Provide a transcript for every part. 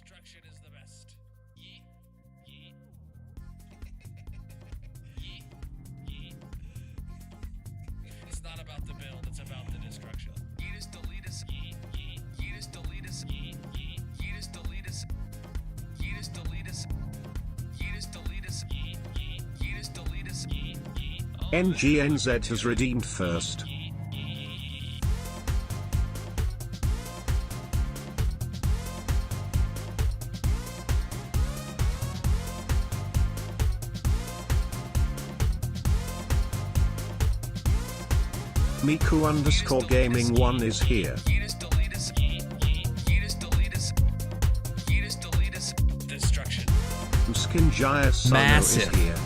Destruction is the best. Yeet. Yeet. Yeet. Yeet. It's not about the build, it's about the destruction. Yeetus deletus. Yeet. Yeet. Yeetus deletus. Yeet. Yeet. Yeetus deletus. Yeetus deletus. Yeetus deletus. Yeet. Yeet. Yeetus deletus. Yeet. Yeet. NGNZ has redeemed first. Miku_gaming1 is here. Destruction. Skinjaya Sano Massive. is here.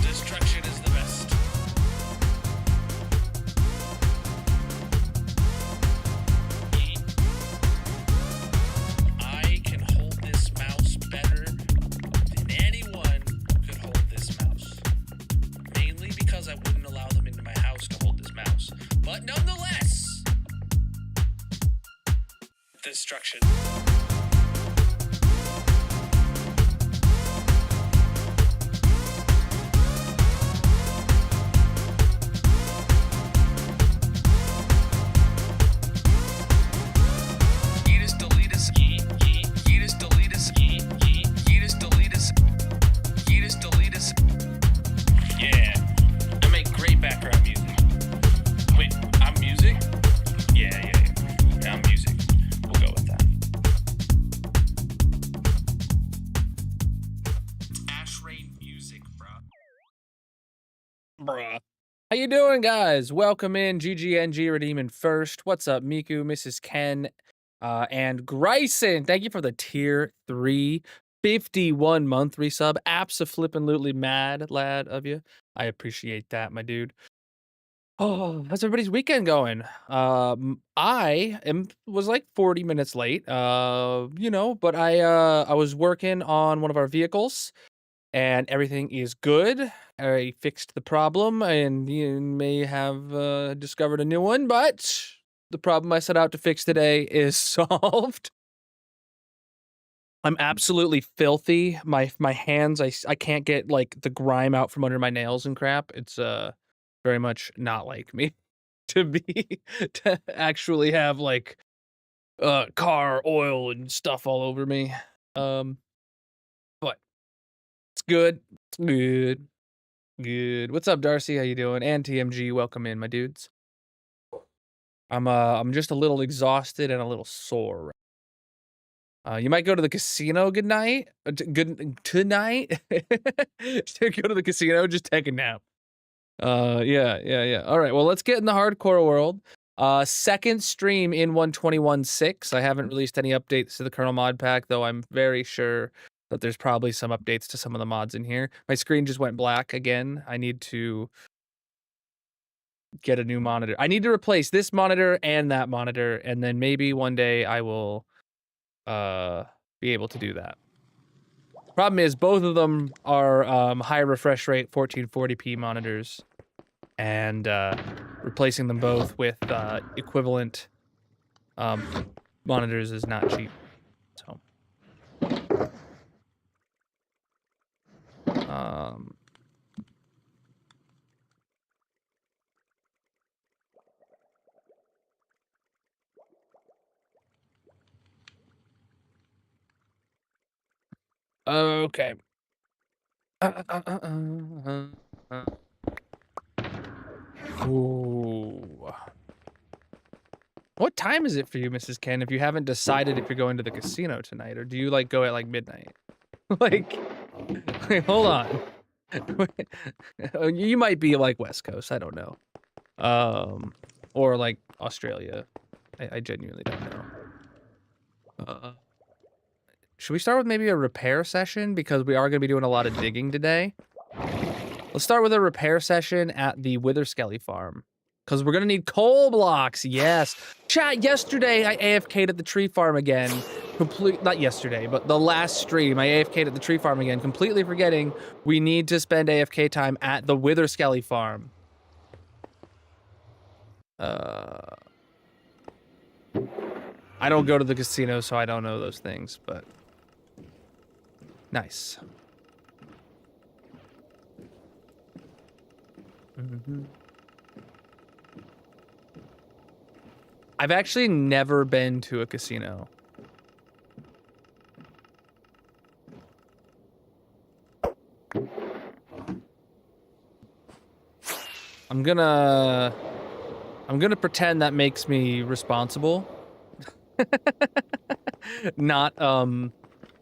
Destruction is the best. I can hold this mouse better than anyone could hold this mouse. Mainly because I wouldn't allow them into my house to hold this mouse. But nonetheless, destruction. Yeetus deletus. Yeet. Yeet. Yeetus deletus. Yeet. Yeet. Yeetus deletus. Yeetus deletus. Yeah. I make great background music. Wait, I'm music? Yeah, I'm music. We'll go with that. Ash Rain music, bruh. How you doing, guys? Welcome in, GGNG redeeming first. What's up, Miku, Mrs. Ken, and Grayson? Thank you for the tier 3 51-month resub. Abso-flippin'-lutely mad lad of you. I appreciate that, my dude. Oh, how's everybody's weekend going? Was like 40 minutes late, but I was working on one of our vehicles, and everything is good. I fixed the problem, and you may have discovered a new one, but the problem I set out to fix today is solved. I'm absolutely filthy. My hands, I can't get like the grime out from under my nails and crap. It's very much not like me to actually have like car oil and stuff all over me. But it's good. It's good. Good. What's up, Darcy? How you doing? And TMG, welcome in, my dudes. I'm just a little exhausted and a little sore. You might go to the casino. Good night. Tonight. To go to the casino, just take a nap. Yeah. All right. Well, let's get in the hardcore world. Second stream in 121.6. I haven't released any updates to the Colonel mod pack, though I'm very sure that there's probably some updates to some of the mods in here. My screen just went black again. I need to get a new monitor. I need to replace this monitor and that monitor, and then maybe one day I will be able to do that. Problem is, both of them are high refresh rate 1440p monitors, and replacing them both with equivalent monitors is not cheap. So, okay. Ooh. What time is it for you, Mrs. Ken, if you haven't decided if you're going to the casino tonight, or do you like go at like midnight? Like, wait, hold on. You might be like West Coast, I don't know. Or like Australia. I genuinely don't know. Should we start with maybe a repair session? Because we are going to be doing a lot of digging today. Let's start with a repair session at the Witherskelly farm. Because we're going to need coal blocks. Yes. Chat, yesterday I AFK'd at the tree farm again. Not yesterday, but the last stream I AFK'd at the tree farm again. Completely forgetting we need to spend AFK time at the Witherskelly farm. I don't go to the casino, so I don't know those things, but nice. I've actually never been to a casino. I'm gonna pretend that makes me responsible. Not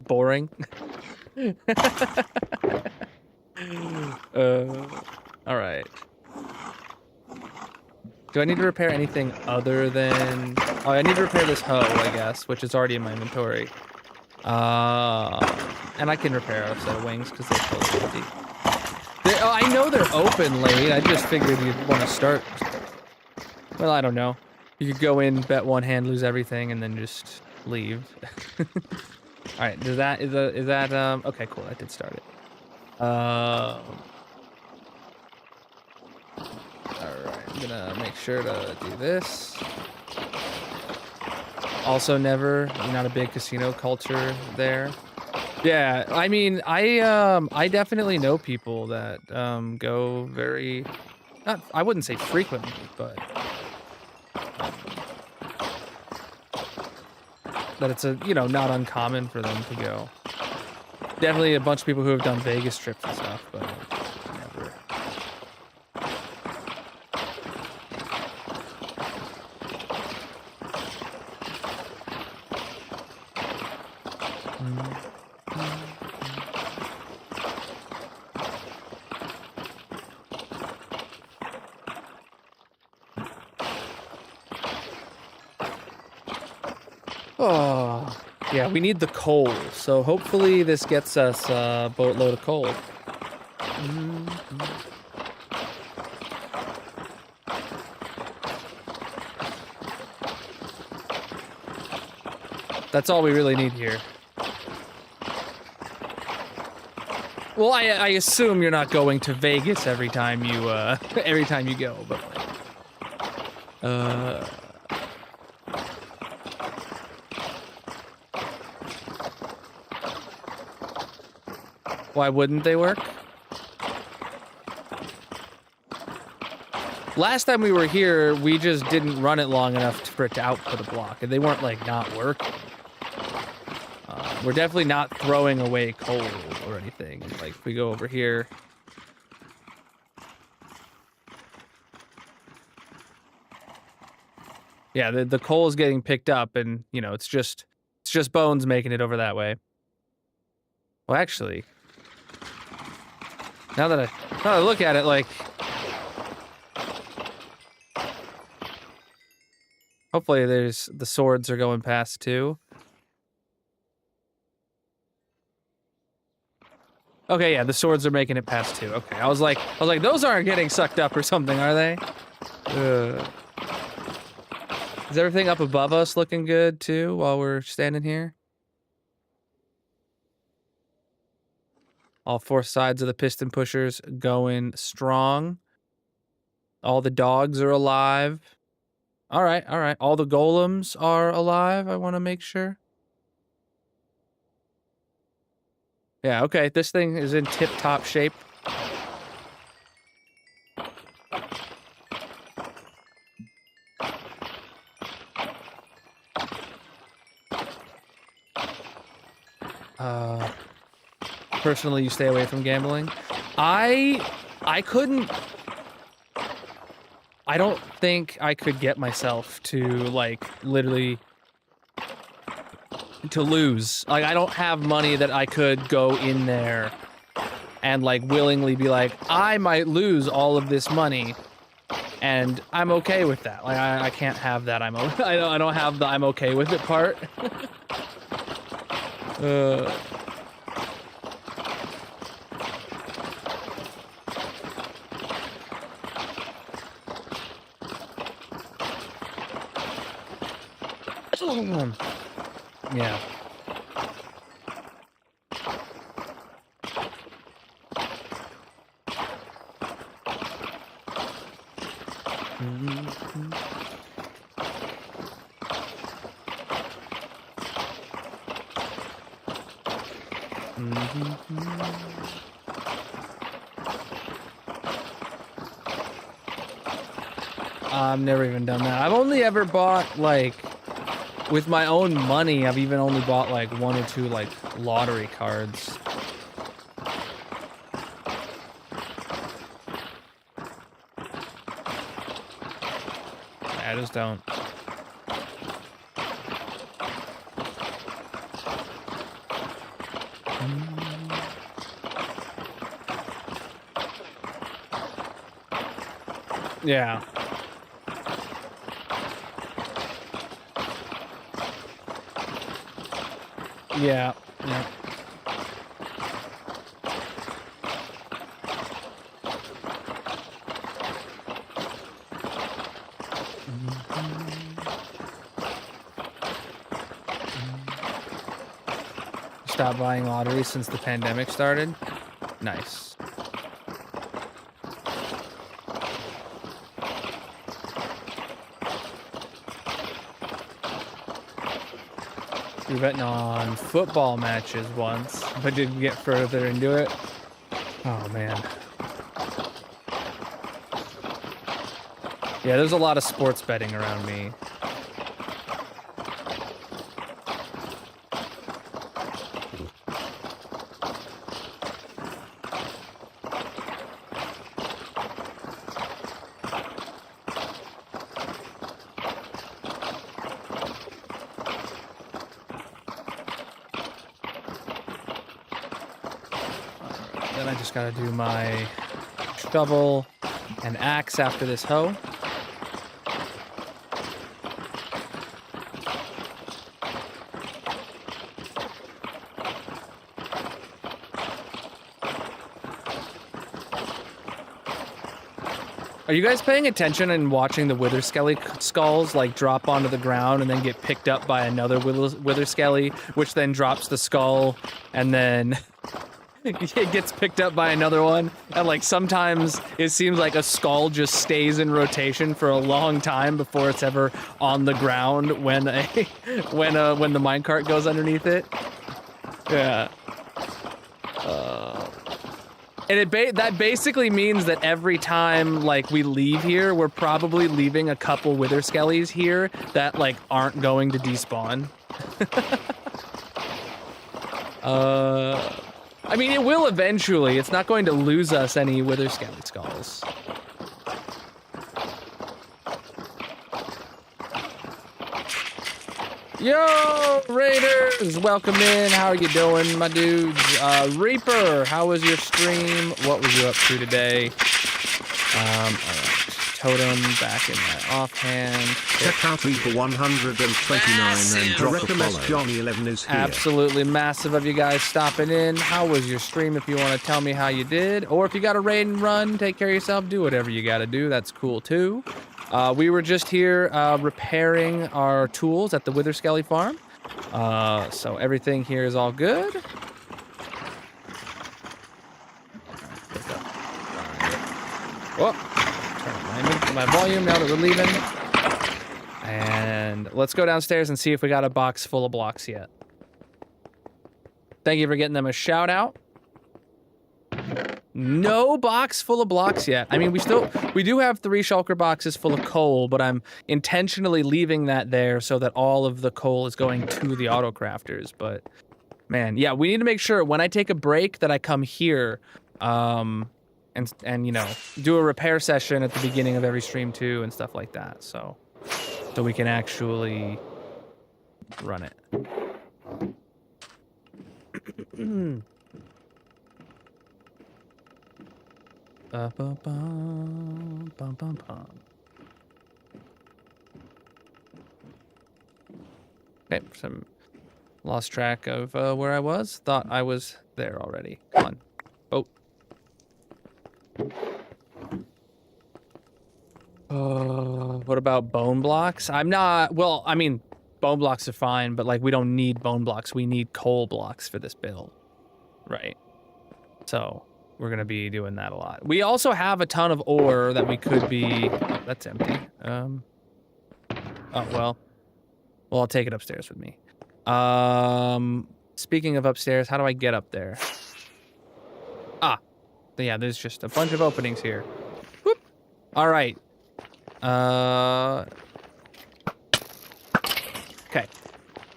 boring. All right. Do I need to repair anything other than... Oh, I need to repair this hoe, I guess, which is already in my inventory. And I can repair a set of wings because they're totally empty. Oh, I know they're open late. I just figured you'd want to start. Well, I don't know. You could go in, bet one hand, lose everything, and then just leave. All right, is that okay, cool. I did start it. All right, I'm gonna make sure to do this. Also, not a big casino culture there. Yeah, I mean, I definitely know people that go very, I wouldn't say frequently, but that it's not uncommon for them to go. Definitely a bunch of people who have done Vegas trips and stuff, but never. Oh, yeah, we need the coal, so hopefully this gets us a boatload of coal. That's all we really need here. Well, I assume you're not going to Vegas every time you go, but why wouldn't they work? Last time we were here, we just didn't run it long enough for it to output a block, and they weren't like not working. We're definitely not throwing away coal or anything. Like, if we go over here. Yeah, the coal is getting picked up, and it's just bones making it over that way. Well, actually, now that I look at it, like, hopefully the swords are going past too. Okay, yeah, the swords are making it past too. Okay, I was like, those aren't getting sucked up or something, are they? Is everything up above us looking good too while we're standing here? All four sides of the piston pushers going strong. All the dogs are alive. All right, all right. All the golems are alive, I want to make sure. Yeah, okay, this thing is in tip-top shape. Personally, you stay away from gambling. I don't think I could get myself to, like, literally to lose. Like, I don't have money that I could go in there and, like, willingly be like, I might lose all of this money, and I'm okay with that. Like, I can't have that. I don't have the I'm okay with it part. Yeah. I've never even done that. I've only ever bought, like, with my own money, I've even only bought, like, 1 or 2, like, lottery cards. I just don't. Yeah. Yeah. Yeah. Stopped buying lottery since the pandemic started. Nice. We were betting on football matches once, but didn't get further into it. Oh man. Yeah, there's a lot of sports betting around me. Then I just gotta do my shovel and axe after this hoe. Are you guys paying attention and watching the wither skelly skulls like drop onto the ground and then get picked up by another wither skelly, which then drops the skull and then it gets picked up by another one? And like sometimes it seems like a skull just stays in rotation for a long time before it's ever on the ground when a when the minecart goes underneath it. Yeah. And that basically means that every time, like, we leave here, we're probably leaving a couple wither skellies here that, like, aren't going to despawn. I mean, it will eventually. It's not going to lose us any wither skelly skulls. Yo, Raiders! Welcome in. How are you doing, my dudes? Reaper, how was your stream? What was you up to today? Alright. Totem back in my offhand. Check out Reaper 129 and drop a follow. Johnny 11 is here. Absolutely massive of you guys stopping in. How was your stream? If you want to tell me how you did, or if you got a raid and run, take care of yourself, do whatever you got to do. That's cool too. We were just here repairing our tools at the Wither Skelly farm. So everything here is all good. Whoa. Turn my volume now that we're leaving. And let's go downstairs and see if we got a box full of blocks yet. Thank you for getting them a shout out. No box full of blocks yet. I mean, we do have 3 shulker boxes full of coal, but I'm intentionally leaving that there so that all of the coal is going to the auto crafters. But man, yeah, we need to make sure when I take a break that I come here, and you know, do a repair session at the beginning of every stream too and stuff like that. So we can actually run it. Okay, some lost track of where I was. Thought I was there already. Come on. Oh. What about bone blocks? I'm not, well, I mean, bone blocks are fine, but like we don't need bone blocks. We need coal blocks for this build. Right. So we're going to be doing that a lot. We also have a ton of ore that we could be... Oh, that's empty. Oh, well. Well, I'll take it upstairs with me. Speaking of upstairs, how do I get up there? Ah, yeah, there's just a bunch of openings here. Whoop. All right. Okay.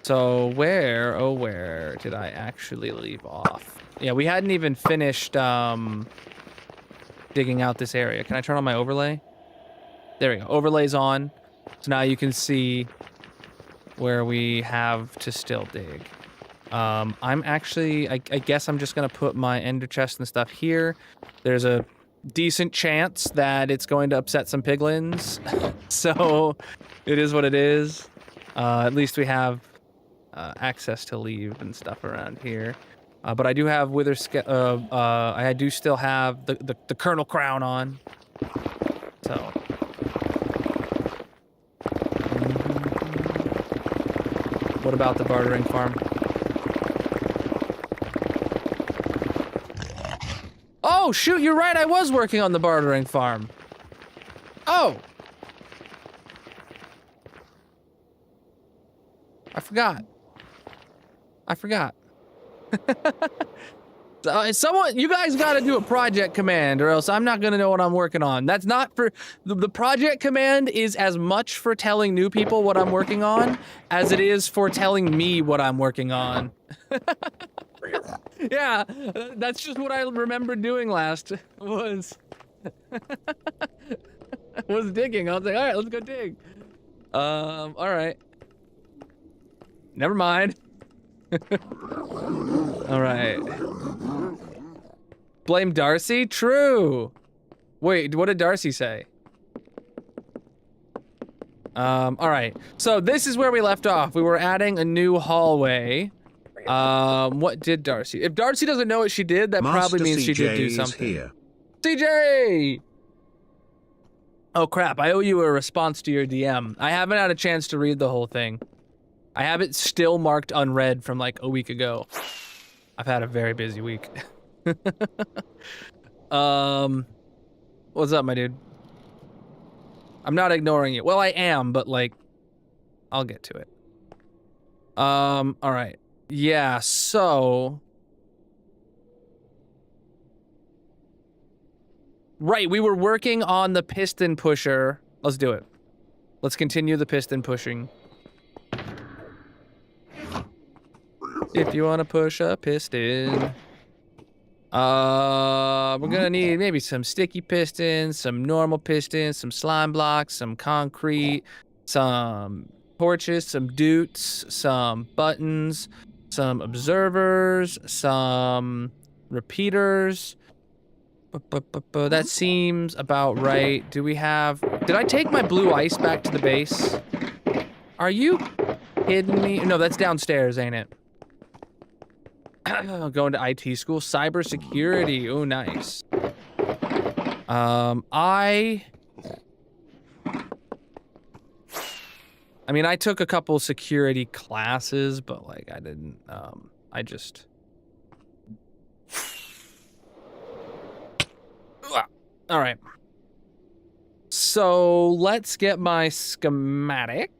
So where did I actually leave off? Yeah, we hadn't even finished digging out this area. Can I turn on my overlay? There we go. Overlay's on. So now you can see where we have to still dig. I'm actually, I guess I'm just gonna put my ender chest and stuff here. There's a decent chance that it's going to upset some piglins. So it is what it is. At least we have access to leave and stuff around here. But I do have I do still have the Colonel crown on. So. What about the bartering farm? Oh, shoot, you're right. I was working on the bartering farm. Oh. I forgot. Someone, you guys got to do a project command or else I'm not going to know what I'm working on. That's not for, the project command is as much for telling new people what I'm working on as it is for telling me what I'm working on. Yeah, that's just what I remember doing last was digging. I was like, all right, let's go dig. All right. Never mind. All right. Blame Darcy? True. Wait, what did Darcy say? All right. So this is where we left off. We were adding a new hallway. What did Darcy? If Darcy doesn't know what she did, that Master probably means she did do CJ is something. here. CJ! Oh crap, I owe you a response to your DM. I haven't had a chance to read the whole thing. I have it still marked unread from like a week ago. I've had a very busy week. What's up, my dude? I'm not ignoring you. Well, I am, but like, I'll get to it. All right. Yeah, so... Right, we were working on the piston pusher. Let's do it. Let's continue the piston pushing. If you want to push a piston. We're gonna need maybe some sticky pistons, some normal pistons, some slime blocks, some concrete, some torches, some dutes, some buttons, some observers, some repeaters. That seems about right. Do we have... Did I take my blue ice back to the base? Are you kidding me? No, that's downstairs, ain't it? Going to IT school. Cybersecurity. Oh, nice. I mean, I took a couple security classes, but like I didn't, I just... All right. So let's get my schematic.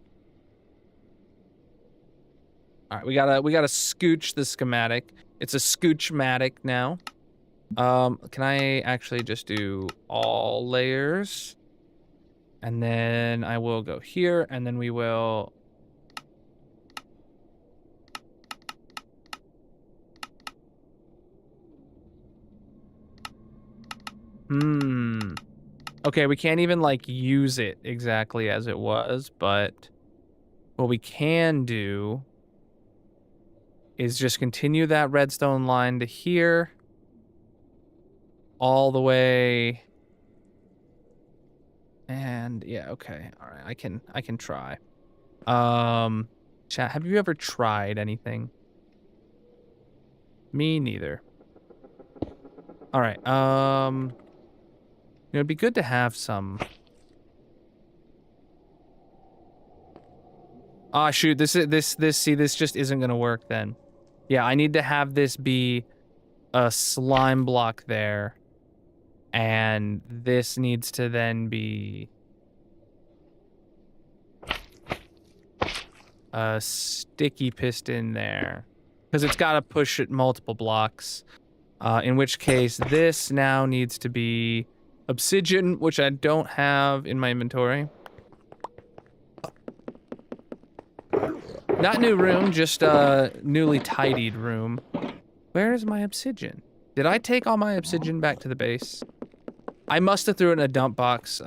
All right, we gotta scooch the schematic. It's a scooch-matic now. Can I actually just do all layers? And then I will go here, and then we will... Okay, we can't even, like, use it exactly as it was, but what we can do is just continue that redstone line to here. All the way... And, yeah, okay. All right, I can try. Chat, have you ever tried anything? Me neither. All right, it'd be good to have some... Ah, shoot, this just isn't gonna work then. Yeah, I need to have this be a slime block there. And this needs to then be a sticky piston there. Because it's got to push it multiple blocks. In which case, this now needs to be obsidian, which I don't have in my inventory. Not new room, just newly tidied room. Where is my obsidian? Did I take all my obsidian back to the base? I must have threw it in a dump box.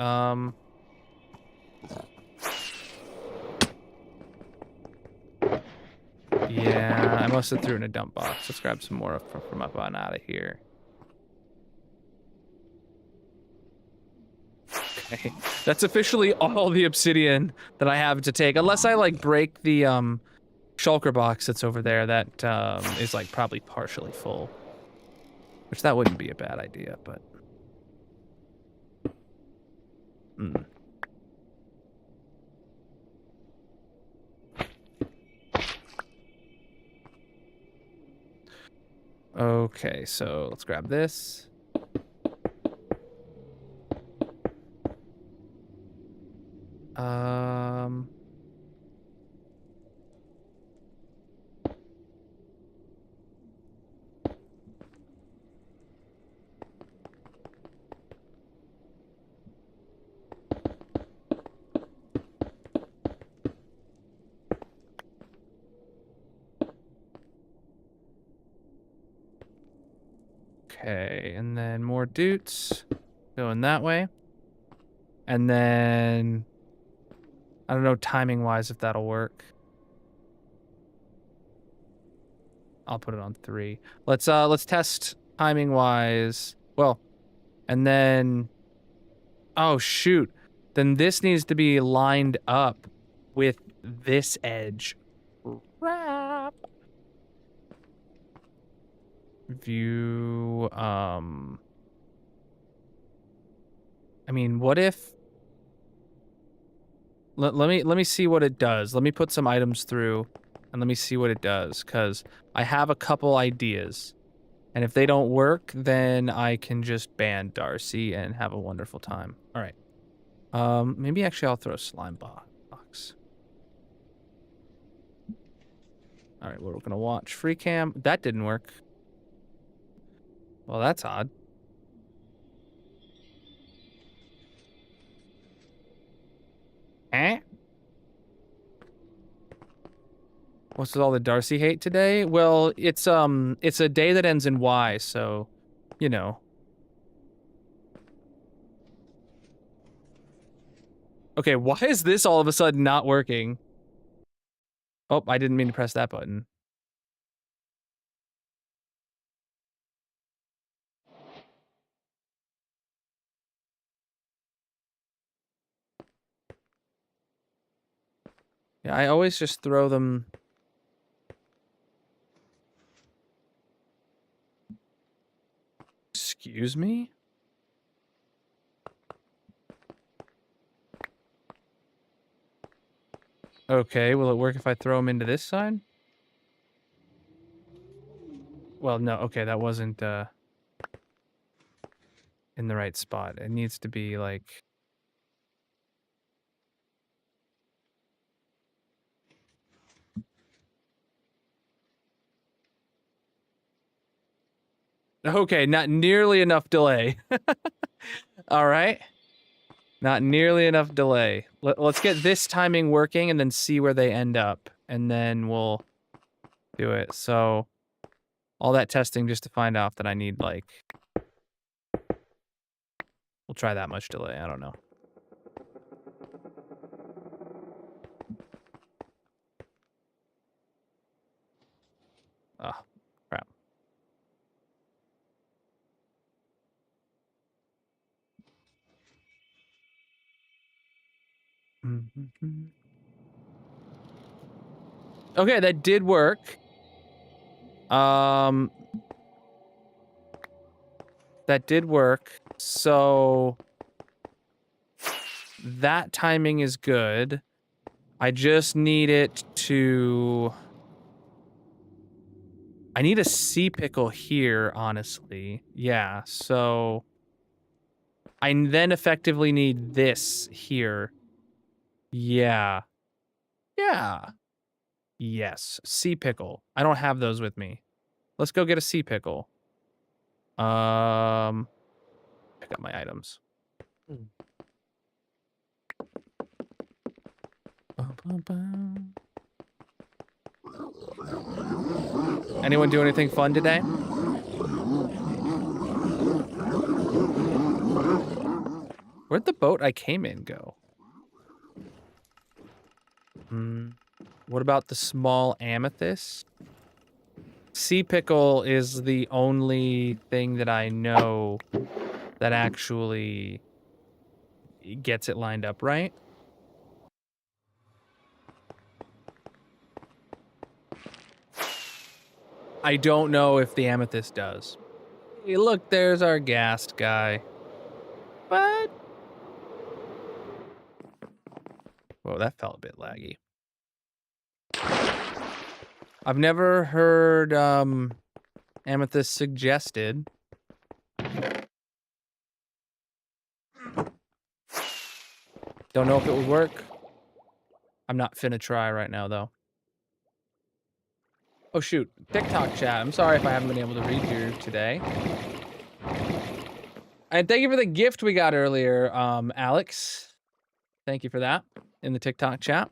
Yeah, I must have threw it in a dump box. Let's grab some more from up on out of here. Okay, that's officially all the obsidian that I have to take, unless I like break the shulker box that's over there that is like probably partially full, which that wouldn't be a bad idea, but Okay, so let's grab this. Okay, and then more dutes going that way. And then I don't know timing wise if that'll work. I'll put it on 3. Let's test timing wise. Well, and then oh shoot. Then this needs to be lined up with this edge. Crap. View I mean, what if let me see what it does. Let me put some items through and let me see what it does, cuz I have a couple ideas. And if they don't work, then I can just ban Darcy and have a wonderful time. All right. Maybe actually I'll throw a slime box. All right, we're gonna watch free cam. That didn't work. Well, that's odd. Eh? What's with all the Darcy hate today? Well, it's a day that ends in Y, so, you know. Okay, why is this all of a sudden not working? Oh, I didn't mean to press that button. Yeah, I always just throw them. Excuse me? Okay, will it work if I throw them into this side? Well, no, okay, that wasn't, in the right spot. It needs to be, like... Okay, not nearly enough delay. All right. Not nearly enough delay. Let's get this timing working and then see where they end up. And then we'll do it. So, all that testing just to find out that I need, like... We'll try that much delay. I don't know. Oh, crap. Okay, that did work. That did work. So that timing is good. I just need it to... I need a sea pickle here, honestly. Yeah, so... I then effectively need this here. Yeah. Yeah. Yes. Sea pickle. I don't have those with me. Let's go get a sea pickle. Pick up my items. Anyone do anything fun today? Where'd the boat I came in go? What about the small amethyst? Sea pickle is the only thing that I know that actually gets it lined up right. I don't know if the amethyst does. Hey, look, there's our ghast guy. What? Whoa, that felt a bit laggy. I've never heard amethyst suggested. Don't know if it would work. I'm not finna try right now, though. Oh, shoot. TikTok chat. I'm sorry if I haven't been able to read you today. And thank you for the gift we got earlier, Alex. Thank you for that in the TikTok chat.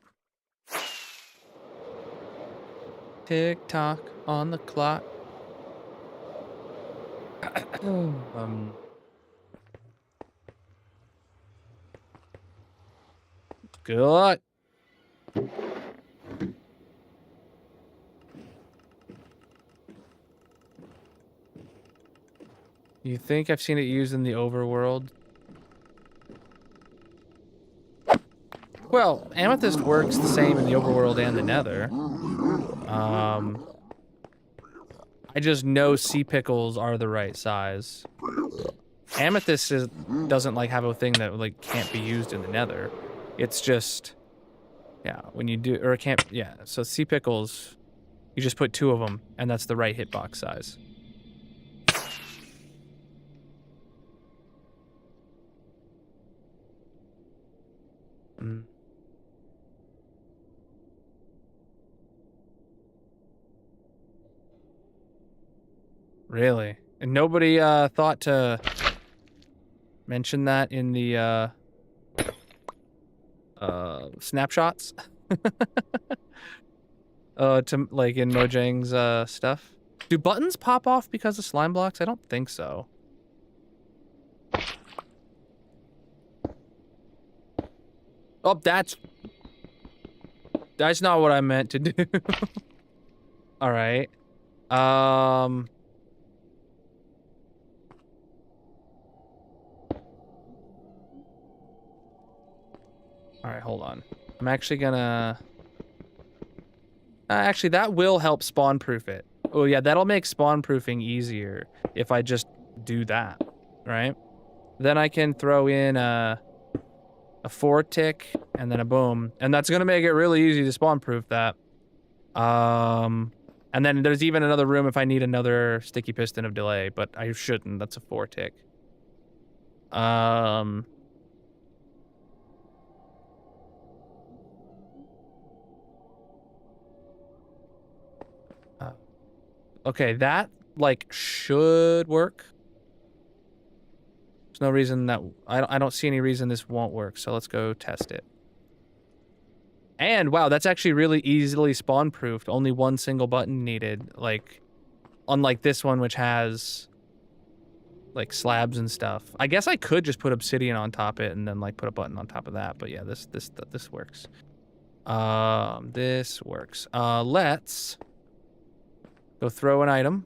TikTok on the clock. Good luck. You think I've seen it used in the overworld? Well, amethyst works the same in the overworld and the nether. I just know sea pickles are the right size. Amethyst doesn't like have a thing that like can't be used in the nether. It's just, yeah, when you do, or it can't, yeah. So sea pickles, you just put 2 of them and that's the right hitbox size. Really? And nobody thought to mention that in the snapshots? To like in Mojang's stuff? Do buttons pop off because of slime blocks? I don't think so. Oh, that's not what I meant to do. All right. All right, hold on. I'm actually gonna... actually, that will help spawn-proof it. Oh, yeah, that'll make spawn-proofing easier if I just do that, right? Then I can throw in a 4-tick and then a boom. And that's gonna make it really easy to spawn-proof that. And then there's even another room if I need another sticky piston of delay, but I shouldn't. That's a 4-tick. Okay, that, like, should work. There's no reason that... I don't see any reason this won't work, so let's go test it. And, wow, that's actually really easily spawn-proofed. Only 1 single button needed, like... Unlike this one, which has... like, slabs and stuff. I guess I could just put obsidian on top of it and then, like, put a button on top of that, but yeah, this works. This works. Let's... go throw an item.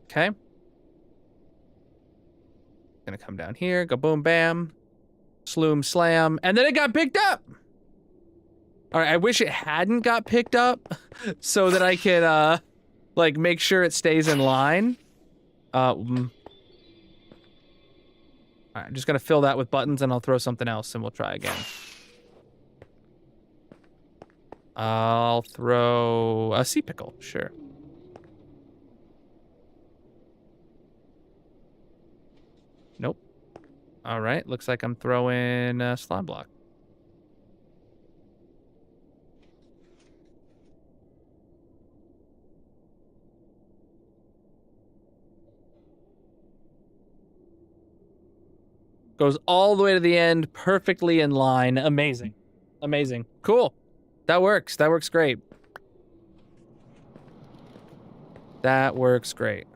Okay. Gonna come down here, go boom, bam. Sloom, slam, and then it got picked up! Alright, I wish it hadn't got picked up so that I could, like, make sure it stays in line. Alright, I'm just gonna fill that with buttons and I'll throw something else and we'll try again. I'll throw a sea pickle, sure. Nope. All right, looks like I'm throwing a slime block. Goes all the way to the end, perfectly in line. Amazing. Amazing. Cool. That works. That works great. That works great.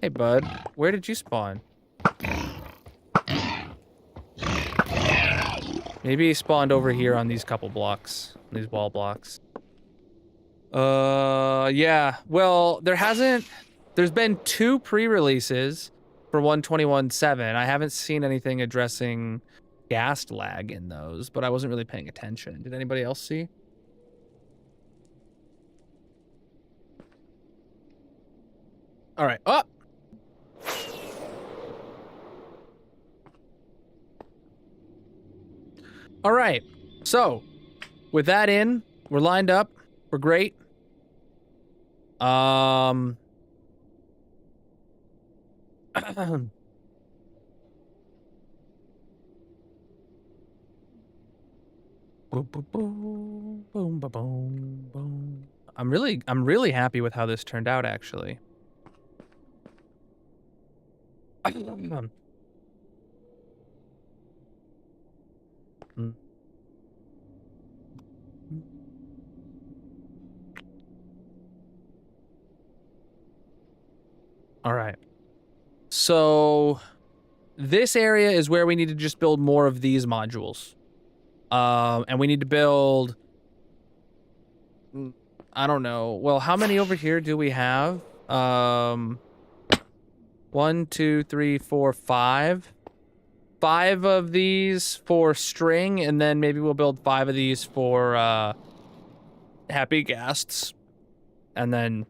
Hey, bud. Where did you spawn? Maybe he spawned over here on these couple blocks. These wall blocks. Yeah. Well, there's been 2 pre-releases for 121.7. I haven't seen anything addressing ghast lag in those, but I wasn't really paying attention. Did anybody else see? All right. Up. All right. So, with that in, we're lined up. We're great. Boom, boom, boom, boom, boom, boom, boom. I'm really happy with how this turned out, actually. Mm. All right. So this area is where we need to just build more of these modules. And we need to build, I don't know. Well, how many over here do we have? 1, 2, 3, 4, 5. 5 of these for string, and then maybe we'll build 5 of these for happy ghasts. And then,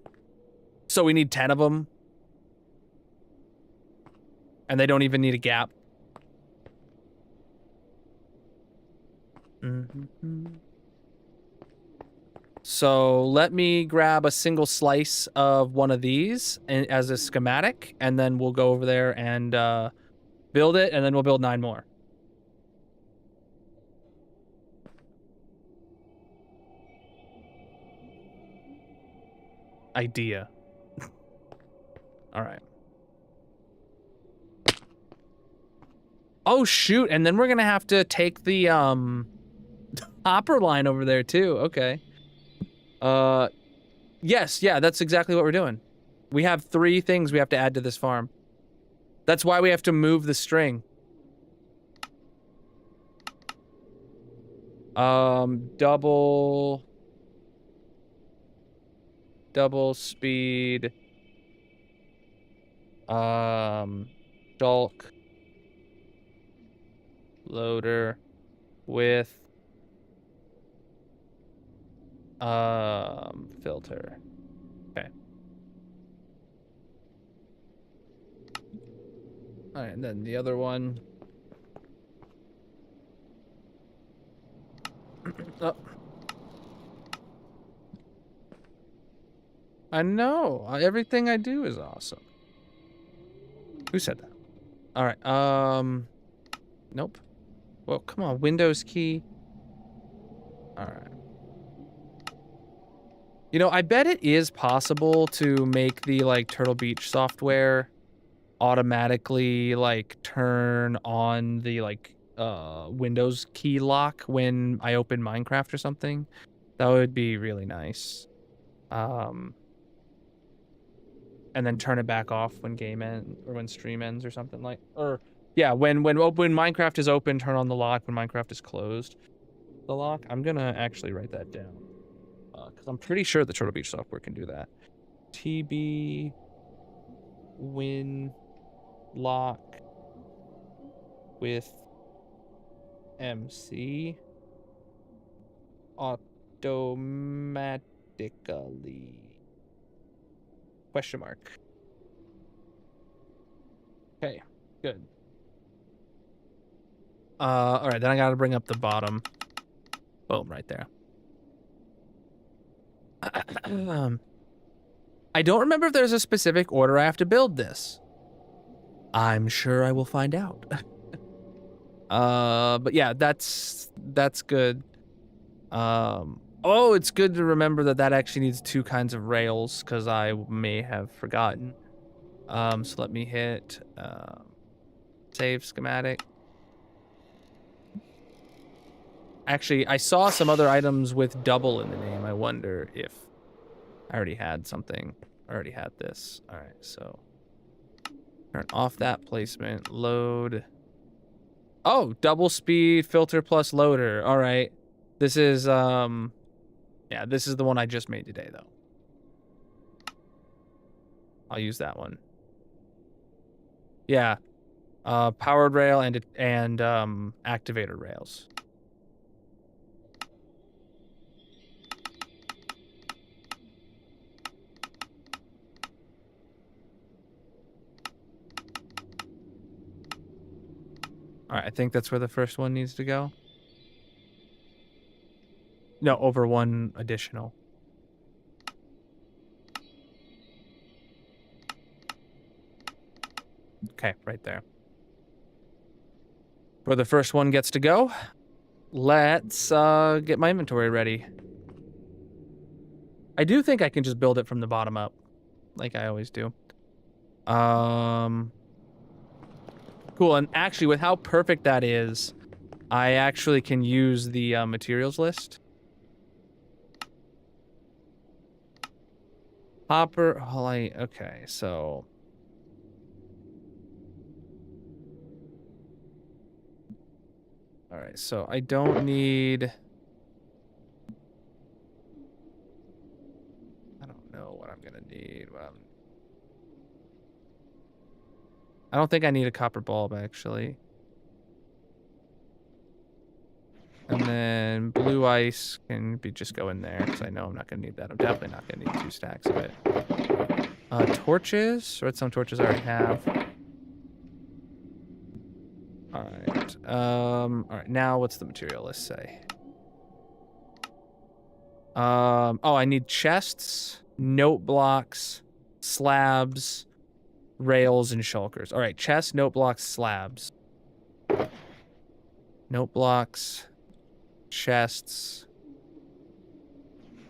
so we need 10 of them. And they don't even need a gap. So let me grab a single slice of one of these as a schematic, and then we'll go over there and build it, and then we'll build 9 more. Idea. All right. Oh, shoot. And then we're going to have to take the hopper line over there, too. Okay. Yes, yeah, that's exactly what we're doing. We have 3 things we have to add to this farm. That's why we have to move the string. Double speed. Bulk. Loader with filter. Okay. All right, and then the other one. Oh. I know. Everything I do is awesome. Who said that? All right. Nope. Well, come on. Windows key. All right. You know, I bet it is possible to make the, like, Turtle Beach software automatically, like, turn on the, like, Windows key lock when I open Minecraft or something. That would be really nice. And then turn it back off when game ends, or when stream ends or something like, or yeah, when Minecraft is open, turn on the lock. When Minecraft is closed, the lock. I'm gonna actually write that down. Because I'm pretty sure the Turtle Beach software can do that. TB win lock with MC automatically. Question mark. Okay, good. All right, then I gotta bring up the bottom. Boom, right there. I don't remember if there's a specific order I have to build this. I'm sure I will find out. But yeah, that's good. Oh, it's good to remember that actually needs 2 kinds of rails, because I may have forgotten. So let me hit save schematic. Actually, I saw some other items with double in the name. I wonder if I already had something. I already had this. All right, so turn off that placement. Load. Oh, double speed filter plus loader. All right. This is yeah, this is the one I just made today though. I'll use that one. Yeah. Powered rail and activator rails. All right, I think that's where the first one needs to go. No, over one additional. Okay, right there. Where the first one gets to go, let's get my inventory ready. I do think I can just build it from the bottom up, like I always do. Cool, and actually with how perfect that is, I actually can use the materials list. Hopper, Holly, okay, so... Alright, so I don't need... I don't know what I'm gonna need. I don't think I need a copper bulb, actually. And then blue ice can just go in there, because I know I'm not going to need that. I'm definitely not going to need 2 stacks of it. Torches? Or some torches I already have. Alright. Alright, now what's the material list say? Oh, I need chests, note blocks, slabs, rails, and shulkers. Alright, chests, note blocks, slabs. Note blocks, chests,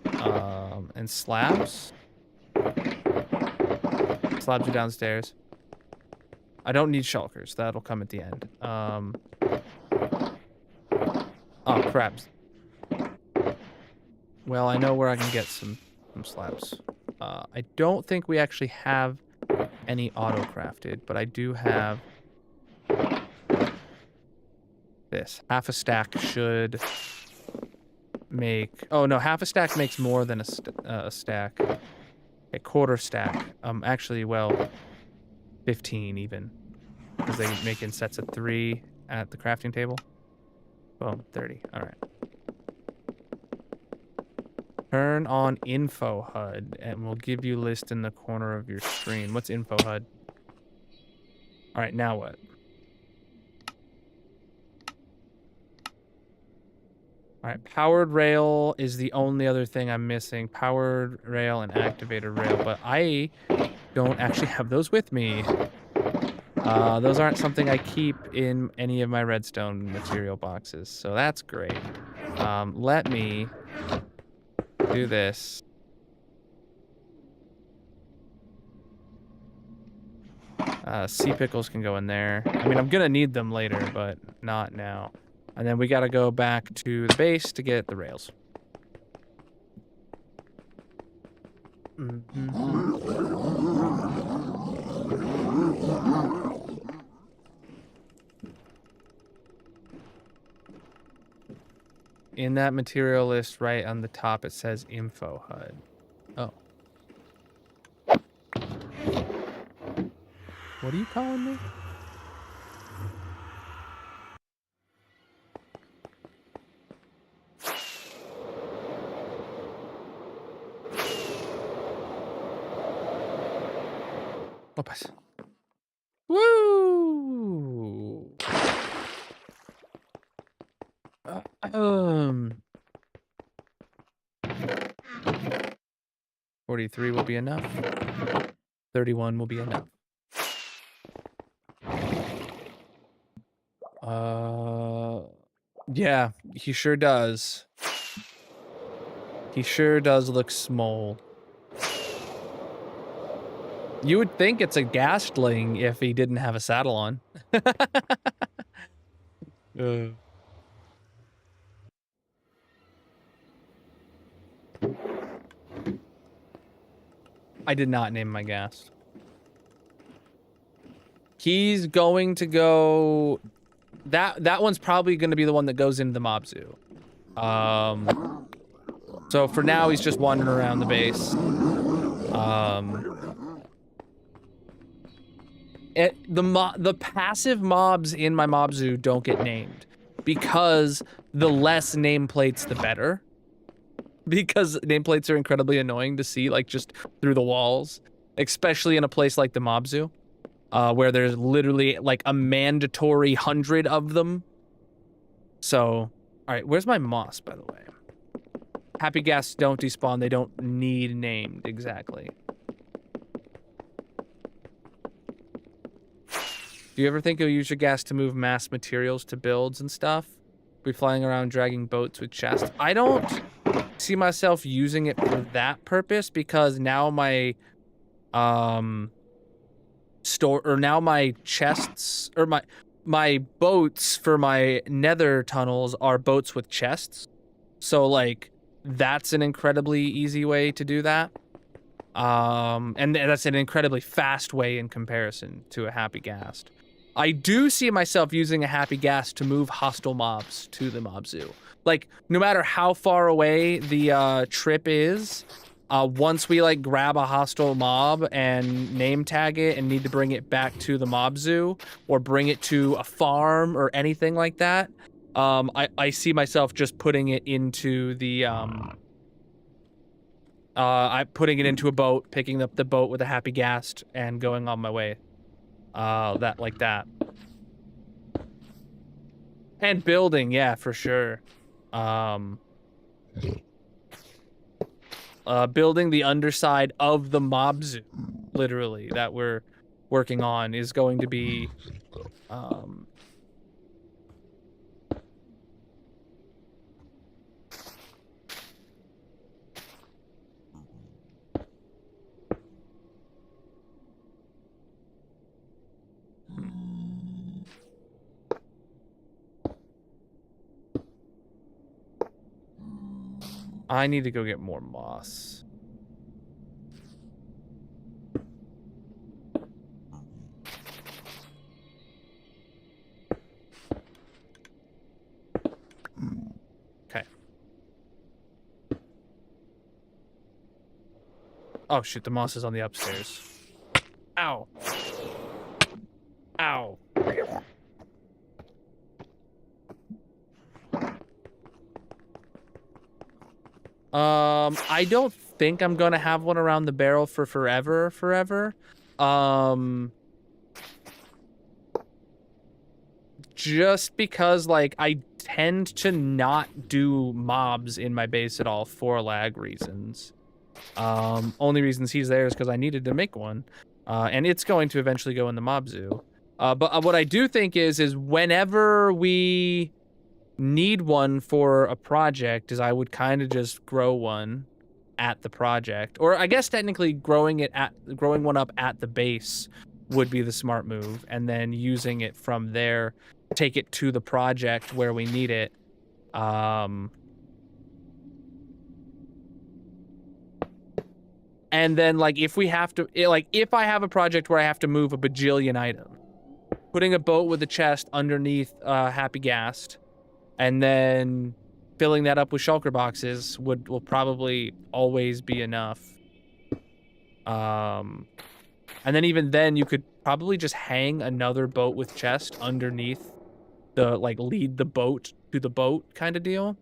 and slabs. Slabs are downstairs. I don't need shulkers. That'll come at the end. Oh, crabs. Well, I know where I can get some slabs. I don't think we actually have any auto-crafted, but I do have this. Half a stack should make... Oh, no, half a stack makes more than a stack. A quarter stack. Actually, well, 15 even. Because they make in sets of 3 at the crafting table. Boom, 30. All right. Turn on info HUD, and we'll give you list in the corner of your screen. What's info HUD? All right, now what? All right, powered rail is the only other thing I'm missing. Powered rail and activated rail, but I don't actually have those with me. Those aren't something I keep in any of my redstone material boxes, so that's great. Let me do this. Sea pickles can go in there. I mean, I'm gonna need them later, but not now. And then we gotta go back to the base to get the rails. In that material list, right on the top, it says info HUD. Oh. What are you calling me? Opas. Woo! 43 will be enough. 31 will be enough. Yeah, he sure does. He sure does look small. You would think it's a ghastling if he didn't have a saddle on. I did not name my ghast. He's going to go... That one's probably going to be the one that goes into the mob zoo. So for now, he's just wandering around the base. The passive mobs in my mob zoo don't get named because the less nameplates, the better. Because nameplates are incredibly annoying to see, like, just through the walls, especially in a place like the mob zoo, where there's literally like a mandatory 100 of them. So, all right, where's my moss, by the way? Happy ghasts don't despawn. They don't need named exactly. Do you ever think you'll use your ghast to move mass materials to builds and stuff? Be flying around dragging boats with chests. I don't see myself using it for that purpose because now my my chests or my boats for my nether tunnels are boats with chests. So like that's an incredibly easy way to do that. And that's an incredibly fast way in comparison to a happy ghast. I do see myself using a happy ghast to move hostile mobs to the mob zoo. Like, no matter how far away the trip is, once we like grab a hostile mob and name tag it and need to bring it back to the mob zoo or bring it to a farm or anything like that, I see myself just putting it into the putting it into a boat, picking up the boat with a happy ghast and going on my way. Like that. And building, yeah, for sure. Building the underside of the mob zoo, literally, that we're working on is going to be, I need to go get more moss. Okay. Oh shoot, the moss is on the upstairs. Ow. Ow. I don't think I'm gonna have one around the barrel for forever. Just because, like, I tend to not do mobs in my base at all for lag reasons. Only reasons he's there is because I needed to make one. And it's going to eventually go in the mob zoo. But what I do think is whenever we need one for a project is I would kind of just grow one at the project, or I guess technically growing one up at the base would be the smart move, and then using it from there, take it to the project where we need it. And then like if we have to, if I have a project where I have to move a bajillion items, putting a boat with a chest underneath Happy Ghast, and then filling that up with shulker boxes will probably always be enough. And then even then you could probably just hang another boat with chest underneath the, like, lead the boat to the boat kind of deal.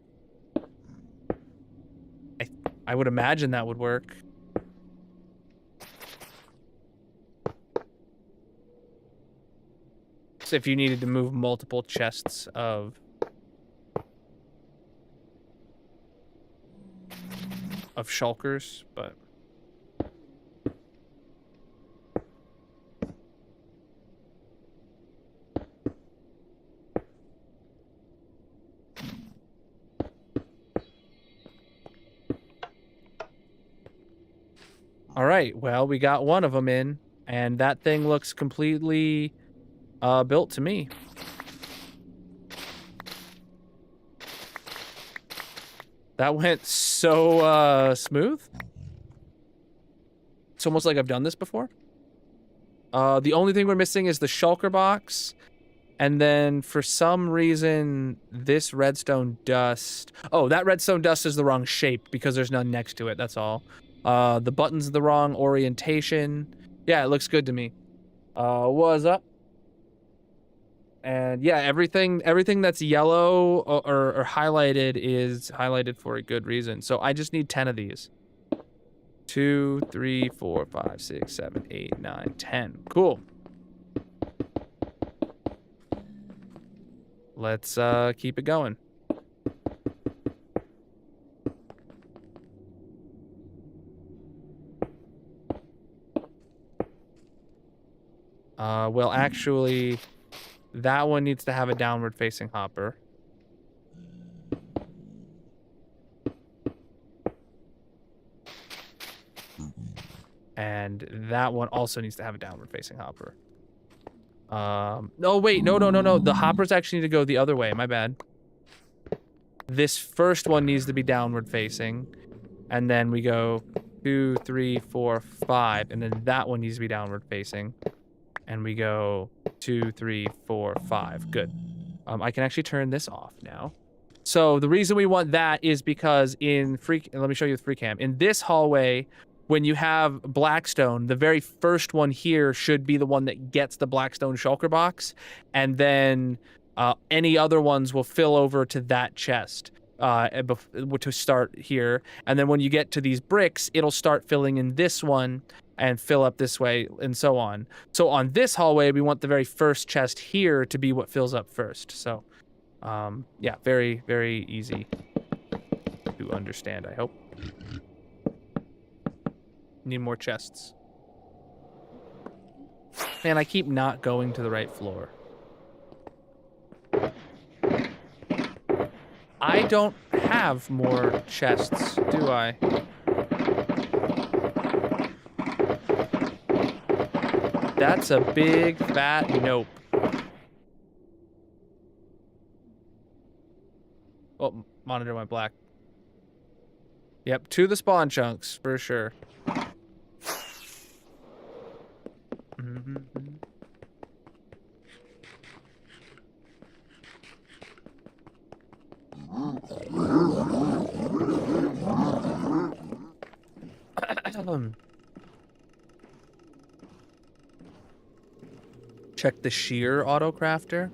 I would imagine that would work. So if you needed to move multiple chests of shulkers, but all right, well, we got one of them in. And that thing looks completely built to me. That went so smooth. It's almost like I've done this before. The only thing we're missing is the shulker box. And then for some reason, this redstone dust... Oh, that redstone dust is the wrong shape because there's none next to it, that's all. The button's the wrong orientation. Yeah, it looks good to me. What's up? And yeah, everything that's yellow or highlighted is highlighted for a good reason. So I just need 10 of these. 2, 3, 4, 5, 6, 7, 8, 9, 10. Cool. Let's keep it going. Well, actually, that one needs to have a downward facing hopper. And that one also needs to have a downward facing hopper. No, wait, no. The hoppers actually need to go the other way, my bad. This first one needs to be downward facing. And then we go 2, 3, 4, 5. And then that one needs to be downward facing. And we go 2, 3, 4, 5. Good. I can actually turn this off now. So the reason we want that is because let me show you the free cam. In this hallway, when you have Blackstone, the very first one here should be the one that gets the Blackstone shulker box. And then any other ones will fill over to that chest to start here. And then when you get to these bricks, it'll start filling in this one and fill up this way and so on. So on this hallway, we want the very first chest here to be what fills up first. So yeah, very, very easy to understand, I hope. Need more chests. Man, I keep not going to the right floor. I don't have more chests, do I? That's a big fat nope. Oh, monitor went black. Yep, to the spawn chunks, for sure. Check the shear auto crafter.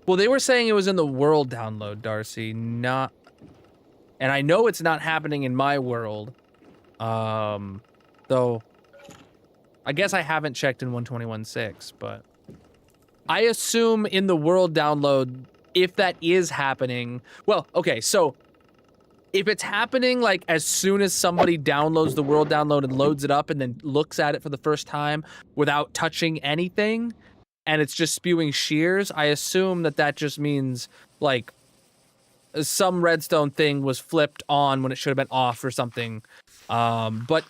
Well, they were saying it was in the world download, Darcy, not... And I know it's not happening in my world. Though... I guess I haven't checked in 121.6, but... I assume in the world download, if that is happening... Well, okay, so... If it's happening, like, as soon as somebody downloads the world download and loads it up and then looks at it for the first time without touching anything... and it's just spewing shears, I assume that just means, like, some redstone thing was flipped on when it should have been off or something. But,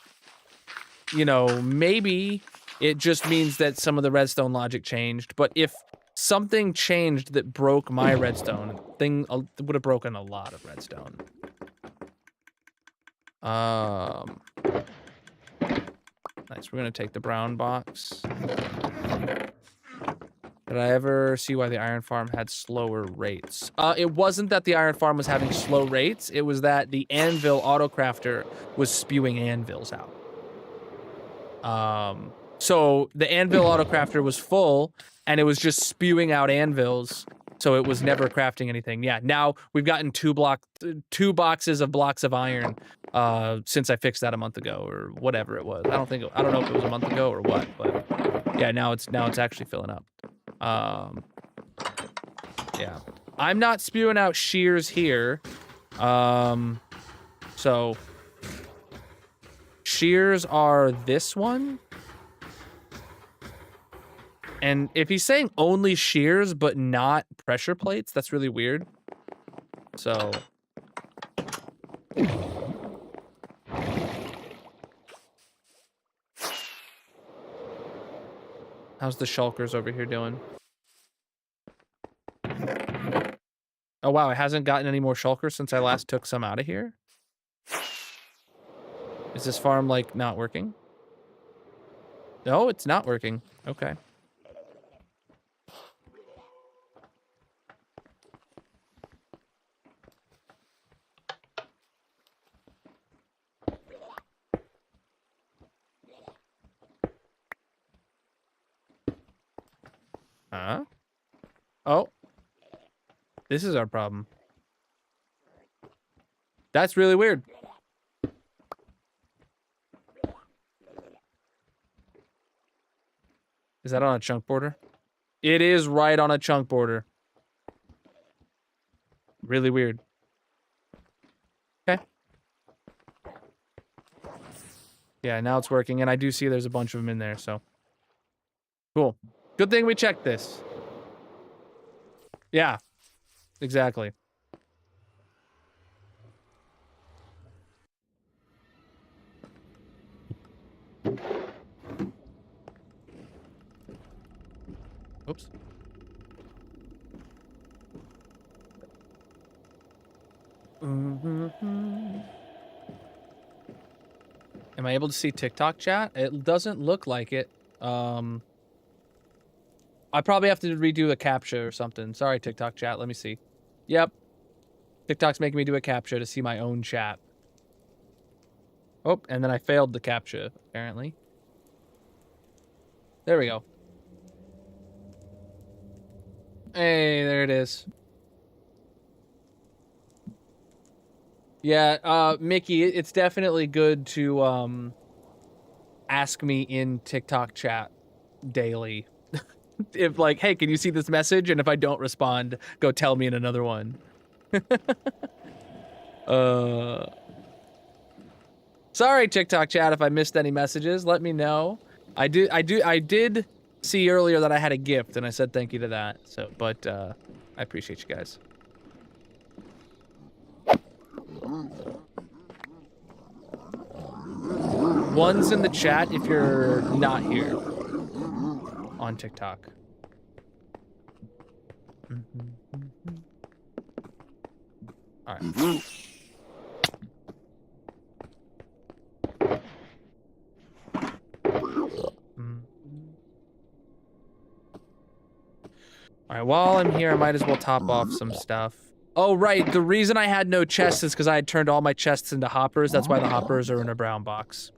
you know, maybe it just means that some of the redstone logic changed. But if something changed that broke my redstone, it would have broken a lot of redstone. Nice, we're gonna take the brown box. Did I ever see why the iron farm had slower rates? It wasn't that the iron farm was having slow rates. It was that the anvil autocrafter was spewing anvils out. So the anvil autocrafter was full, and it was just spewing out anvils, so it was never crafting anything. Yeah, now we've gotten two boxes of blocks of iron since I fixed that a month ago or whatever it was. I don't know if it was a month ago or what, but yeah, now it's actually filling up. Yeah, I'm not spewing out shears here. So shears are this one. And if he's saying only shears but not pressure plates, that's really weird. So How's the shulkers over here doing? Oh wow, it hasn't gotten any more shulkers since I last took some out of here. Is this farm like not working? No, it's not working. Okay. Huh? Oh. This is our problem. That's really weird. Is that on a chunk border? It is right on a chunk border. Really weird. Okay. Yeah, now it's working, and I do see there's a bunch of them in there, so. Cool. Good thing we checked this. Yeah. Exactly. Oops. Am I able to see TikTok chat? It doesn't look like it. I probably have to redo a captcha or something. Sorry, TikTok chat. Let me see. Yep. TikTok's making me do a captcha to see my own chat. Oh, and then I failed the captcha, apparently. There we go. Hey, there it is. Yeah, Mickey, it's definitely good to ask me in TikTok chat daily. If like, hey, can you see this message? And if I don't respond, go tell me in another one. Sorry, TikTok chat, if I missed any messages, let me know. I did see earlier that I had a gift, and I said thank you to that. So, but I appreciate you guys. One's in the chat if you're not here on TikTok. All right. All right, while I'm here, I might as well top off some stuff. Oh, right, the reason I had no chests is because I had turned all my chests into hoppers. That's why the hoppers are in a brown box.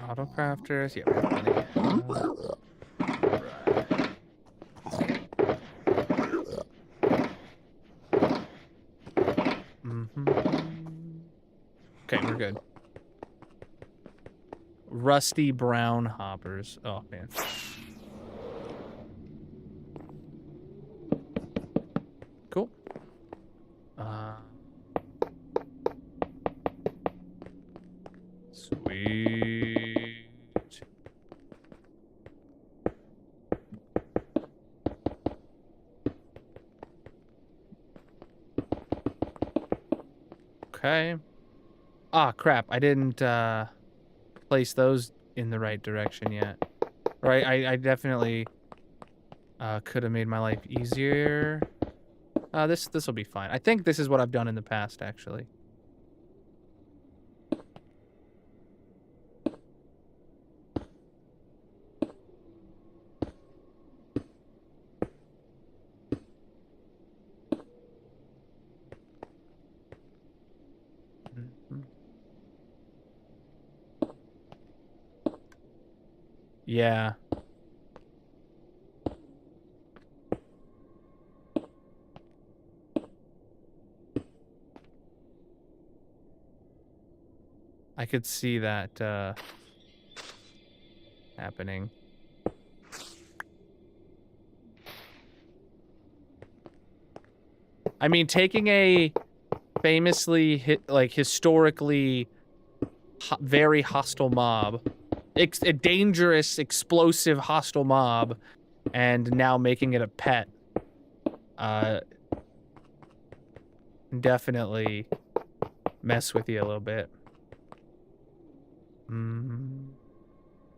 Auto crafters, yeah, we have plenty. Okay, we're good. Rusty brown hoppers. Oh man. Cool. Sweet. Okay. Ah, crap. I didn't place those in the right direction yet. Right, I definitely could have made my life easier. This will be fine. I think this is what I've done in the past, actually. Yeah. I could see that happening. I mean, taking a famously historically very hostile mob, a dangerous, explosive, hostile mob, and now making it a pet, definitely mess with you a little bit.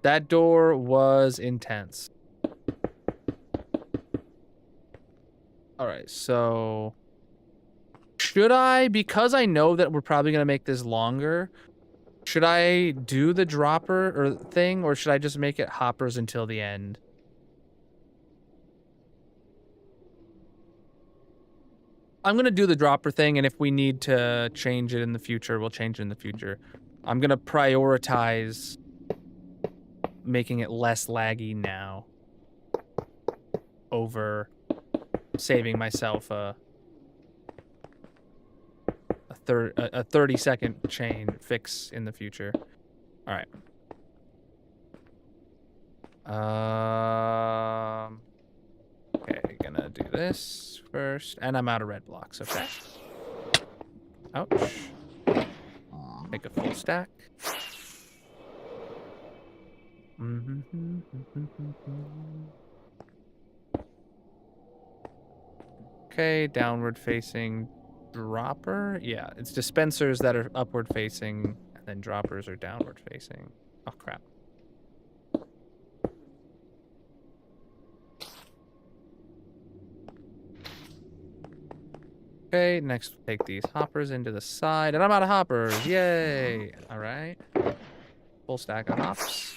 That door was intense. All right, so should I, because I know that we're probably gonna make this longer, should I do the dropper or thing, or should I just make it hoppers until the end? I'm gonna do the dropper thing, and if we need to change it in the future, we'll change it in the future. I'm gonna prioritize making it less laggy now over saving myself a 30-second chain fix in the future. All right. Okay, gonna do this first, and I'm out of red blocks. Okay. Ouch. Make a full stack. Okay, downward facing dropper. Yeah, it's dispensers that are upward facing, and then droppers are downward facing. Oh, crap. Okay, next take these hoppers into the side, and I'm out of hoppers. Yay! All right. Full stack of hops.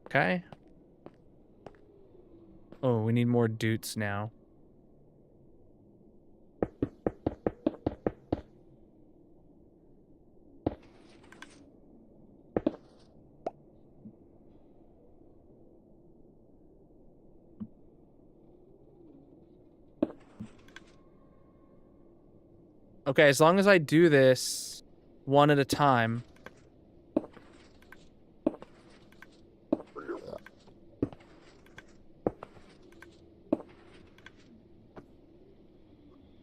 Okay. Oh, we need more dutes now. Okay, as long as I do this one at a time.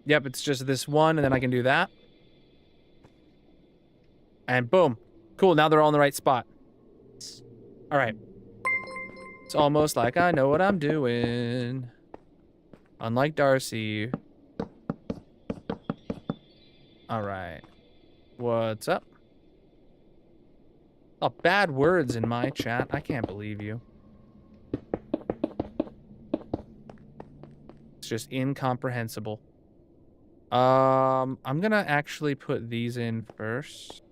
Yep, it's just this one, and then I can do that. And boom. Cool, now they're all in the right spot. All right. It's almost like I know what I'm doing. Unlike Darcy. All right. What's up? Oh, bad words in my chat. I can't believe you. It's just incomprehensible. I'm gonna actually put these in first.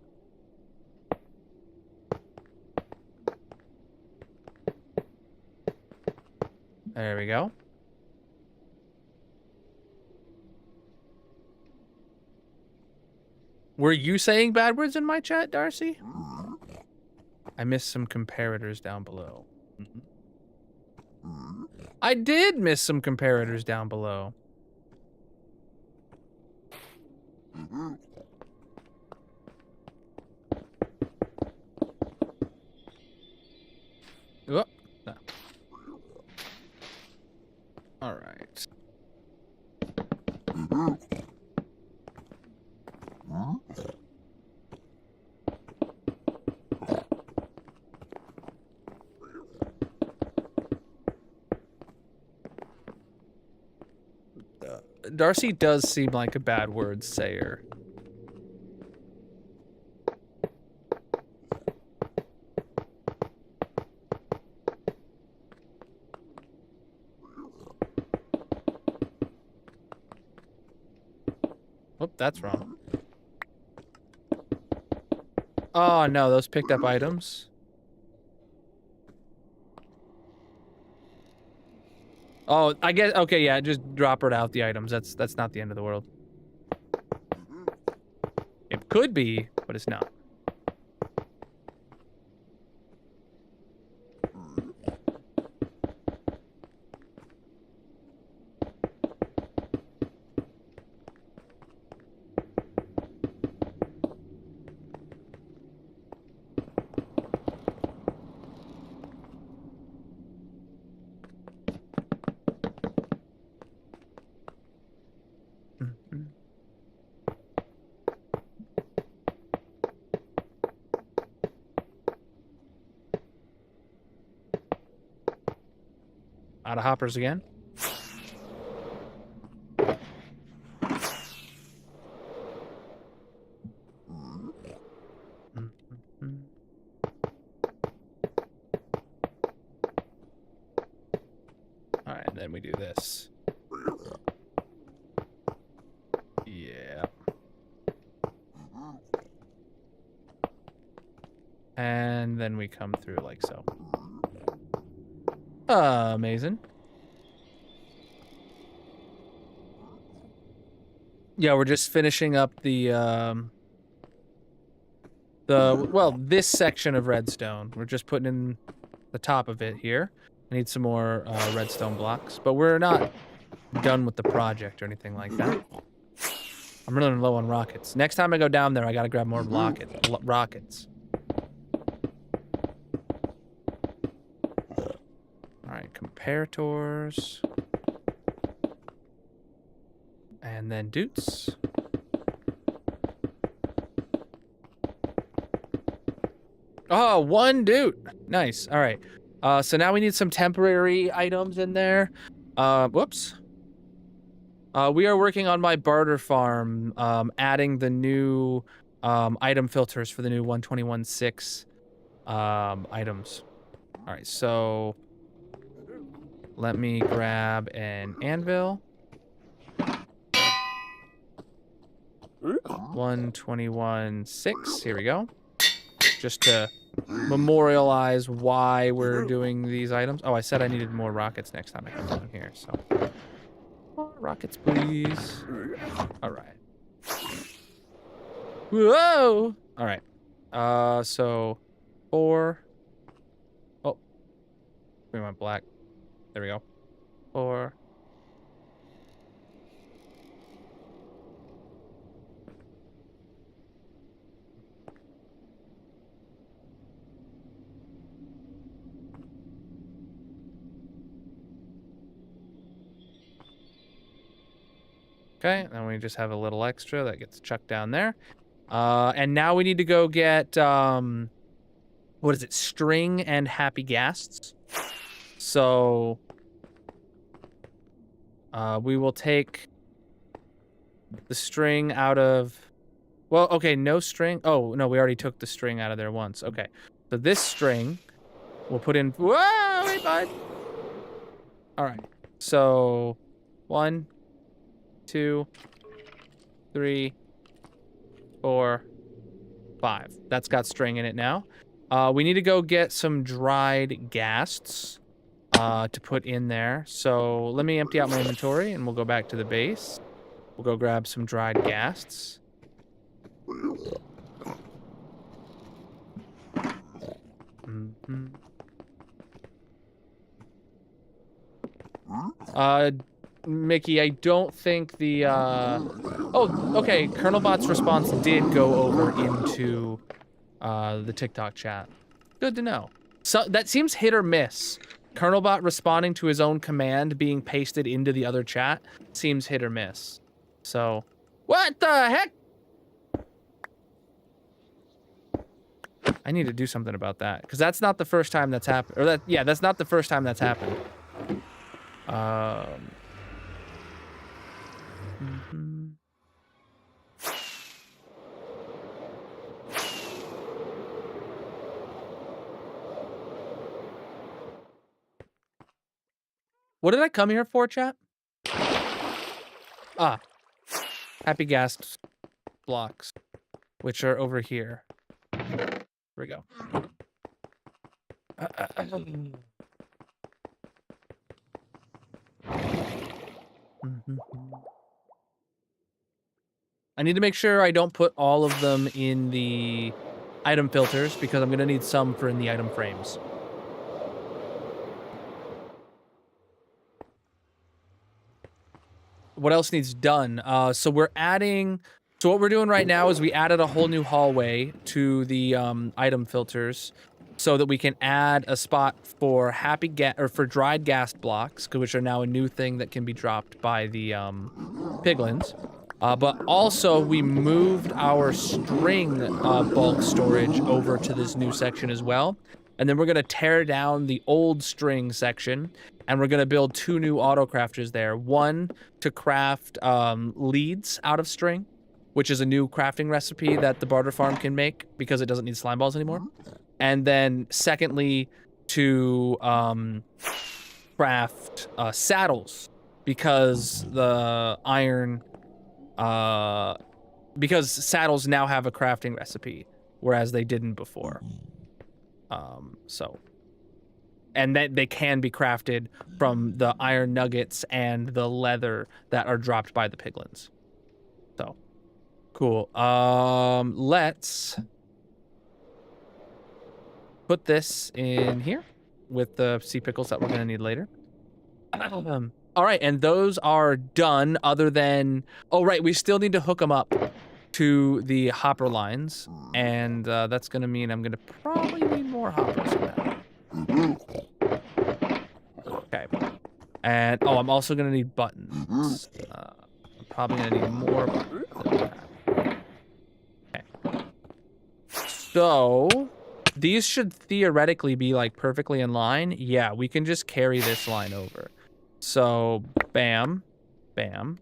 There we go. Were you saying bad words in my chat, Darcy? I missed some comparators down below. I did miss some comparators down below. Oh, no. All right. Darcy does seem like a bad word sayer. Oh, that's wrong. Oh, no, those picked up items. Oh, I guess, okay, yeah, just drop it out the items. That's not the end of the world. It could be, but it's not. Out of hoppers again. All right, and then we do this. Yeah. And then we come through like so. Amazing. Yeah, we're just finishing up this section of redstone. We're just putting in the top of it here. I need some more redstone blocks, but we're not done with the project or anything like that. I'm running low on rockets. Next time I go down there, I gotta grab more rockets. All right, comparators. And then doots. Oh, one doot. Nice. All right. So now we need some temporary items in there. Whoops. We are working on my barter farm, adding the new item filters for the new 121.6 items. All right, so let me grab an anvil. 121.6, here we go. Just to memorialize why we're doing these items. Oh, I said I needed more rockets next time I come down here, so. More rockets, please. All right. Whoa! All right. So 4. Oh. We went black. There we go. 4. Okay, then we just have a little extra that gets chucked down there. And now we need to go get, what is it, string and happy ghasts. So, we will take the string out of, well, okay, no string. Oh, no, we already took the string out of there once. Okay, so this string we'll put in, whoa, wait, bud. All right, so 1, 2, 3, 4, 5. That's got string in it now. We need to go get some dried ghasts to put in there. So let me empty out my inventory and we'll go back to the base. We'll go grab some dried ghasts. Mm-hmm. Mickey, I don't think the, oh, okay, Colonel Bot's response did go over into, the TikTok chat. Good to know. So, that seems hit or miss. Colonel Bot responding to his own command being pasted into the other chat seems hit or miss. So, what the heck? I need to do something about that, because that's not the first time that's happened, or that, yeah, that's not the first time that's happened. Mm-hmm. What did I come here for, chat? Ah, happy gas blocks, which are over here. Here we go. I need to make sure I don't put all of them in the item filters because I'm going to need some for in the item frames. What else needs done? So we're adding... So what we're doing right now is we added a whole new hallway to the item filters so that we can add a spot for for dried gas blocks, which are now a new thing that can be dropped by the piglins. But also we moved our string bulk storage over to this new section as well. And then we're going to tear down the old string section and we're going to build 2 new auto crafters there. One to craft leads out of string, which is a new crafting recipe that the barter farm can make because it doesn't need slime balls anymore. And then secondly, to craft saddles, because the iron, because saddles now have a crafting recipe, whereas they didn't before. And that they can be crafted from the iron nuggets and the leather that are dropped by the piglins. So, cool. Let's put this in here with the sea pickles that we're gonna need later. All right, and those are done. Other than, oh right, we still need to hook them up to the hopper lines, and that's gonna mean I'm gonna probably need more hoppers for that. Okay, and oh, I'm also gonna need buttons. I'm probably gonna need more buttons than we have. Okay, so these should theoretically be like perfectly in line. Yeah, we can just carry this line over. So bam, bam.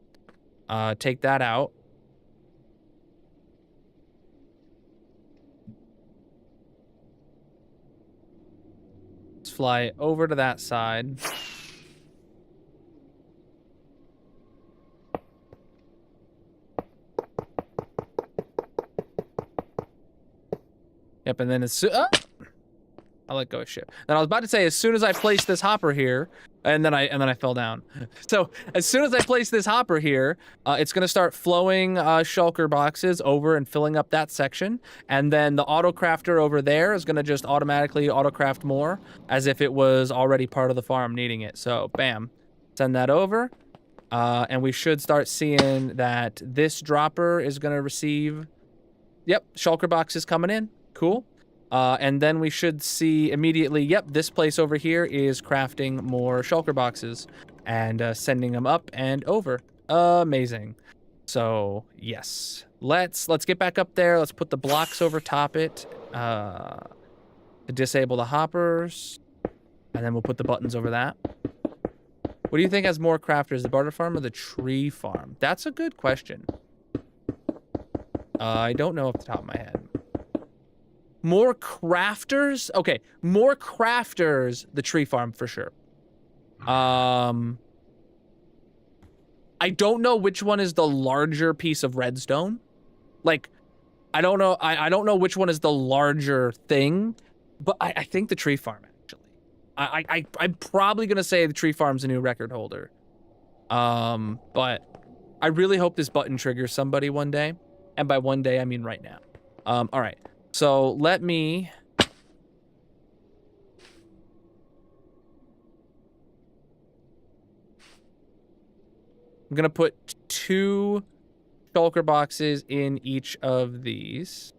Take that out. Let's fly over to that side. Yep, and then I let go of shit. And I was about to say, as soon as I place this hopper here, and then I fell down. So as soon as I place this hopper here, it's gonna start flowing shulker boxes over and filling up that section, and then the auto crafter over there is gonna just automatically auto craft more, as if it was already part of the farm needing it. So bam, send that over, and we should start seeing that this dropper is gonna receive. Yep, shulker boxes coming in. Cool. And then we should see immediately, yep, this place over here is crafting more shulker boxes and sending them up and over. Amazing. So, yes. Let's get back up there. Let's put the blocks over top it to disable the hoppers. And then we'll put the buttons over that. What do you think has more crafters, the barter farm or the tree farm? That's a good question. I don't know off the top of my head. More crafters? Okay, more crafters, the tree farm for sure. I don't know which one is the larger piece of redstone. Like, I don't know. I don't know which one is the larger thing, but I think the tree farm actually. I'm probably gonna say the tree farm's a new record holder. But I really hope this button triggers somebody one day, and by one day I mean right now. All right. So let me. I'm gonna put 2 shulker boxes in each of these.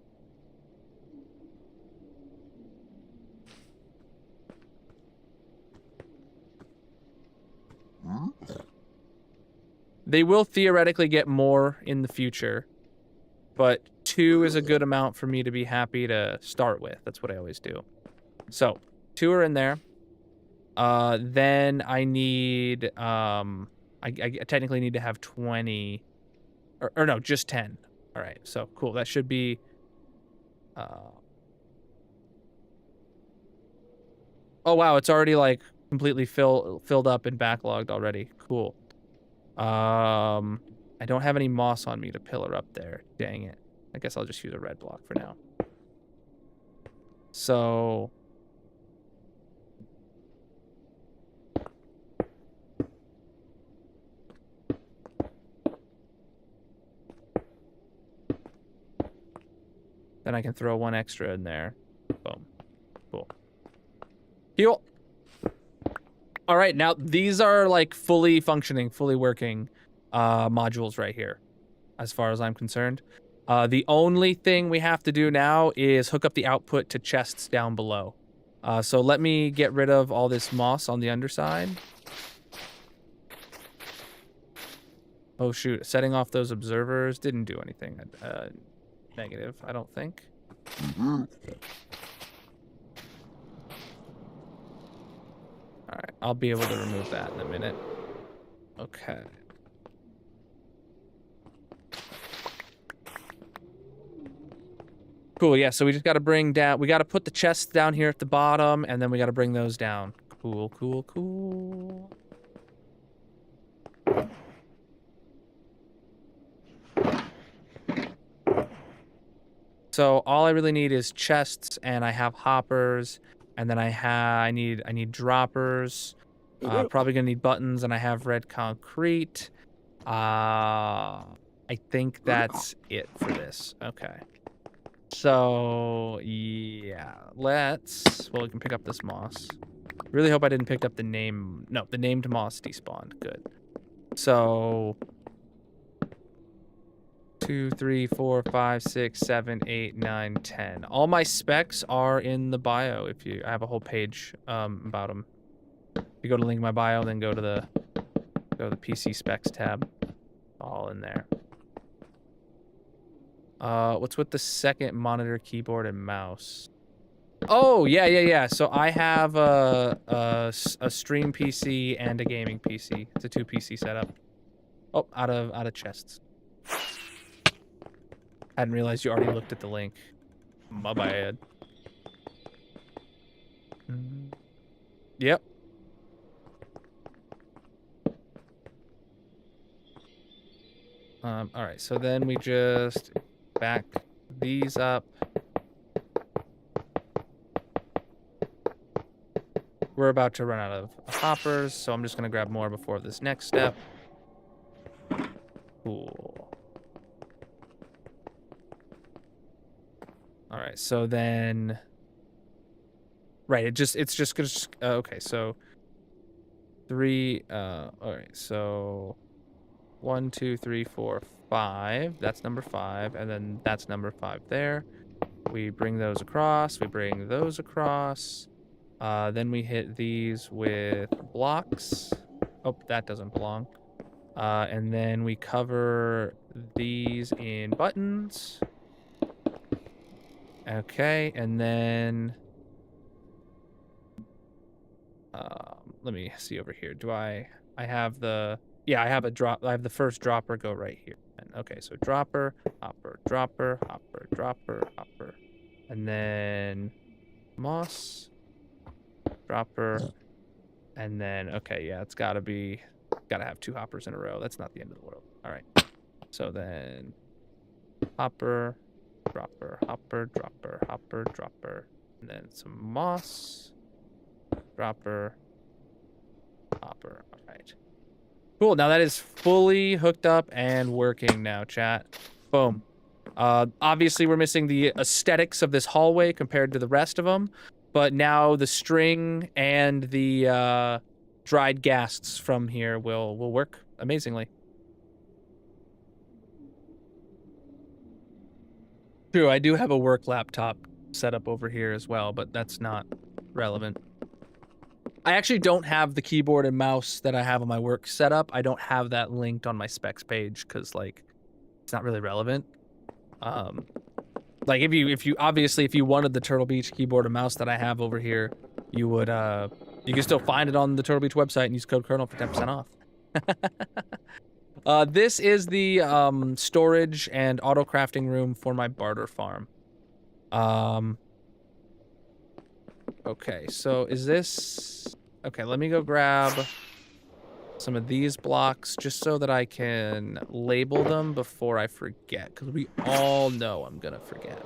They will theoretically get more in the future, but 2 is a good amount for me to be happy to start with. That's what I always do. So 2 are in there. Then I need, I technically need to have 20, or no, just 10. All right, so cool. That should be, oh wow, it's already like completely filled up and backlogged already. Cool. I don't have any moss on me to pillar up there. Dang it. I guess I'll just use a red block for now. So then I can throw 1 extra in there. Boom. Cool. Heal. All right, now these are like fully functioning, fully working modules right here, as far as I'm concerned. The only thing we have to do now is hook up the output to chests down below. So let me get rid of all this moss on the underside. Oh shoot, setting off those observers didn't do anything negative, I don't think. All I'll be able to remove that in a minute. Okay. Cool, yeah, so we just gotta bring down... We gotta put the chests down here at the bottom, and then we gotta bring those down. Cool, cool, cool. So all I really need is chests, and I have hoppers, and then I need droppers. Probably gonna need buttons, and I have red concrete. I think that's it for this. Okay. So yeah, let's. Well, we can pick up this moss. Really hope I didn't pick up the name. No, the named moss despawned. Good. So 2, 3, 4, 5, 6, 7, 8, 9, 10. All my specs are in the bio. I have a whole page about them. If you go to link in my bio, then go to the PC specs tab. All in there. What's with the second monitor, keyboard, and mouse? Oh, yeah. So I have a stream PC and a gaming PC. It's a 2 PC setup. Oh, out of chests. Hadn't realized you already looked at the link. My bad. Yep. All right, so then we just back these up. We're about to run out of hoppers, so I'm just gonna grab more before this next step. Cool. All right, so then, right, it's just gonna, okay, so 3, all right, so 1, 2, 3, 4, 5, that's number 5, and then that's number 5 there. We bring those across, we bring those across, then we hit these with blocks. Oh, that doesn't belong. And then we cover these in buttons. Okay, and then let me see over here. Do I have the... Yeah, I have a drop. I have the first dropper go right here. Okay, so dropper, hopper, dropper, hopper, dropper, hopper. And then moss, dropper, and then, okay, yeah, it's gotta have 2 hoppers in a row. That's not the end of the world. All right. So then hopper, dropper, hopper, dropper, hopper, dropper, and then some moss, dropper, hopper. All right. Cool, now that is fully hooked up and working now, chat. Boom. Obviously, we're missing the aesthetics of this hallway compared to the rest of them, but now the string and the dried ghasts from here will work amazingly. True, I do have a work laptop set up over here as well, but that's not relevant. I actually don't have the keyboard and mouse that I have on my work setup. I don't have that linked on my specs page because, like, it's not really relevant. Like, if you wanted the Turtle Beach keyboard and mouse that I have over here, you would, you can still find it on the Turtle Beach website and use code Colonel for 10% off. This is the storage and auto crafting room for my barter farm. Okay, so is this... Okay, let me go grab some of these blocks just so that I can label them before I forget, because we all know I'm gonna forget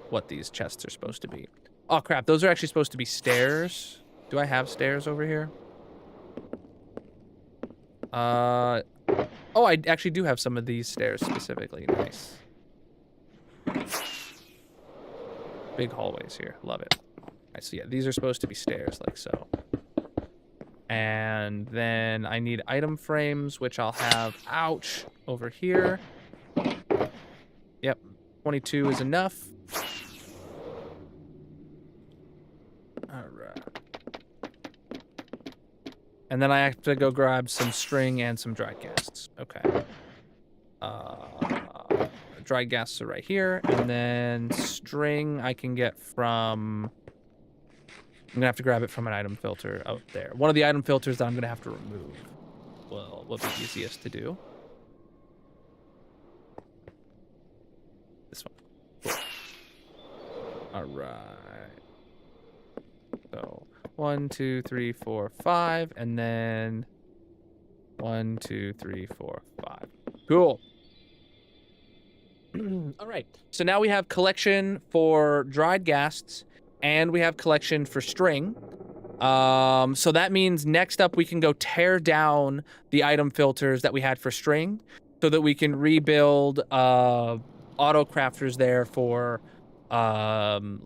what these chests are supposed to be. Oh crap, those are actually supposed to be stairs. Do I have stairs over here? Oh, I actually do have some of these stairs specifically. Nice. Big hallways here. Love it. Alright, so yeah, these are supposed to be stairs, like so. And then I need item frames, which I'll have, ouch, over here. Yep, 22 is enough. Alright. And then I have to go grab some string and some dried ghasts. Okay. Dried ghasts are right here, and then string I can get from I'm gonna have to grab it from an item filter out there. One of the item filters that I'm gonna have to remove. Well, what's the easiest to do? This one. Cool. All right. So 1, 2, 3, 4, 5, and then 1, 2, 3, 4, 5. Cool. All right. So now we have collection for dried ghasts, and we have collection for string. So that means next up we can go tear down the item filters that we had for string, so that we can rebuild auto crafters there for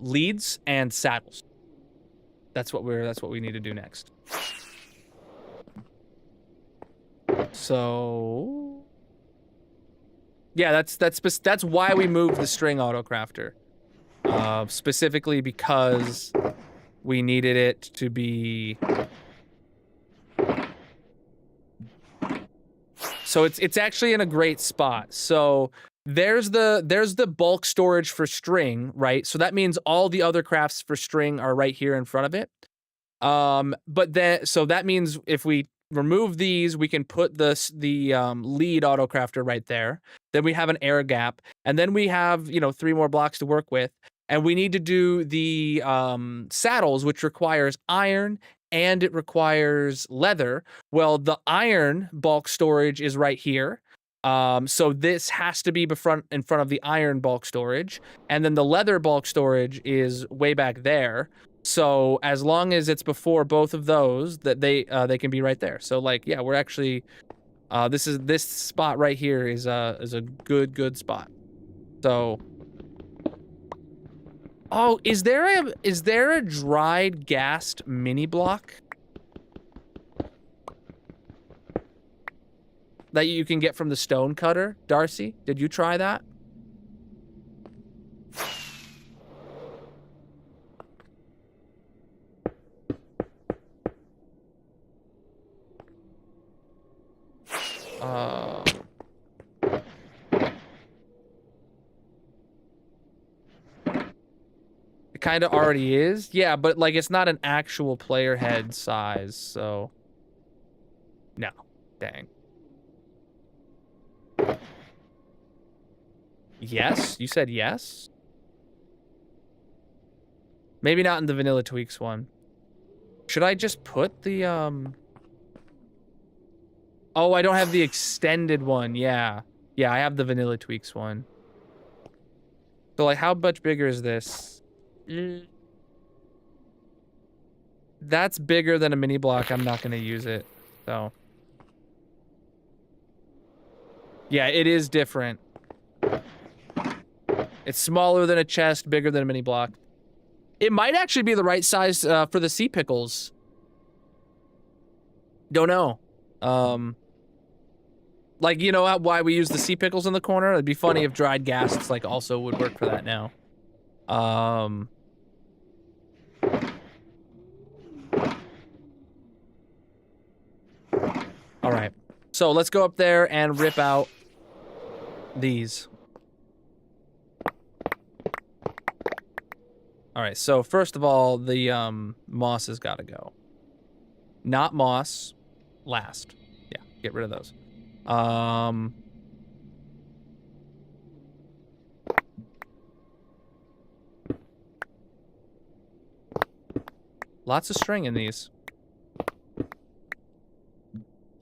leads and saddles. That's what we need to do next. So yeah, that's why we moved the string auto crafter. Specifically because we needed it to be. So it's actually in a great spot. So there's the bulk storage for string, right? So that means all the other crafts for string are right here in front of it. But then so that means if we remove these, we can put the lead auto crafter right there. Then we have an air gap, and then we have 3 more blocks to work with. And we need to do the saddles, which requires iron and it requires leather. Well, the iron bulk storage is right here. So this has to be in front of the iron bulk storage. And then the leather bulk storage is way back there. So as long as it's before both of those, that they can be right there. So like, yeah, we're actually this spot right here is a good spot. So oh, is there a dried ghast mini block that you can get from the stone cutter, Darcy? Did you try that? It kind of already is. Yeah, but like it's not an actual player head size, so no. Dang. Yes? You said yes? Maybe not in the Vanilla Tweaks one. Should I just put the Oh, I don't have the extended one. Yeah. Yeah, I have the Vanilla Tweaks one. So like how much bigger is this? That's bigger than a mini block. I'm not going to use it. So yeah, it is different. It's smaller than a chest, bigger than a mini block. It might actually be the right size for the sea pickles. Don't know. Like, you know why we use the sea pickles in the corner? It'd be funny if dried ghasts like also would work for that now. All right. So let's go up there and rip out these. All right. So first of all, the moss has got to go. Not moss. Last. Yeah. Get rid of those. Lots of string in these.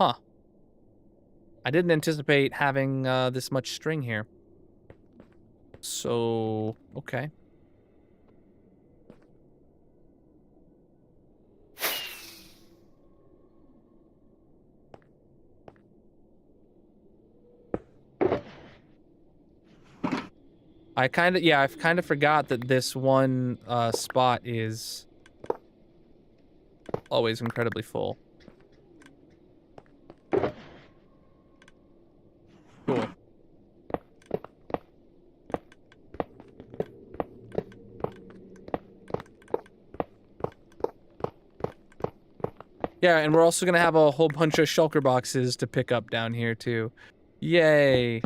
Huh. I didn't anticipate having this much string here. So, okay. I kind of forgot that this one spot is always incredibly full. Cool. Yeah, and we're also gonna have a whole bunch of shulker boxes to pick up down here too. Yay.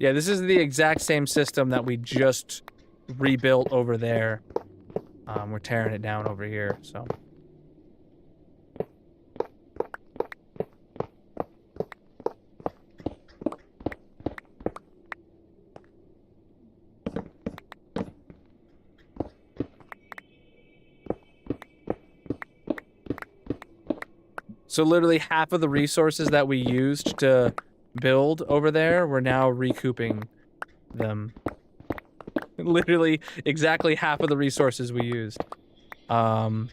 Yeah, this is the exact same system that we just rebuilt over there. We're tearing it down over here, so. So literally half of the resources that we used to build over there, we're now recouping them. Literally exactly half of the resources we used. All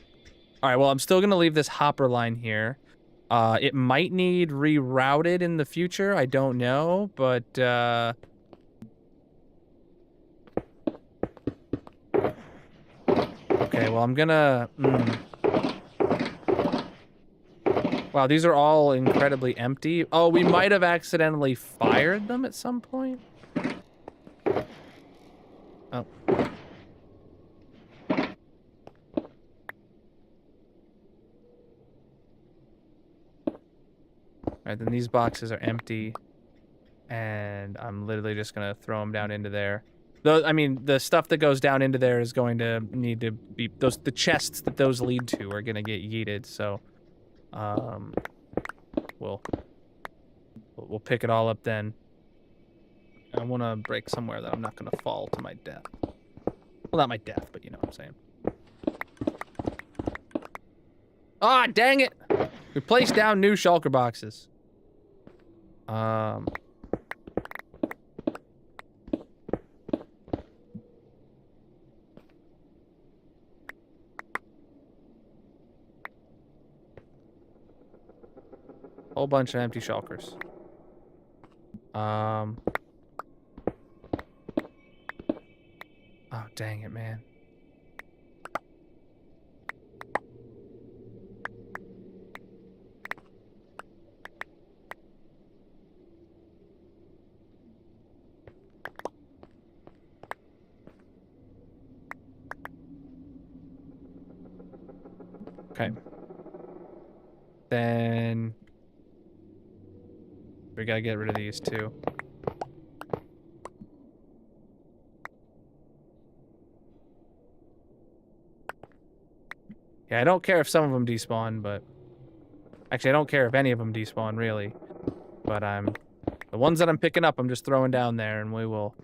right, well, I'm still gonna leave this hopper line here. It might need rerouted in the future, I don't know, but okay, well, I'm gonna Wow, these are all incredibly empty. Oh, we might have accidentally fired them at some point. Oh. Alright, then these boxes are empty. And I'm literally just gonna throw them down into there. I mean, the stuff that goes down into there is going to need to be... the chests that those lead to are gonna get yeeted, so... We'll pick it all up then. I want to break somewhere that I'm not going to fall to my death. Well, not my death, but you know what I'm saying. Ah, dang it! We placed down new shulker boxes. Whole bunch of empty shulkers. Oh, dang it, man. Okay. Then we gotta get rid of these too. Yeah, I don't care if some of them despawn, but... Actually, I don't care if any of them despawn, really. But the ones that I'm picking up, I'm just throwing down there, and we will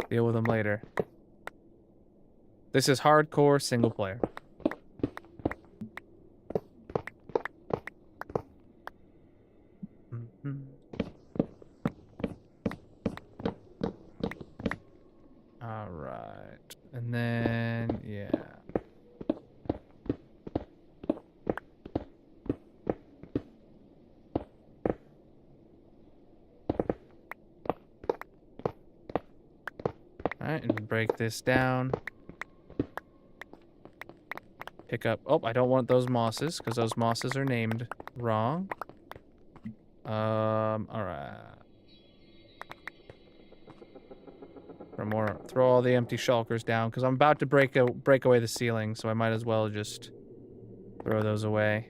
deal with them later. This is hardcore single player. Alright. And then, yeah. Alright, and break this down. Pick up... Oh, I don't want those mosses, because those mosses are named wrong. Alright. Throw all the empty shulkers down, because I'm about to break away the ceiling, so I might as well just throw those away.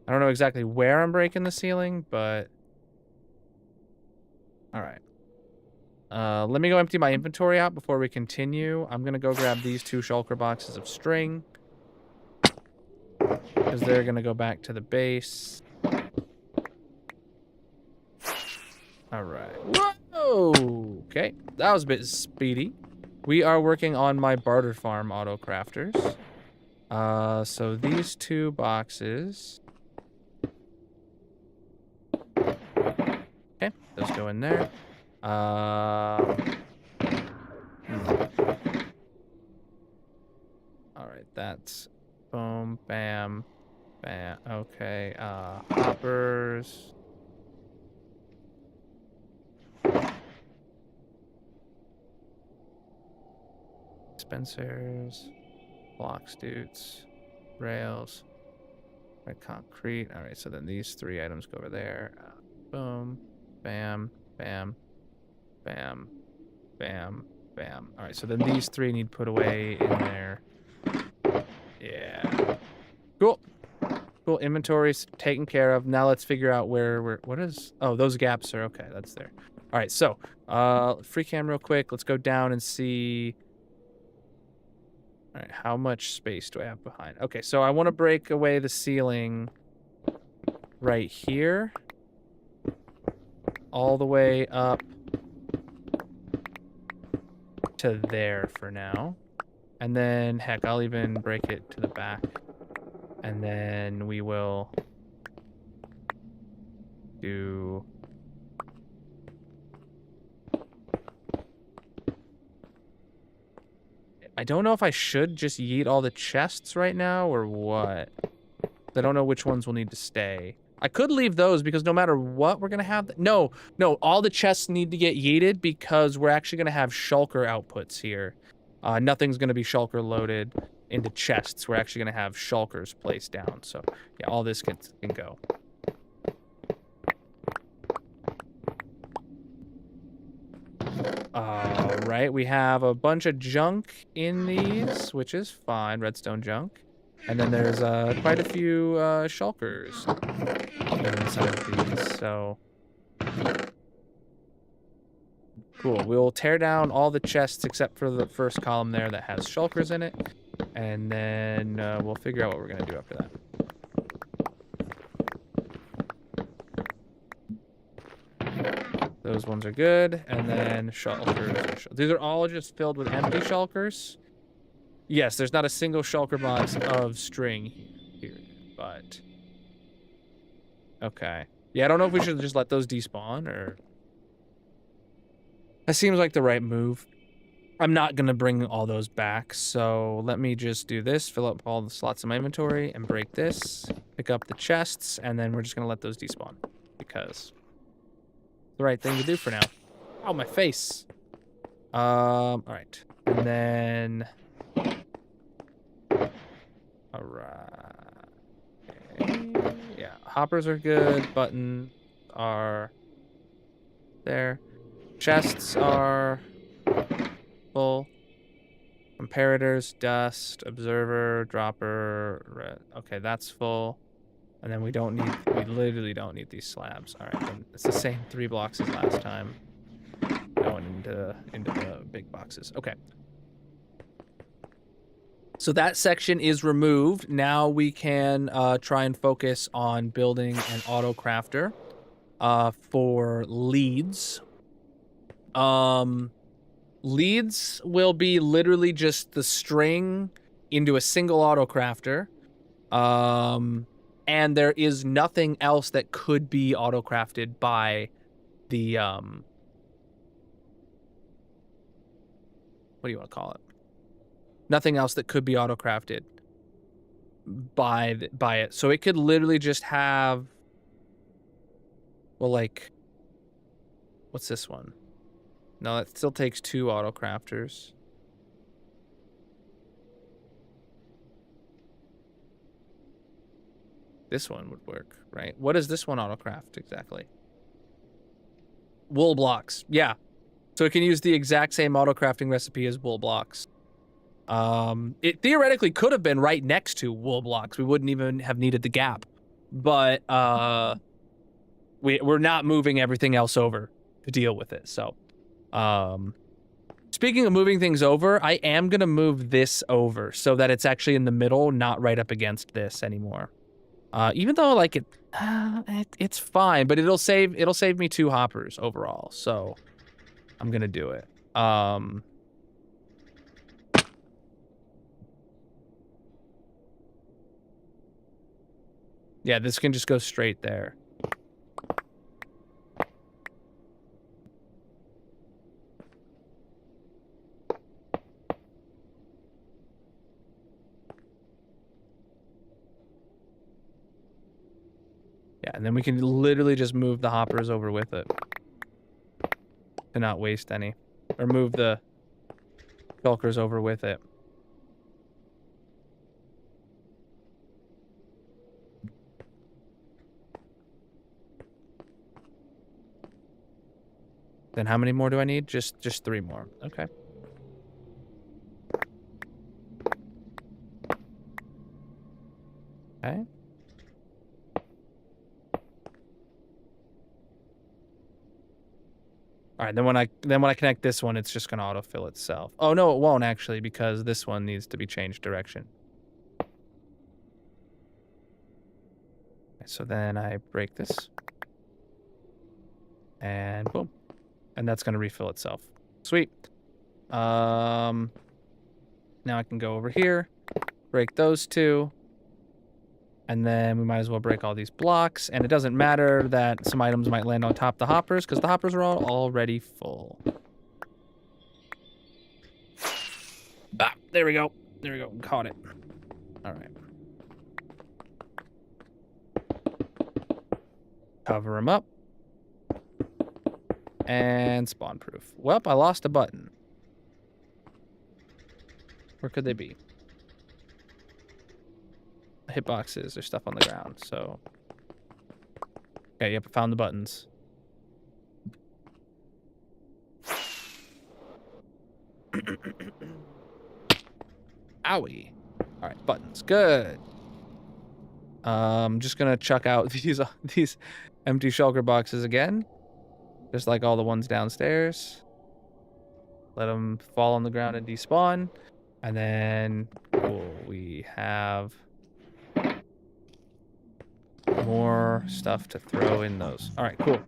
I don't know exactly where I'm breaking the ceiling, but... Alright. Let me go empty my inventory out before we continue. I'm gonna go grab these 2 shulker boxes of string. Because they're gonna go back to the base. Alright. Whoa! Okay, that was a bit speedy. We are working on my barter farm auto crafters. So these 2 boxes. Okay, those go in there. Alright, that's boom, bam, bam. Okay, hoppers. Dispensers, blocks, dudes, rails, red concrete. All right, so then these 3 items go over there. Boom, bam, bam, bam, bam, bam. All right, so then these 3 need put away in there. Yeah. Cool. Cool. Inventory's taken care of. Now let's figure out where we're... What is... Oh, those gaps are... Okay, that's there. All right, so free cam real quick. Let's go down and see. All right, how much space do I have behind? Okay, so I want to break away the ceiling right here, all the way up to there for now. And then, heck, I'll even break it to the back. And then we will do... I don't know if I should just yeet all the chests right now or what. I don't know which ones will need to stay. I could leave those because no matter what, we're going to have... No, all the chests need to get yeeted because we're actually going to have shulker outputs here. Nothing's going to be shulker loaded into chests. We're actually going to have shulkers placed down. So, yeah, all this can go. All right, we have a bunch of junk in these, which is fine, redstone junk. And then there's quite a few shulkers inside of these, so... Cool, we'll tear down all the chests except for the first column there that has shulkers in it. And then we'll figure out what we're going to do after that. Those ones are good. And then shulkers. These are all just filled with empty shulkers. Yes, there's not a single shulker box of string here, but... Okay. Yeah, I don't know if we should just let those despawn, or... That seems like the right move. I'm not going to bring all those back, so let me just do this, fill up all the slots in my inventory, and break this, pick up the chests, and then we're just going to let those despawn, because it's the right thing to do for now. Oh, my face! Alright. And then... Alright. Yeah, hoppers are good, buttons are there. Chests are full. Comparators, dust, observer, dropper, okay, that's full. And then we literally don't need these slabs. All right, then it's the same 3 blocks as last time. Going into the big boxes. Okay. So that section is removed. Now we can try and focus on building an auto crafter for leads. Leads will be literally just the string into a single auto crafter. And there is nothing else that could be auto crafted by the what do you want to call it? Nothing else that could be auto crafted by it. So it could literally just have, well, like, what's this one? No, it still takes 2 auto crafters. This one would work, right? What is this one auto craft exactly? Wool blocks. Yeah. So it can use the exact same auto crafting recipe as wool blocks. It theoretically could have been right next to wool blocks. We wouldn't even have needed the gap. But we're not moving everything else over to deal with it. So speaking of moving things over, I am gonna move this over so that it's actually in the middle, not right up against this anymore. Even though like it's fine, but it'll save me 2 hoppers overall. So I'm gonna do it. Yeah, this can just go straight there. Yeah, and then we can literally just move the hoppers over with it to not waste any. Or move the shulkers over with it. Then how many more do I need? Just 3 more. Okay. Okay. All right, then when I connect this one, it's just gonna autofill itself. Oh no, it won't actually, because this one needs to be changed direction. So then I break this. And boom. And that's gonna refill itself. Sweet. Now I can go over here, break those two. And then we might as well break all these blocks. And it doesn't matter that some items might land on top of the hoppers, because the hoppers are all already full. Ah, there we go. There we go. Caught it. All right. Cover them up. And spawn proof. Well, I lost a button. Where could they be? Hitboxes or stuff on the ground, so. Okay, yep, I found the buttons. Owie. All right, buttons. Good. I'm just gonna chuck out these empty shulker boxes again, just like all the ones downstairs. Let them fall on the ground and despawn, and then cool, we have more stuff to throw in those. All right, cool.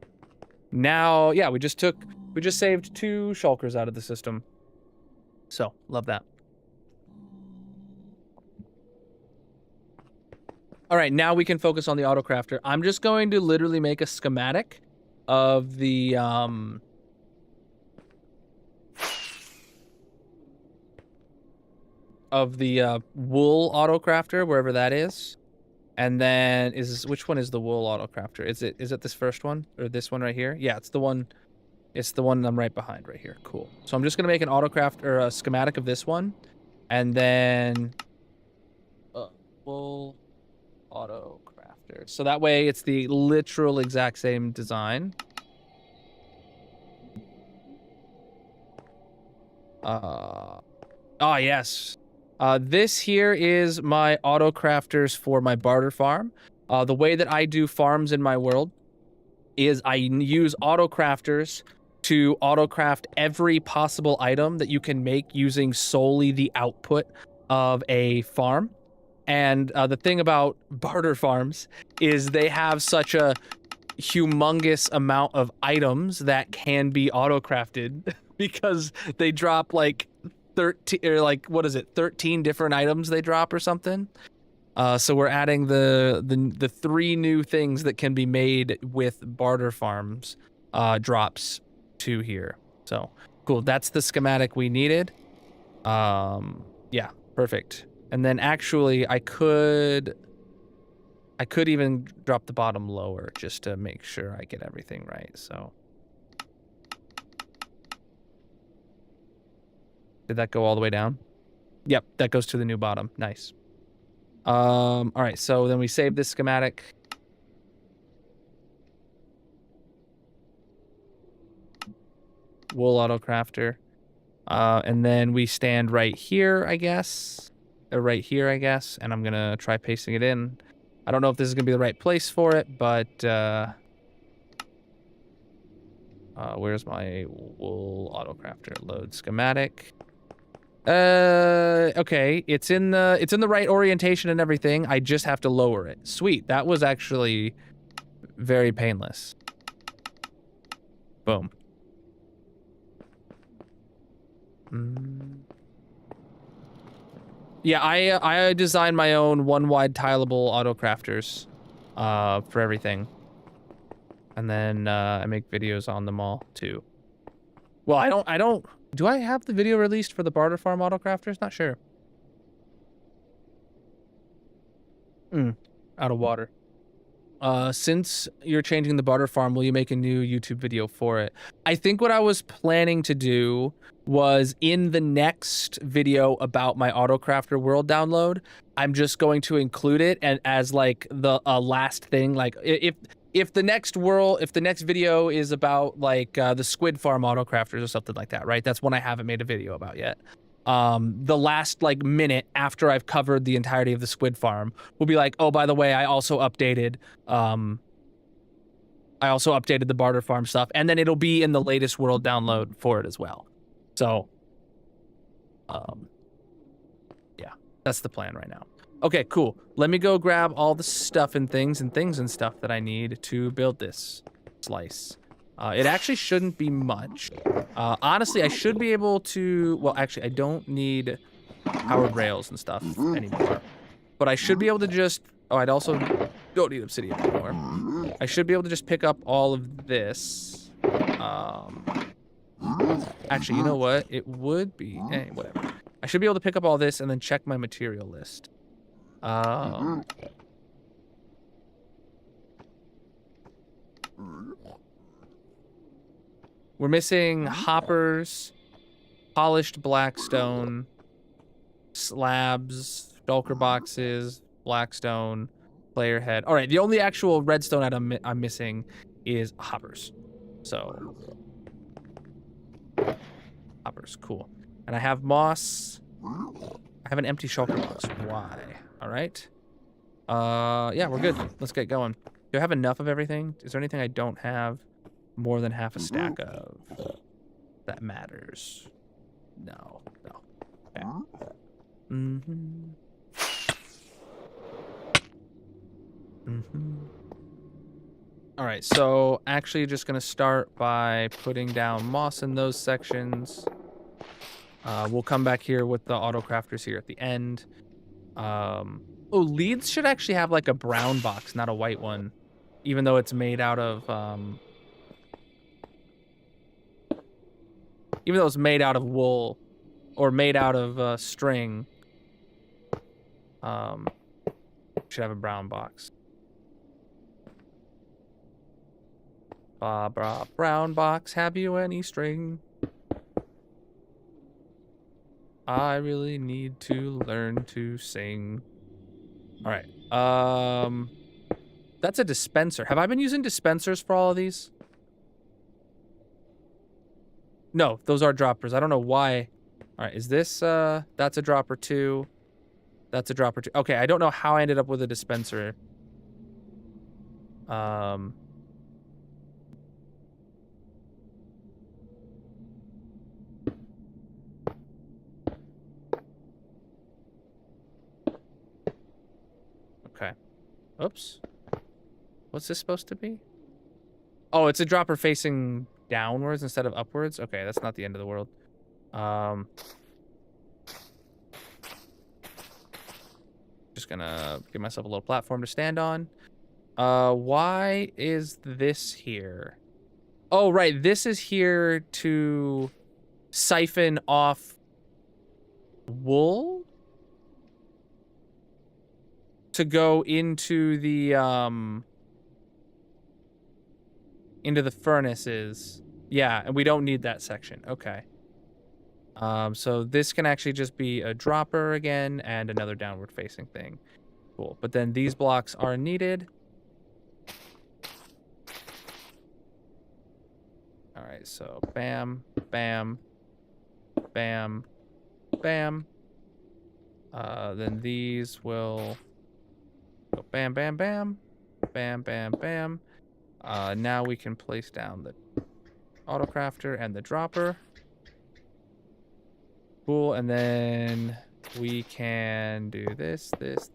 Now, yeah, we just saved 2 shulkers out of the system. So, love that. All right, now we can focus on the autocrafter. I'm just going to literally make a schematic of the wool autocrafter, wherever that is. And then which one is the wool autocrafter? Is it this first one or this one right here? Yeah, it's the one I'm right behind right here. Cool. So I'm just gonna make an autocraft or a schematic of this one, and then wool autocrafter. So that way it's the literal exact same design. Yes. This here is my autocrafters for my barter farm. The way that I do farms in my world is I use autocrafters to autocraft every possible item that you can make using solely the output of a farm. And the thing about barter farms is they have such a humongous amount of items that can be autocrafted because they drop like 13 or like, what is it, 13 different items they drop or something. So we're adding the 3 new things that can be made with barter farms drops to here. So cool, that's the schematic we needed. Yeah, perfect. And then actually I could even drop the bottom lower just to make sure I get everything right. So did that go all the way down? Yep, that goes to the new bottom. Nice. All right, so then we save this schematic. Wool autocrafter. And then we stand right here, I guess. Or right here, I guess. And I'm gonna try pasting it in. I don't know if this is gonna be the right place for it, but where's my wool autocrafter? Load schematic. Okay, it's in the right orientation and everything. I just have to lower it. Sweet, that was actually very painless. Boom. Yeah, I designed my own one-wide tileable autocrafters for everything. And then I make videos on them all too. Well, I don't do I have the video released for the barter farm autocrafters? Not sure. Out of water. Since you're changing the barter farm, will you make a new YouTube video for it? I think what I was planning to do was in the next video about my autocrafter world download, I'm just going to include it and as like the last thing, like if the next video is about like the squid farm autocrafters or something like that, right? That's one I haven't made a video about yet. The last like minute after I've covered the entirety of the squid farm will be like, oh, by the way, I also updated I also updated the barter farm stuff, and then it'll be in the latest world download for it as well. So, yeah, that's the plan right now. Okay, cool. Let me go grab all the stuff and things and stuff that I need to build this slice. It actually shouldn't be much. Honestly, I should be able to... Well, actually, I don't need powered rails and stuff anymore. But I should be able to just... Oh, I'd also don't need obsidian anymore. I should be able to just pick up all of this. Actually, you know what? It would be... whatever. I should be able to pick up all this and then check my material list. We're missing hoppers, polished blackstone, slabs, shulker boxes, blackstone, player head. All right, the only actual redstone item I'm missing is hoppers. So, hoppers, cool. And I have moss. I have an empty shulker box. Why? All right. Yeah, we're good. Let's get going. Do I have enough of everything? Is there anything I don't have more than half a stack of that matters? No. Okay. All right, so actually just gonna start by putting down moss in those sections. We'll come back here with the auto crafters here at the end. Oh, Leeds should actually have like a brown box, not a white one, even though it's made out of even though it's made out of wool or made out of string. Should have a brown box. Barbara, brown box, have you any string? I really need to learn to sing. All right. That's a dispenser. Have I been using dispensers for all of these? No, those are droppers. I don't know why. All right, is this, that's a dropper too. That's a dropper too. Okay, I don't know how I ended up with a dispenser. Okay. Oops. What's this supposed to be? Oh, it's a dropper facing downwards instead of upwards? Okay, that's not the end of the world. Just gonna give myself a little platform to stand on. Why is this here? Oh, right, this is here to siphon off wool to go into the furnaces. Yeah, and we don't need that section. Okay. So this can actually just be a dropper again and another downward facing thing. Cool. But then these blocks are needed. All right, so bam, bam, bam, bam. Then these will go bam, bam, bam, bam, bam, bam. Now we can place down the auto crafter and the dropper. Cool, and then we can do this, this,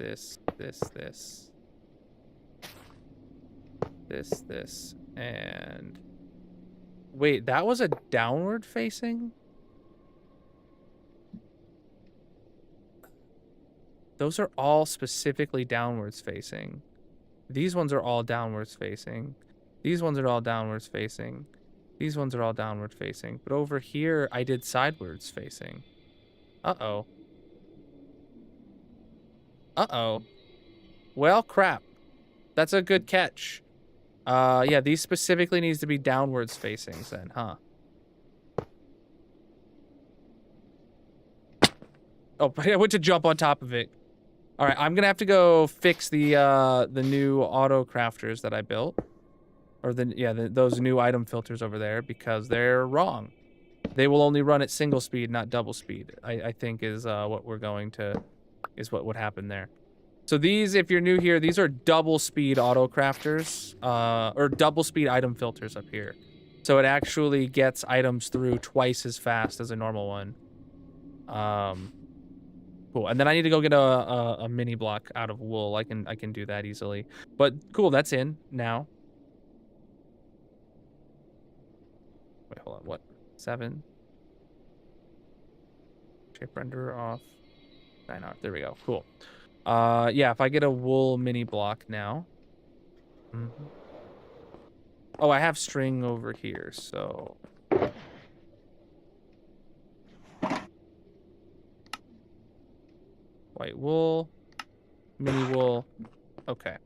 and... Wait, that was a downward facing? Those are all specifically downwards facing. These ones are all downwards facing. These ones are all downwards facing. These ones are all downward facing. But over here, I did sidewards facing. Uh-oh. Uh-oh. Well, crap. That's a good catch. Yeah, these specifically needs to be downwards facings then, huh? Oh, but I went to jump on top of it. All right, I'm gonna have to go fix the new auto crafters that I built. Or those new item filters over there because they're wrong. They will only run at single speed, not double speed, I think is what we're going to... is what would happen there. So these, if you're new here, these are double speed auto crafters, or double speed item filters up here. So it actually gets items through twice as fast as a normal one. Cool. And then I need to go get a mini block out of wool. I can do that easily. But cool, that's in now. Wait, hold on. What? 7. Shape renderer off. 9 off. There we go. Cool. Yeah, if I get a wool mini block now. Oh, I have string over here, so. White wool, mini wool. Okay.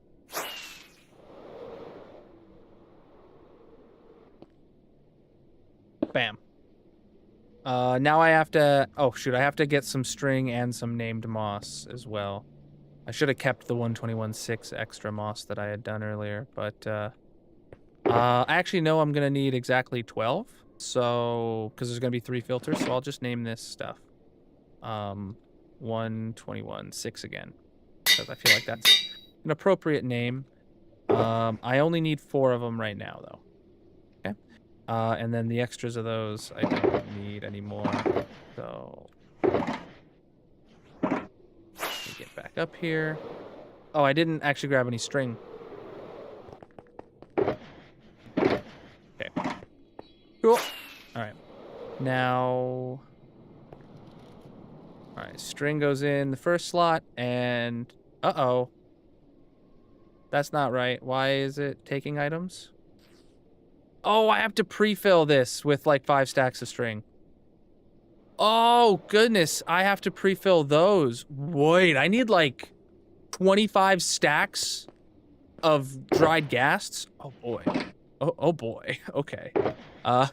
Bam. Now I have to, oh shoot, I have to get some string and some named moss as well. I should have kept the 121.6 extra moss that I had done earlier, but I actually know I'm gonna need exactly 12. So, because there's gonna be 3 filters, so I'll just name this stuff. 121.6 again, because I feel like that's an appropriate name. I only need 4 of them right now, though. Okay. And then the extras of those I don't need anymore. So let me get back up here. Oh, I didn't actually grab any string. Okay. Cool. All right. Now. All right, string goes in the first slot, and uh-oh. That's not right. Why is it taking items? Oh, I have to pre-fill this with like 5 stacks of string. Oh, goodness. I have to pre-fill those. Wait, I need like 25 stacks of dried ghasts? Oh, boy. Oh boy. Okay. I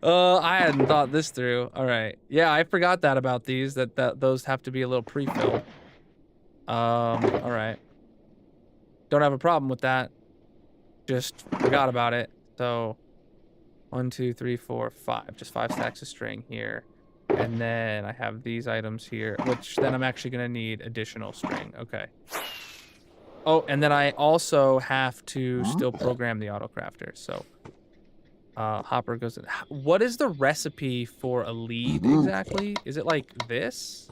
hadn't thought this through. All right. Yeah, I forgot that about these, that those have to be a little pre-fill. All right. Don't have a problem with that. Just forgot about it. So 1, 2, 3, 4, 5. Just 5 stacks of string here. And then I have these items here, which then I'm actually going to need additional string. Okay. Oh, and then I also have to still program the autocrafter. So hopper goes in. What is the recipe for a lead exactly? Is it like this?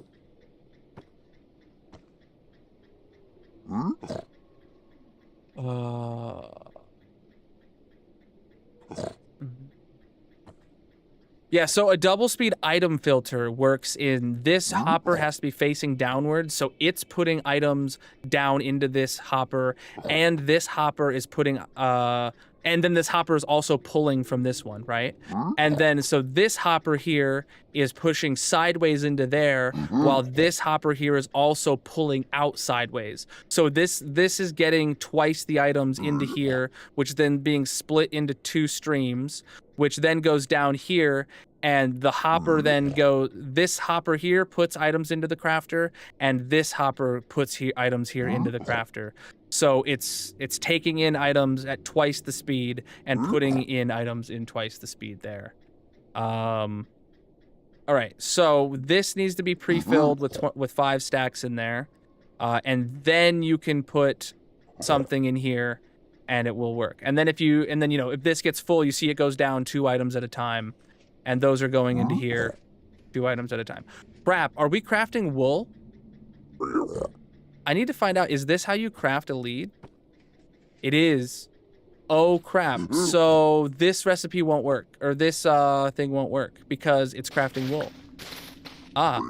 Yeah, so a double speed item filter works in this hopper has to be facing downwards, so it's putting items down into this hopper, and this hopper is putting and then this hopper is also pulling from this one, right? And then so this hopper here is pushing sideways into there, while this hopper here is also pulling out sideways. So this is getting twice the items into here, which then being split into 2 streams, which then goes down here, and the hopper then this hopper here puts items into the crafter, and this hopper puts items here into the crafter. So it's taking in items at twice the speed and putting in items in twice the speed there. All right, so this needs to be pre-filled with 5 stacks in there, and then you can put something in here, and it will work. And then if this gets full, you see it goes down 2 items at a time, and those are going into here 2 items at a time. Brap, are we crafting wool? I need to find out, is this how you craft a lead? It is. Oh, crap. So this recipe won't work, or this thing won't work, because it's crafting wool. Ah.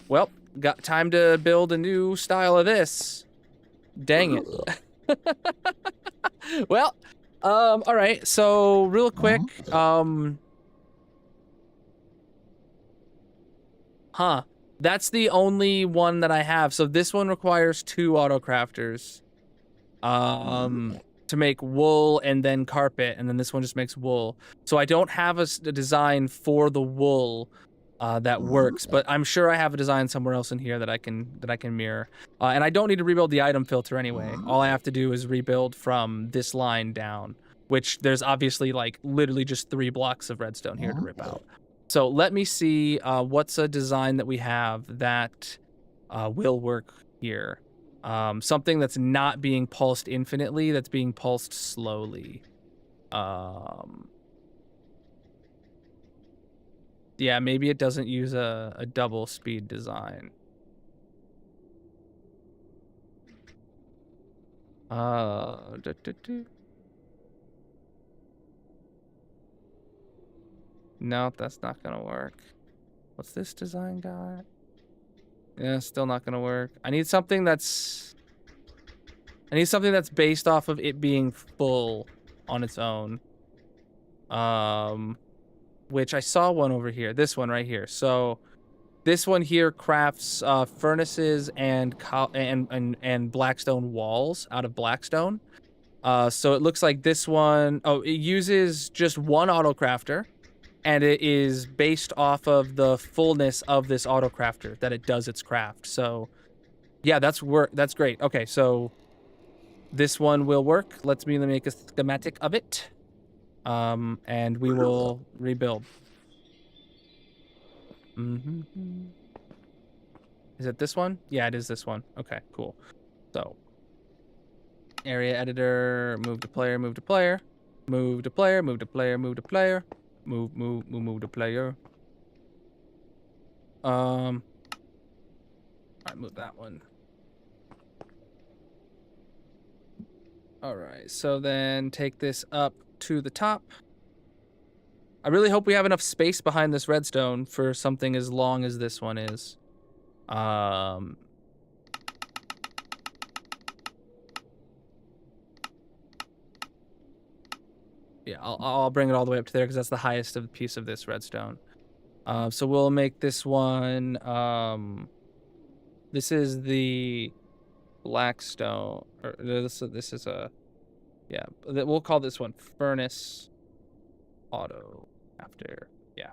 Well, got time to build a new style of this. Dang it. Well, all right, so real quick, that's the only one that I have. So this one requires 2 auto crafters to make wool and then carpet, and then this one just makes wool. So I don't have a design for the wool that works, but I'm sure I have a design somewhere else in here that I can mirror. And I don't need to rebuild the item filter anyway. All I have to do is rebuild from this line down, which there's obviously like literally just 3 blocks of redstone here to rip out. So let me see what's a design that we have that will work here. Something that's not being pulsed infinitely, that's being pulsed slowly. Yeah, maybe it doesn't use a double speed design. No, that's not gonna work. What's this design got? Yeah, still not gonna work. I need something that's based off of it being full on its own. Which I saw one over here. This one right here. So this one here crafts furnaces and blackstone walls out of blackstone. So it looks like this one, it uses just one autocrafter, and it is based off of the fullness of this autocrafter that it does its craft. So yeah, that's great. Okay, so this one will work. Let's me make a schematic of it. And we will rebuild. Is it this one? Yeah, it is this one. Okay, cool. So area editor, move to player, move to player, move to player, move to player, move to player, move to player. All right, move that one. All right, so then take this up to the top. I really hope we have enough space behind this redstone for something as long as this one is. Yeah, I'll bring it all the way up to there because that's the highest of the piece of this redstone. So we'll make this one. This is the blackstone. Or this is a, yeah. We'll call this one furnace auto after. Yeah.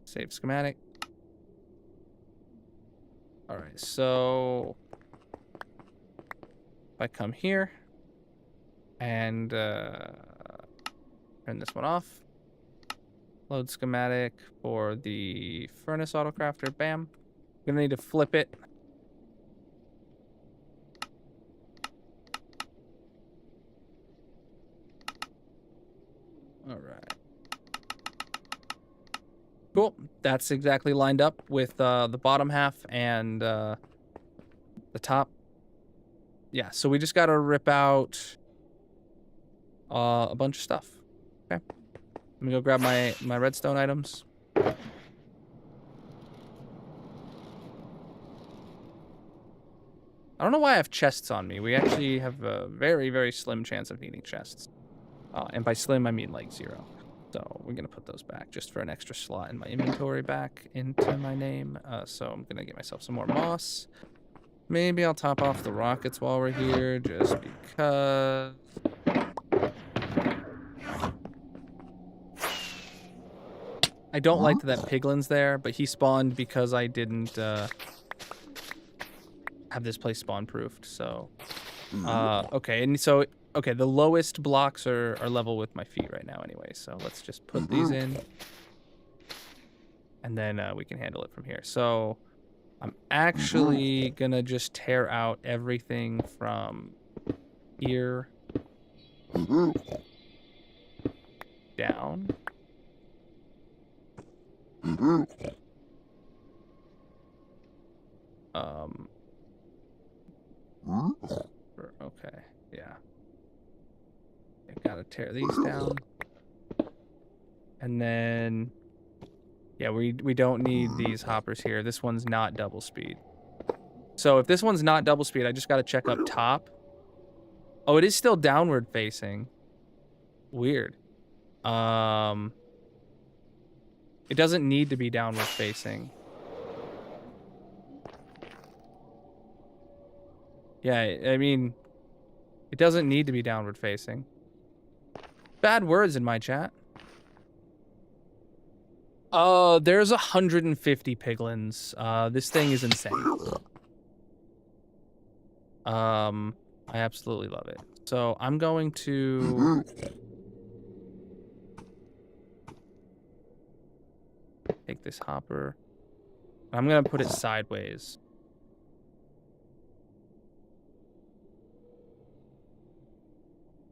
Save schematic. All right. So if I come here and turn this one off. Load schematic for the furnace autocrafter. Bam. I'm gonna need to flip it. All right. Cool. That's exactly lined up with the bottom half and the top. Yeah, so we just gotta rip out a bunch of stuff. Okay. Let me go grab my redstone items. I don't know why I have chests on me. We actually have a very, very slim chance of needing chests. And by slim, I mean like 0. So we're going to put those back just for an extra slot in my inventory back into my name. So I'm going to get myself some more moss. Maybe I'll top off the rockets while we're here just because. I don't like that Piglin's there, but he spawned because I didn't have this place spawn proofed. So, okay. And so, okay, the lowest blocks are level with my feet right now anyway. So let's just put these in and then we can handle it from here. So I'm actually gonna just tear out everything from here down. Okay, yeah. I gotta tear these down. And then, yeah, we don't need these hoppers here. This one's not double speed. So if this one's not double speed, I just gotta check up top. Oh, it is still downward facing. Weird. It doesn't need to be downward facing. Yeah, I mean, it doesn't need to be downward facing. Bad words in my chat. There's 150 piglins. This thing is insane. I absolutely love it. So I'm going to take this hopper. I'm gonna put it sideways.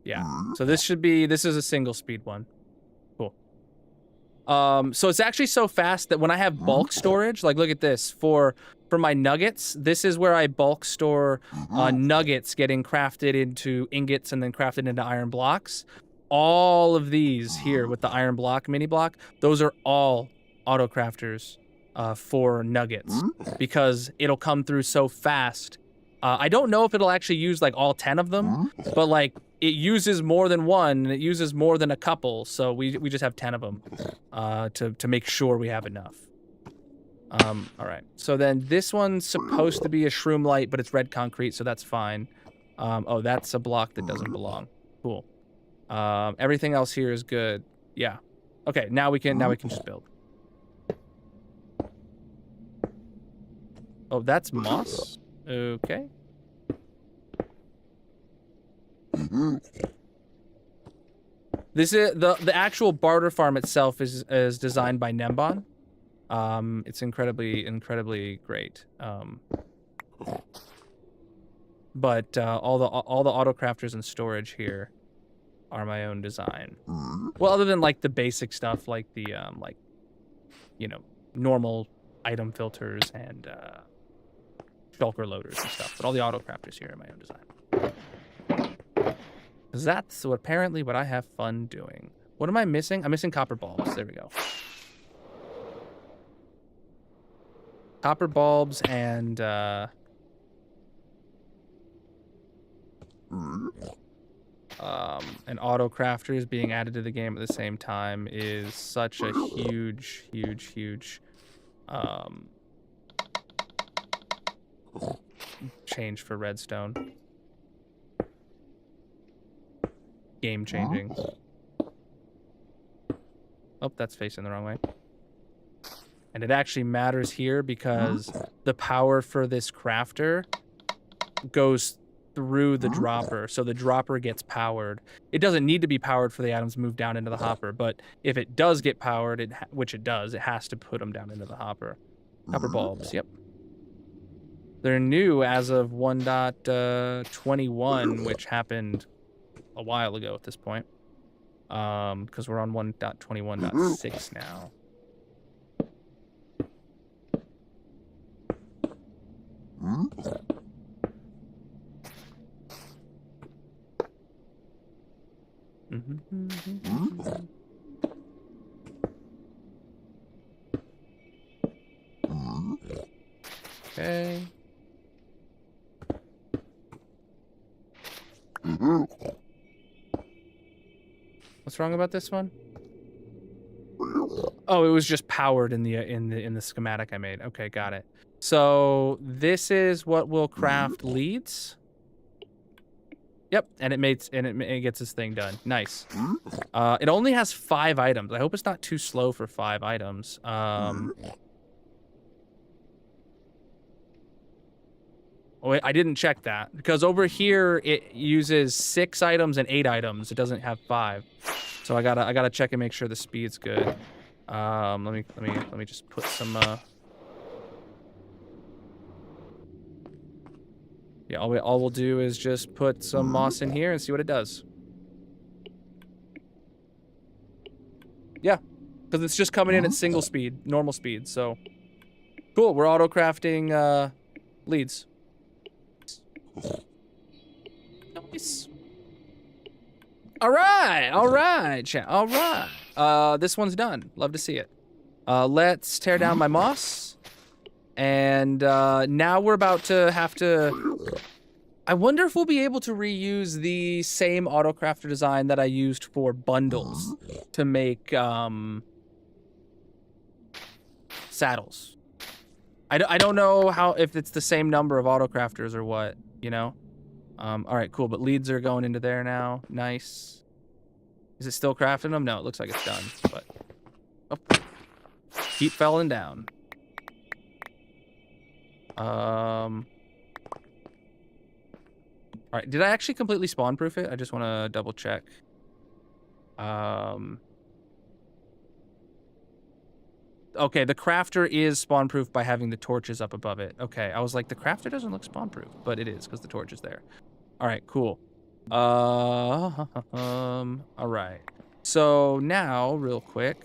Yeah. So this is a single speed one. Cool. So it's actually so fast that when I have bulk storage, like look at this, for my nuggets, this is where I bulk store nuggets getting crafted into ingots and then crafted into iron blocks. All of these here with the iron block, mini block, those are all auto crafters for nuggets because it'll come through so fast. I don't know if it'll actually use like all 10 of them, but like it uses more than one, and it uses more than a couple, so we just have 10 of them to make sure we have enough. All right, so then this one's supposed to be a shroom light, but it's red concrete, so that's fine. Oh, that's a block that doesn't belong. Cool. Everything else here is good. Yeah. Okay, now we can just build. Oh, that's moss. Okay. This is the actual barter farm itself is designed by Nembon. It's incredibly great. But all the auto crafters and storage here are my own design. Well, other than like the basic stuff, like the like, you know, normal item filters and shulker loaders and stuff. But all the auto crafters here are my own design. Because that's apparently what I have fun doing. What am I missing? I'm missing copper bulbs. There we go. Copper bulbs and auto crafters being added to the game at the same time is such a huge change for Redstone. Game changing. Oh, that's facing the wrong way. And it actually matters here because the power for this crafter goes through the dropper, so the dropper gets powered. It doesn't need to be powered for the items to move down into the hopper, but if it does get powered, which it does, it has to put them down into the hopper. Copper bulbs, yep. They're new as of 1.21, which happened a while ago at this point. Because we're on 1.21.6 now. Okay. What's wrong about this one? Oh, it was just powered in the schematic I made. Okay, got it. So this is what will craft leads. Yep, and it gets this thing done. Nice. It only has 5 items. I hope it's not too slow for 5 items. Oh, wait, I didn't check that because over here it uses 6 items and 8 items. It doesn't have 5, so I gotta check and make sure the speed's good. Let me just put some. Yeah, all we'll do is just put some moss in here and see what it does. Yeah, because it's just coming in at single speed, normal speed. So cool. We're auto crafting leads. Nice. All right, chat. All right. This one's done. Love to see it. Let's tear down my moss. And now we're about to have to... I wonder if we'll be able to reuse the same autocrafter design that I used for bundles to make saddles. I don't know if it's the same number of autocrafters or what, you know? All right, cool. But leads are going into there now. Nice. Is it still crafting them? No, it looks like it's done. But keep falling down. All right, did I actually completely spawn proof it? I just want to double check. Okay, the crafter is spawn proof by having the torches up above it. Okay, I was like, the crafter doesn't look spawn proof, but it is because the torch is there. All right, cool. All right. So now, real quick,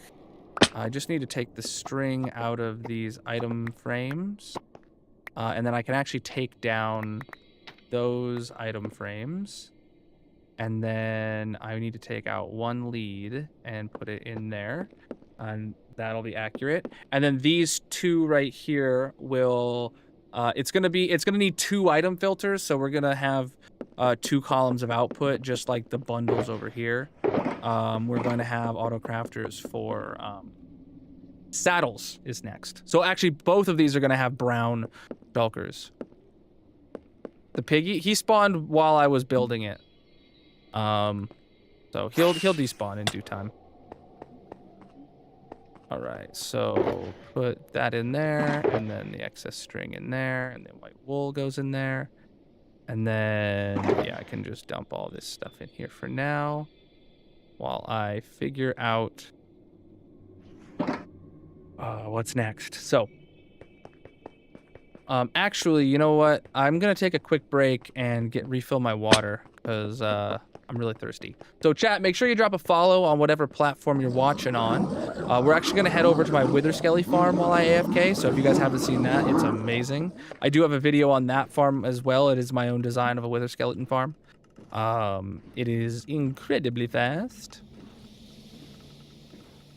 I just need to take the string out of these item frames, and then I can actually take down those item frames, and then I need to take out one lead and put it in there, and that'll be accurate. And then these two right here will, it's gonna need 2 item filters, so we're gonna have 2 columns of output, just like the bundles over here. We're going to have auto crafters for saddles is next. So actually, both of these are going to have brown shulkers. The piggy, he spawned while I was building it. So he'll despawn in due time. All right, so put that in there, and then the excess string in there, and then white wool goes in there. And then, yeah, I can just dump all this stuff in here for now while I figure out what's next. So, actually, you know what? I'm going to take a quick break and refill my water because I'm really thirsty. So, chat, make sure you drop a follow on whatever platform you're watching on. We're actually going to head over to my Wither Skelly farm while I AFK, so if you guys haven't seen that, it's amazing. I do have a video on that farm as well. It is my own design of a Wither Skeleton farm. It is incredibly fast.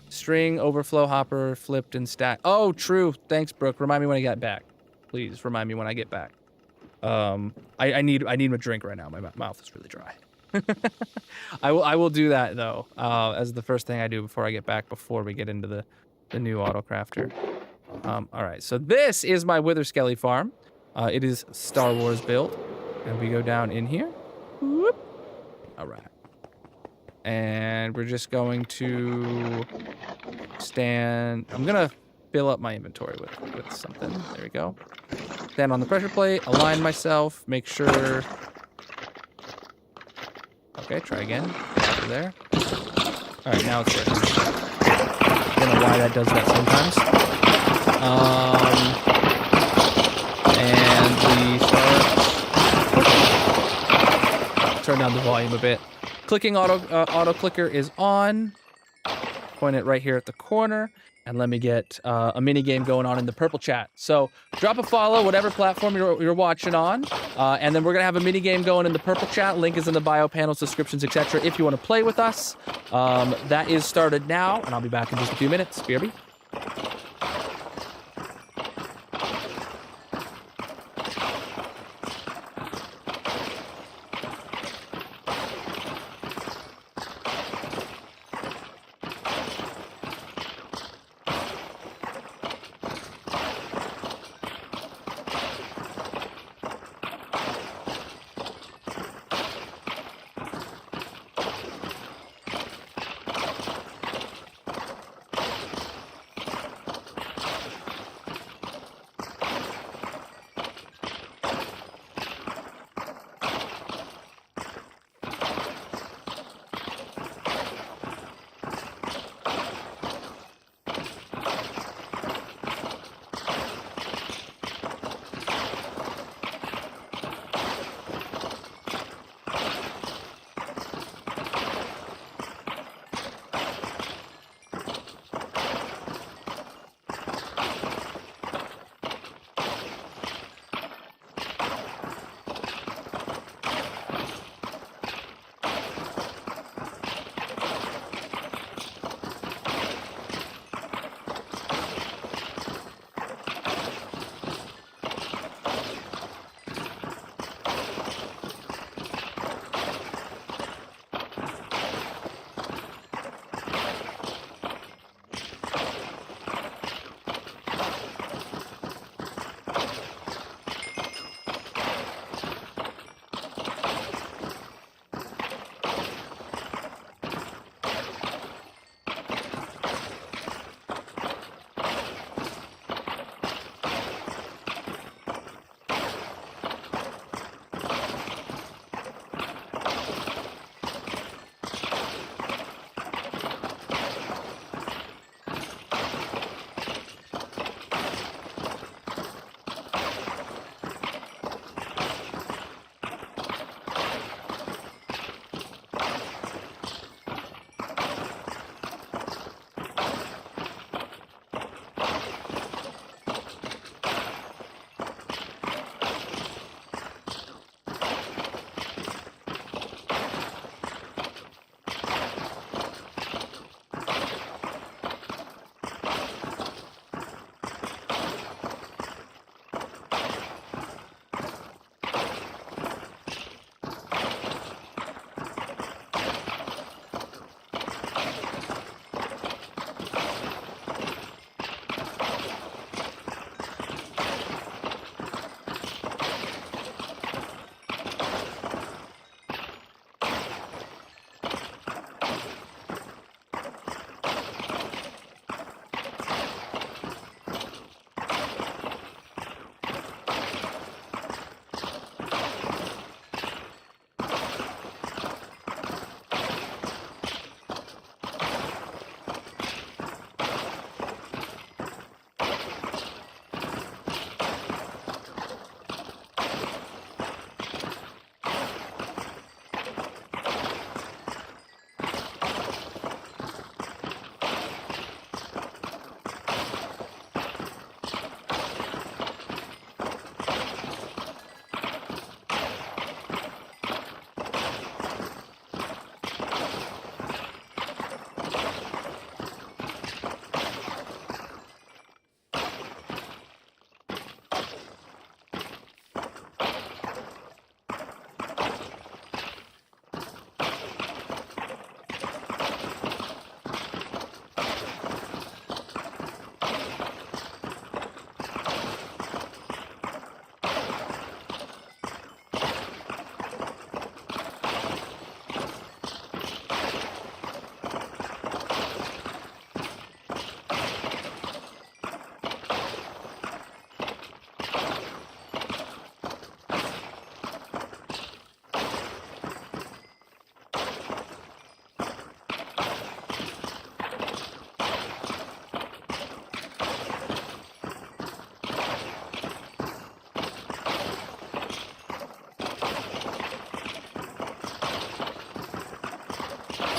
String, overflow, hopper, flipped, and stacked. Oh, true. Thanks, Brooke. Remind me when I get back. Please remind me when I get back. I need a drink right now. My mouth is really dry. I will do that though, as the first thing I do before I get back, before we get into the new auto crafter. All right, so this is my Wither Skelly farm. It is Star Wars built, and we go down in here. Whoop. All right, and we're just going to stand. I'm gonna fill up my inventory with something. There we go. Stand on the pressure plate, align myself, make sure. Okay, try again. Over there. All right, now it's working. I don't know why that does that sometimes. And we start. Turn down the volume a bit. Clicking auto clicker is on. Point it right here at the corner. And let me get a mini game going on in the purple chat. So drop a follow, whatever platform you're watching on, and then we're gonna have a mini game going in the purple chat. Link is in the bio, panels, descriptions, etc. If you want to play with us, that is started now, and I'll be back in just a few minutes. BRB.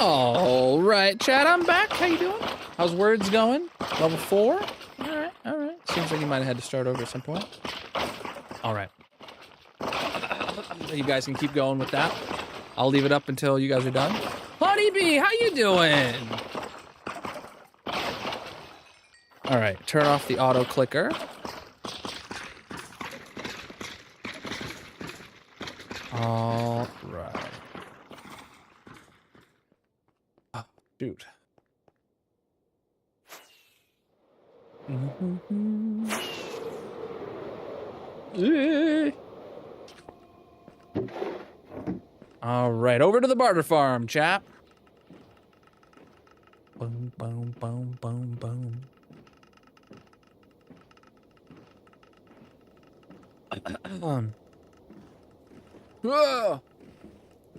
All right, Chad, I'm back. How you doing? How's words going? Level 4? All right, all right. Seems like you might have had to start over at some point. All right. You guys can keep going with that. I'll leave it up until you guys are done. Honeybee, how you doing? All right, turn off the auto clicker. All right. Oh, dude. All right, over to the barter farm, chap. Boom, boom, boom, boom, boom.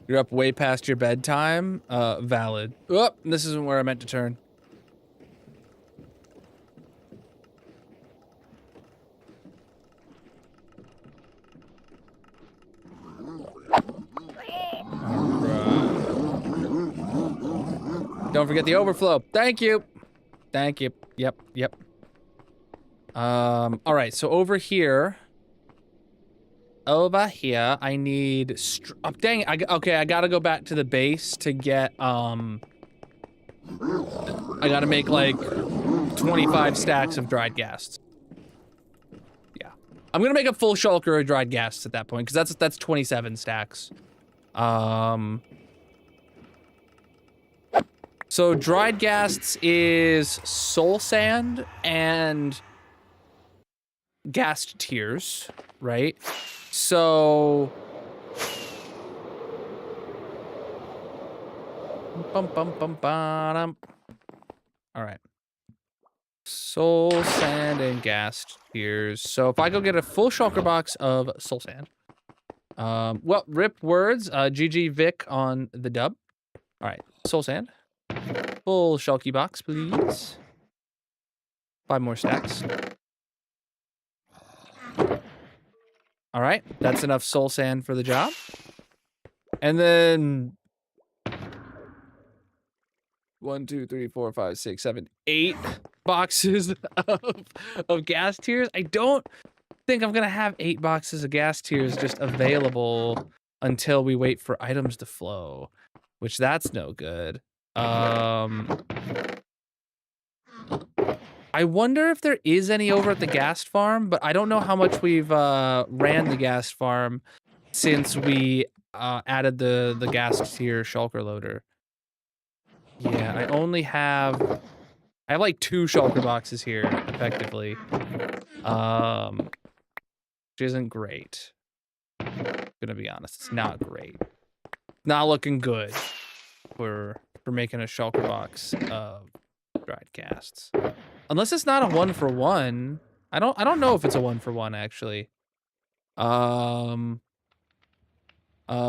You're up way past your bedtime. Valid. Oh, this isn't where I meant to turn. Don't forget the overflow. Thank you. Thank you. Yep, yep. All right, so over here, I need, oh, dang it, okay, I gotta go back to the base to get, I gotta make, like, 25 stacks of dried gas. Yeah. I'm gonna make a full shulker of dried gas at that point, because that's 27 stacks. So dried gas is soul sand and gassed tears, right? So bum bum bum bum. All right. Soul sand and gassed tears. So if I go get a full shulker box of soul sand, well, rip words. GG Vic on the dub. All right, soul sand. Full shulky box, please. 5 more stacks. All right, that's enough soul sand for the job. And then 1, 2, 3, 4, 5, 6, 7, 8 boxes of gas tiers. I don't think I'm gonna have 8 boxes of gas tiers just available until we wait for items to flow, which that's no good. I wonder if there is any over at the gas farm, but I don't know how much we've ran the gas farm since we added the gas tier shulker loader. Yeah, I have like 2 shulker boxes here, effectively. Which isn't great. Gonna be honest, it's not great. Not looking good for making a shulker box of dried casts. Unless it's not a 1-for-1. I don't know if it's a 1-for-1 actually.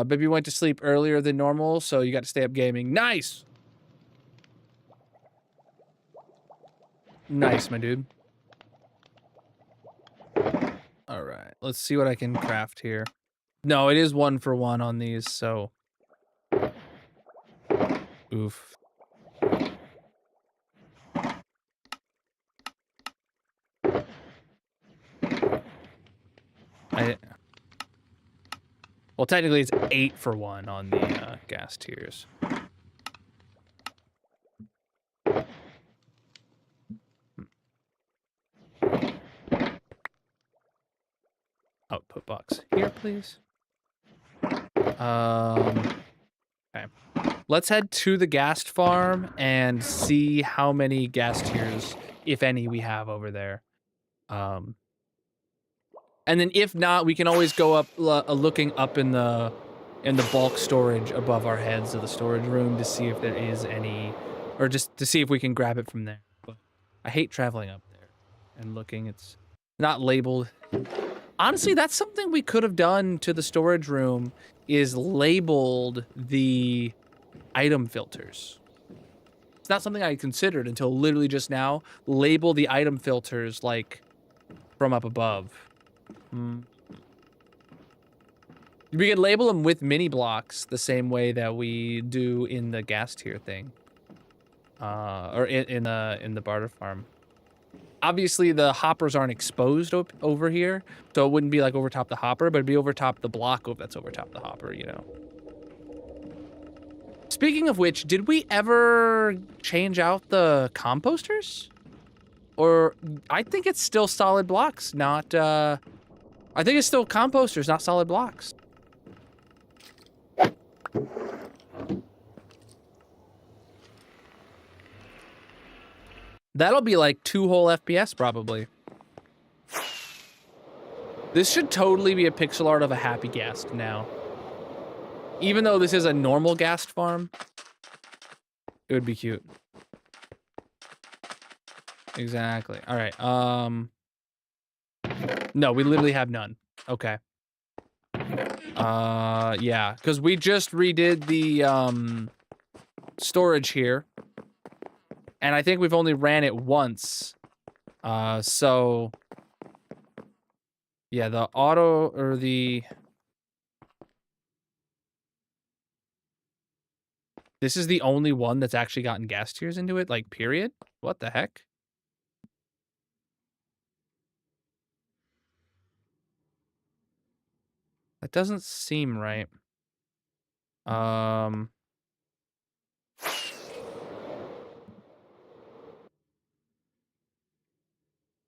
Baby went to sleep earlier than normal, so you got to stay up gaming. Nice. Nice, my dude. All right, let's see what I can craft here. No, it is 1-for-1 on these, so. Oof. Well, technically it's 8-for-1 on the gas tiers. Output box here, please. Okay. Let's head to the gas farm and see how many gas tiers, if any, we have over there. And then if not, we can always go up, looking up in the bulk storage above our heads of the storage room to see if there is any, or just to see if we can grab it from there. But I hate traveling up there and looking. It's not labeled. Honestly, that's something we could have done to the storage room, is labeled the item filters. It's not something I considered until literally just now. Label the item filters like from up above. We could label them with mini blocks the same way that we do in the gas tier thing. Or in the barter farm. Obviously, the hoppers aren't exposed over here, so it wouldn't be like over top the hopper, but it'd be over top the block that's over top the hopper, you know. Speaking of which, did we ever change out the composters? Or I think it's still solid blocks, not I think it's still composters, not solid blocks. That'll be like 2 whole FPS probably. This should totally be a pixel art of a happy ghast now. Even though this is a normal ghast farm, it would be cute. Exactly. All right. No, we literally have none. Okay. Yeah, because we just redid the storage here, and I think we've only ran it once. So yeah, the auto or the this is the only one that's actually gotten gas tiers into it, like period. What the heck? That doesn't seem right.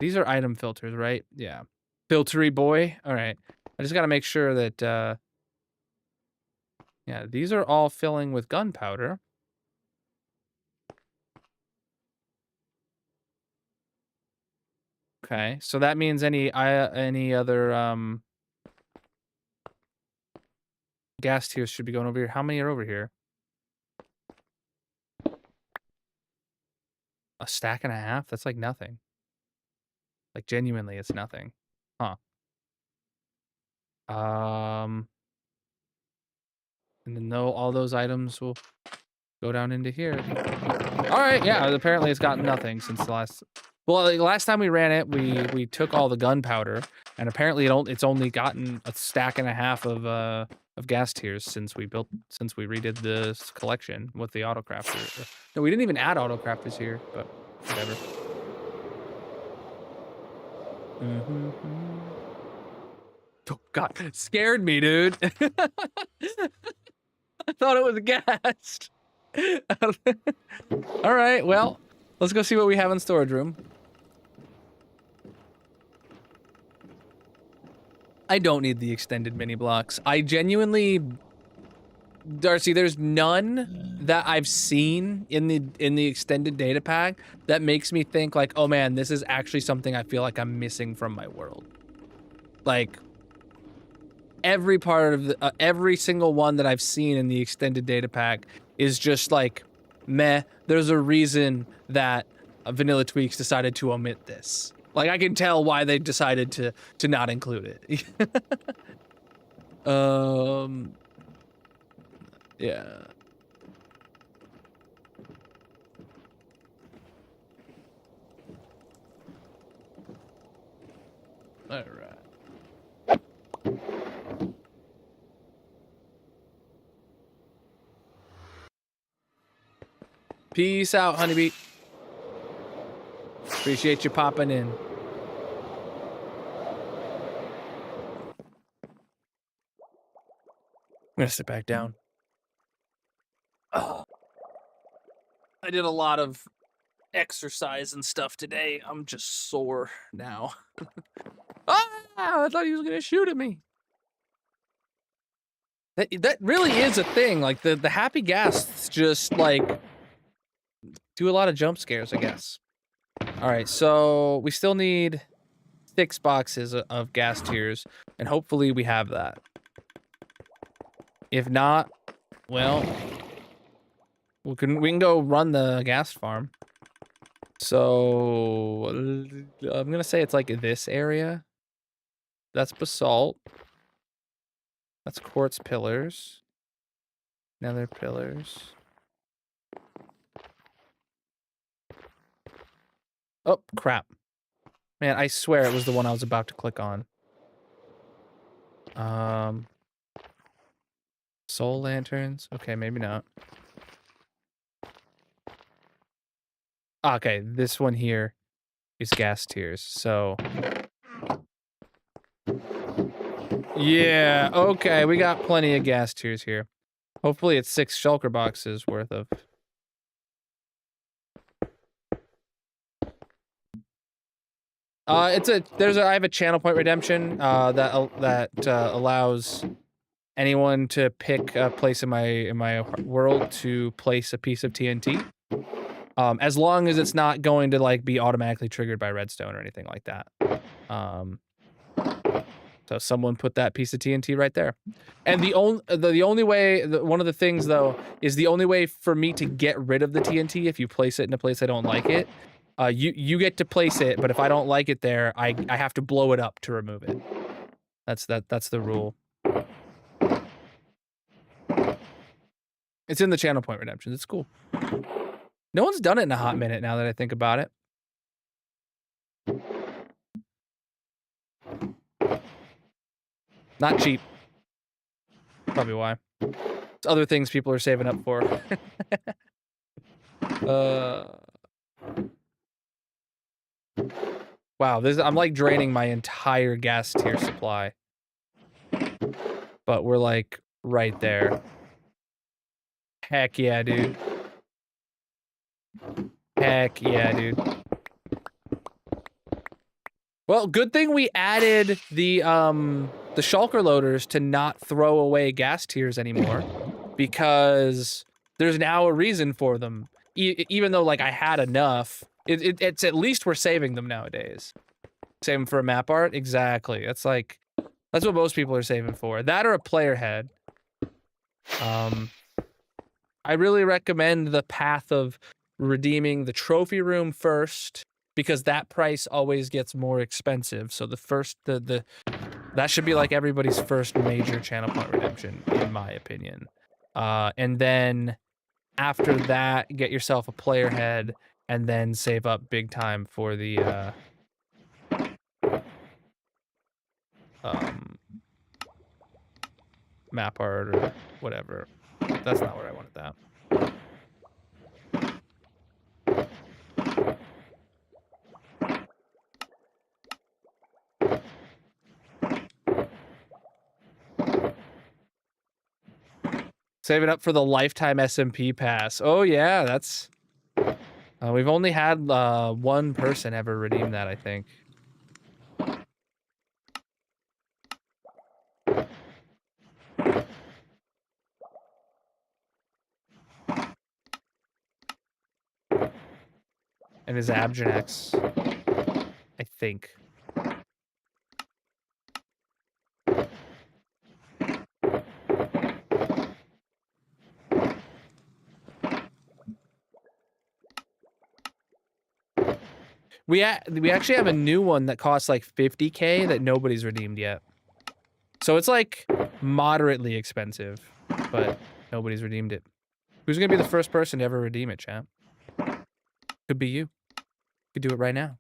These are item filters, right? Yeah. Filtery boy. All right. I just got to make sure that, yeah, these are all filling with gunpowder. Okay. So that means any other, gas tiers should be going over here. How many are over here? A stack and a half? That's like nothing. Like genuinely, it's nothing. Huh. And then all those items will go down into here. All right, yeah. Apparently, it's gotten nothing since the last. Well, like, last time we ran it, we took all the gunpowder, and apparently it's only gotten a stack and a half of gas tiers since we redid this collection with the autocrafter. No, we didn't even add autocrafters here, but whatever. Oh God, scared me, dude. I thought it was a ghast. All right, well, let's go see what we have in storage room. I don't need the extended mini blocks. I genuinely, Darcy, there's none that I've seen in the extended data pack that makes me think like, oh man, this is actually something I feel like I'm missing from my world. Like every part of the every single one that I've seen in the extended data pack is just like, meh. There's a reason that Vanilla Tweaks decided to omit this. Like, I can tell why they decided to not include it. Yeah. All right. Peace out, honeybee. Appreciate you popping in. I'm gonna sit back down. Oh. I did a lot of exercise and stuff today. I'm just sore now. Ah! I thought he was gonna shoot at me. That really is a thing. Like the happy ghasts just like do a lot of jump scares, I guess. All right, so we still need 6 boxes of gas tiers, and hopefully we have that. If not, well, we can go run the gas farm. So I'm gonna say it's like this area. That's basalt. That's quartz pillars. Nether pillars. Oh, crap. Man, I swear it was the one I was about to click on. Soul lanterns. Okay, maybe not. Okay, this one here is gas tiers. So yeah, okay, we got plenty of gas tiers here. Hopefully it's 6 shulker boxes worth of. I have a channel point redemption that allows anyone to pick a place in my world to place a piece of TNT. As long as it's not going to like be automatically triggered by redstone or anything like that. So someone put that piece of TNT right there. And the only way, one of the things though, is the only way for me to get rid of the TNT if you place it in a place I don't like it. You get to place it, but if I don't like it there, I have to blow it up to remove it. That's the rule. It's in the channel point redemptions. It's cool. No one's done it in a hot minute now that I think about it. Not cheap. Probably why. It's other things people are saving up for. Wow, I'm like draining my entire gas tier supply. But we're like right there. Heck yeah, dude. Heck yeah, dude. Well, good thing we added the shulker loaders to not throw away gas tiers anymore, because there's now a reason for them. Even though like I had enough, it's at least we're saving them nowadays. Saving for a map art, exactly. That's what most people are saving for. That or a player head. I really recommend the path of redeeming the trophy room first, because that price always gets more expensive. So that should be like everybody's first major channel point redemption, in my opinion. And then after that, get yourself a player head, and then save up big time for the map art or whatever. That's not where I wanted that. Save it up for the lifetime SMP pass. Oh yeah, that's... we've only had one person ever redeem that, I think. And his Abgenex, I think. We actually have a new one that costs like 50K that nobody's redeemed yet. So it's like moderately expensive, but nobody's redeemed it. Who's gonna be the first person to ever redeem it, champ? Could be you. Could do it right now.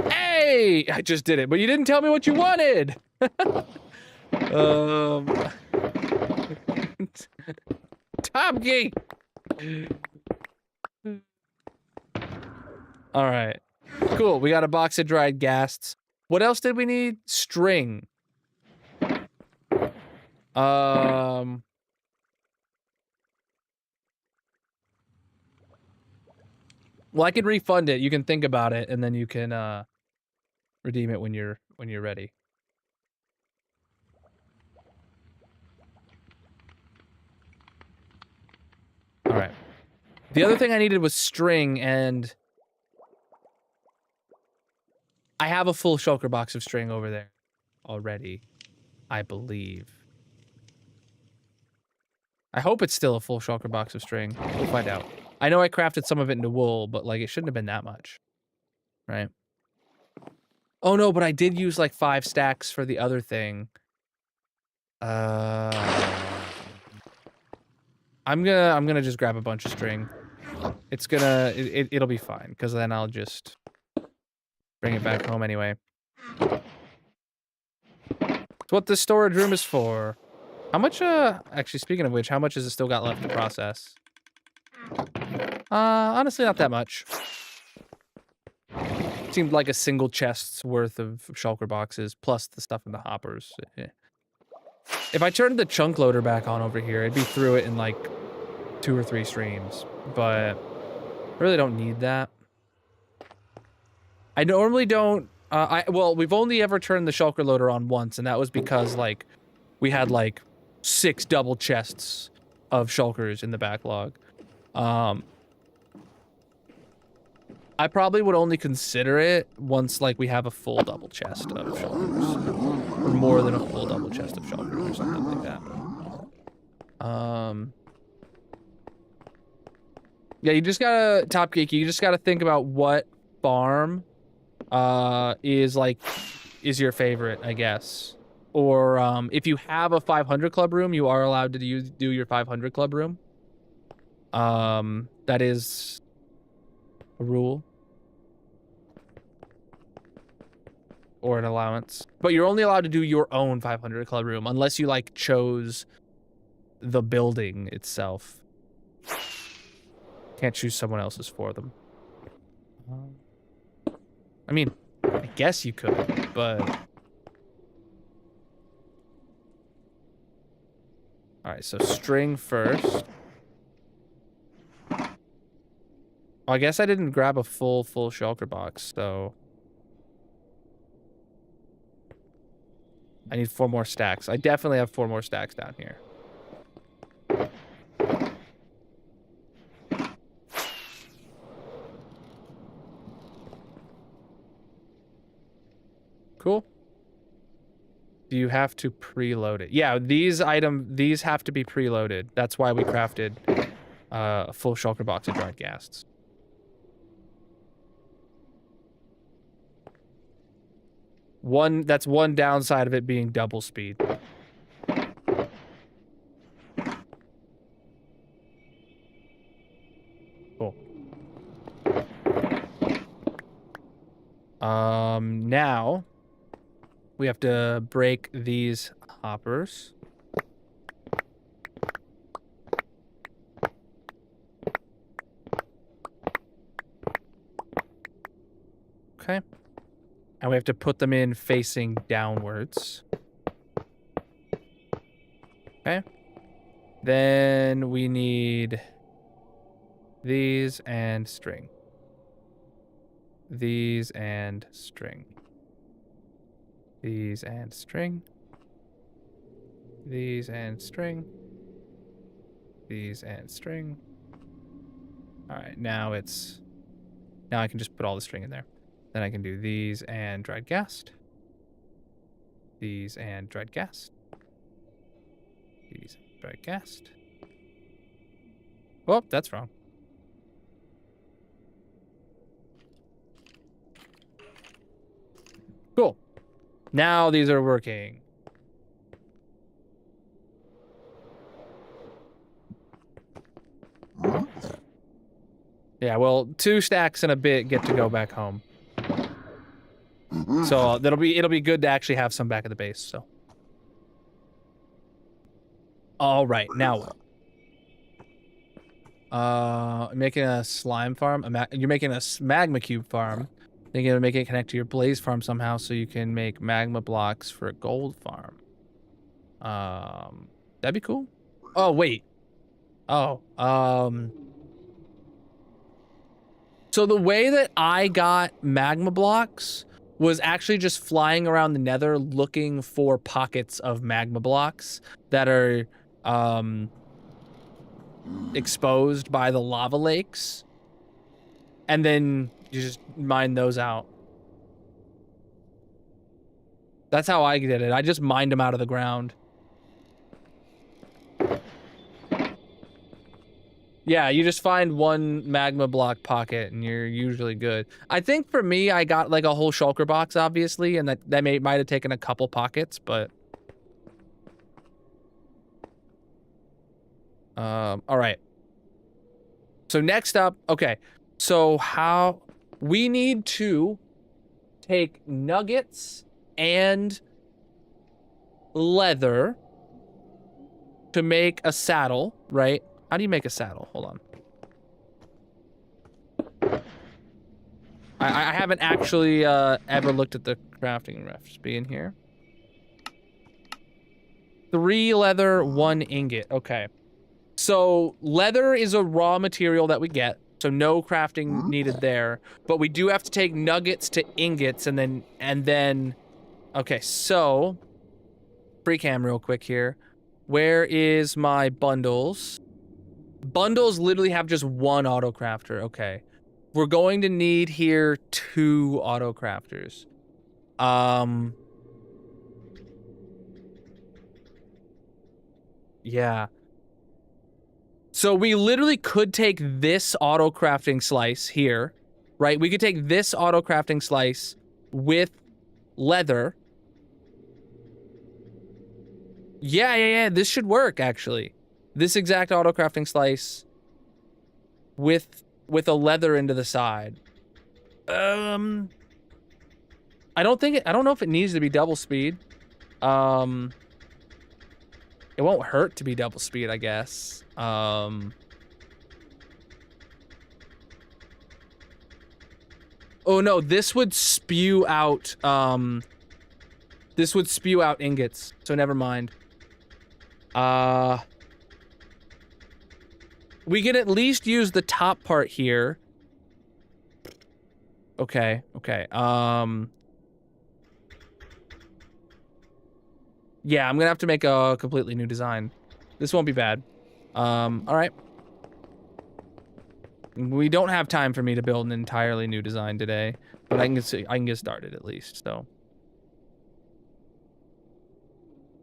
Hey! I just did it, but you didn't tell me what you wanted! Tomkey! Alright. Cool, we got a box of dried ghasts. What else did we need? String. Well, I can refund it. You can think about it, and then you can redeem it when you're ready. All right. The other thing I needed was string, and I have a full shulker box of string over there already, I believe. I hope it's still a full shulker box of string. We'll find out. I know I crafted some of it into wool, but like it shouldn't have been that much, right? Oh no, but I did use like 5 stacks for the other thing. I'm gonna just grab a bunch of string. It's gonna... It'll be fine, because then I'll just bring it back home anyway. It's what the storage room is for. How much, actually, speaking of which, how much has it still got left to process? Honestly, not that much. Seemed like a single chest's worth of shulker boxes, plus the stuff in the hoppers. If I turned the chunk loader back on over here, it'd be through it in, like, 2 or 3 streams. But I really don't need that. I normally don't... well, we've only ever turned the shulker loader on once, and that was because, like, we had, like, 6 double chests of shulkers in the backlog. I probably would only consider it once, like, we have a full double chest of shulkers. Or more than a full double chest of shulkers or something like that. Yeah, you just gotta... Top Geek, you just gotta think about what farm is your favorite, I guess. Or if you have a 500 club room, you are allowed to do your 500 club room. That is a rule. Or an allowance. But you're only allowed to do your own 500 club room unless you, like, chose the building itself. Can't choose someone else's for them. I mean, I guess you could, but... Alright, so string first. I guess I didn't grab a full shulker box, so... I need 4 more stacks. I definitely have 4 more stacks down here. Cool. Do you have to preload it? Yeah, these have to be preloaded. That's why we crafted a full shulker box of dried ghasts. That's one downside of it being double speed. Cool. Now we have to break these hoppers. Okay. And we have to put them in facing downwards. Okay. Then we need these and string. These and string. These and string. These and string. These and string. Alright, now I can just put all the string in there. Then I can do these and dried ghast. These and dried ghast. These and dried ghast. Oh, that's wrong. Cool. Now these are working. Yeah, well, 2 stacks and a bit get to go back home. So it'll be good to actually have some back at the base, so. All right, now what? Making a slime farm. You're making a magma cube farm. Then you're gonna make it connect to your blaze farm somehow, so you can make magma blocks for a gold farm. That'd be cool. Oh wait. Oh, so the way that I got magma blocks was actually just flying around the nether looking for pockets of magma blocks that are exposed by the lava lakes, and then you just mine those out. That's how I did it. I just mined them out of the ground. Yeah, you just find one magma block pocket and you're usually good. I think for me, I got like a whole shulker box, obviously, and that might have taken a couple pockets, but... all right. So next up, okay. So how we need to take nuggets and leather to make a saddle, right? How do you make a saddle? Hold on. I haven't actually ever looked at the crafting recipe in here. 3 leather, 1 ingot. Okay. So leather is a raw material that we get, so no crafting needed there. But we do have to take nuggets to ingots and then okay, so free cam real quick here. Where is my bundles? Bundles literally have just 1 auto crafter. Okay. We're going to need here 2 auto crafters. Yeah. So we literally could take this auto crafting slice here, right? We could take this auto crafting slice with leather. Yeah. This should work, actually. This exact auto crafting slice with a leather into the side. I don't know if it needs to be double speed. It won't hurt to be double speed, I guess. Oh no, this would spew out ingots, so never mind. We can at least use the top part here. Okay. Yeah, I'm gonna have to make a completely new design. This won't be bad. All right. We don't have time for me to build an entirely new design today, but I can get started at least, so.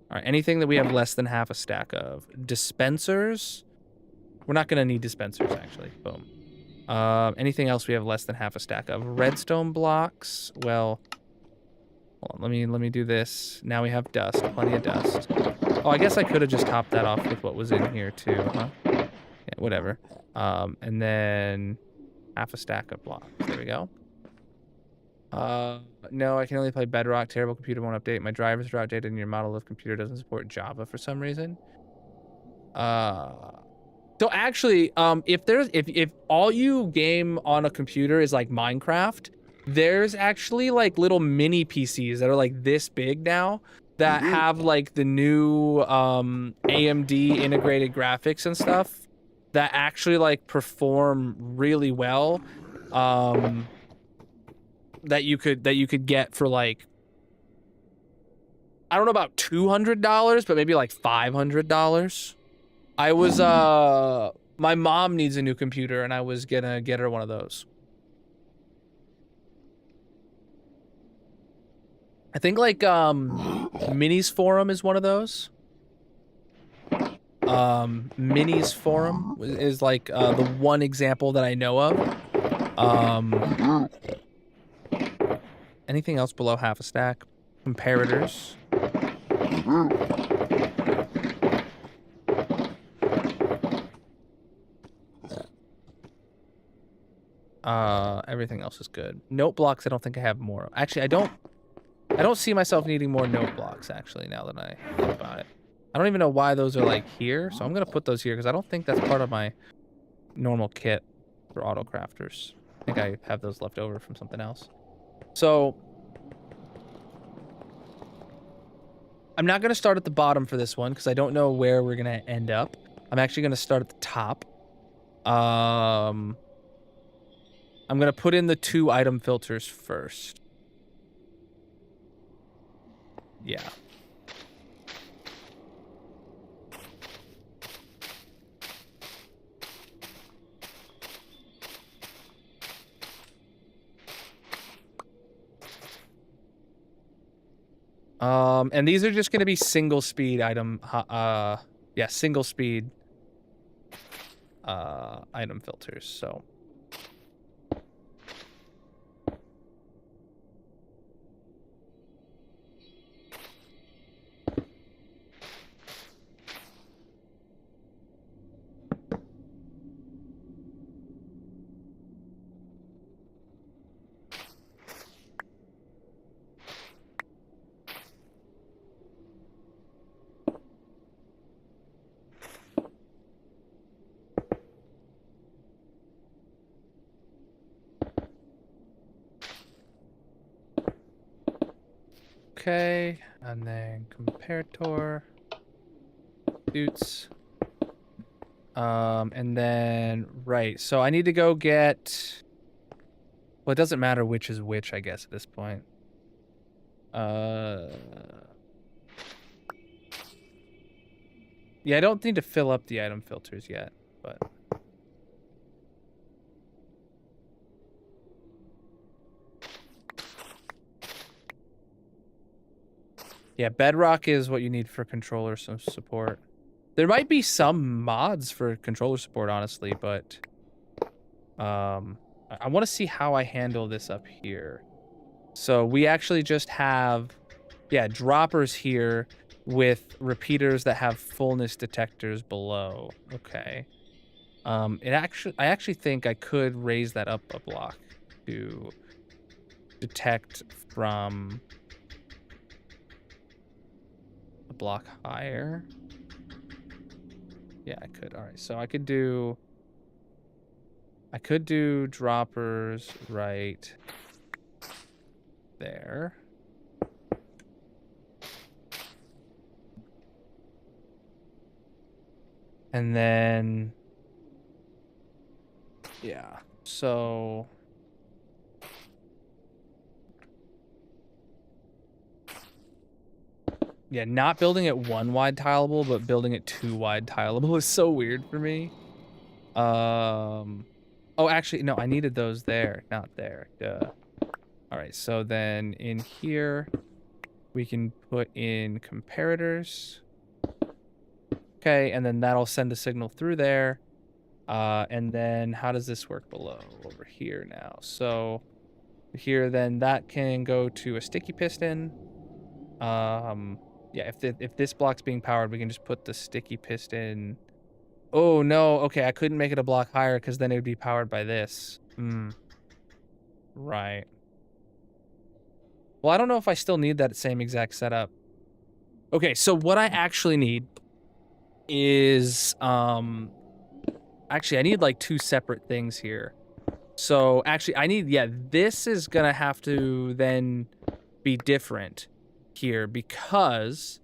All right, anything that we have less than half a stack of. Dispensers. We're not gonna need dispensers, actually. Boom. Anything else we have less than half a stack of? Redstone blocks. Well, hold on, let me do this. Now we have dust, plenty of dust. Oh, I guess I could have just topped that off with what was in here too, huh? Yeah, whatever. And then half a stack of blocks. There we go. No, I can only play Bedrock. Terrible computer won't update. My drivers are outdated and your model of computer doesn't support Java for some reason. So actually, if all you game on a computer is like Minecraft, there's actually like little mini PCs that are like this big now that have like the new AMD integrated graphics and stuff that actually like perform really well. That you could get for like, I don't know about $200, but maybe like $500. I was my mom needs a new computer and I was gonna get her one of those. I think like Minis Forum is one of those. Minis Forum is like the one example that I know of. Anything else below half a stack? Comparators. Everything else is good. Note blocks, I don't think I have more. Actually, I don't see myself needing more note blocks, actually, now that I think about it. I don't even know why those are, like, here, so I'm gonna put those here, because I don't think that's part of my normal kit for auto crafters. I think I have those left over from something else. So, I'm not gonna start at the bottom for this one, because I don't know where we're gonna end up. I'm actually gonna start at the top. I'm gonna put in the 2 item filters first. Yeah. And these are just gonna be single speed item, yeah, single speed, item filters, so. Okay, and then comparator. Suits. And then, right, so I need to go get... Well, it doesn't matter which is which, I guess, at this point. Yeah, I don't need to fill up the item filters yet, but... Yeah, Bedrock is what you need for controller support. There might be some mods for controller support, honestly, but... I want to see how I handle this up here. So we actually just have, yeah, droppers here with repeaters that have fullness detectors below. Okay. I actually think I could raise that up a block to detect from a block higher. Yeah, I could. All right, so I could do droppers right there. And then, yeah, so... Yeah, not building it 1 wide tileable, but building it 2 wide tileable is so weird for me. Oh, actually, no, I needed those there, not there. Duh. All right, so then in here, we can put in comparators. Okay, and then that'll send a signal through there. And then how does this work below over here now? So here, then that can go to a sticky piston. Yeah, if this block's being powered, we can just put the sticky piston. Oh no, okay, I couldn't make it a block higher because then it would be powered by this. Right. Well, I don't know if I still need that same exact setup. Okay, so what I actually need is actually I need like 2 separate things here. So actually I need, yeah, this is gonna have to then be different here because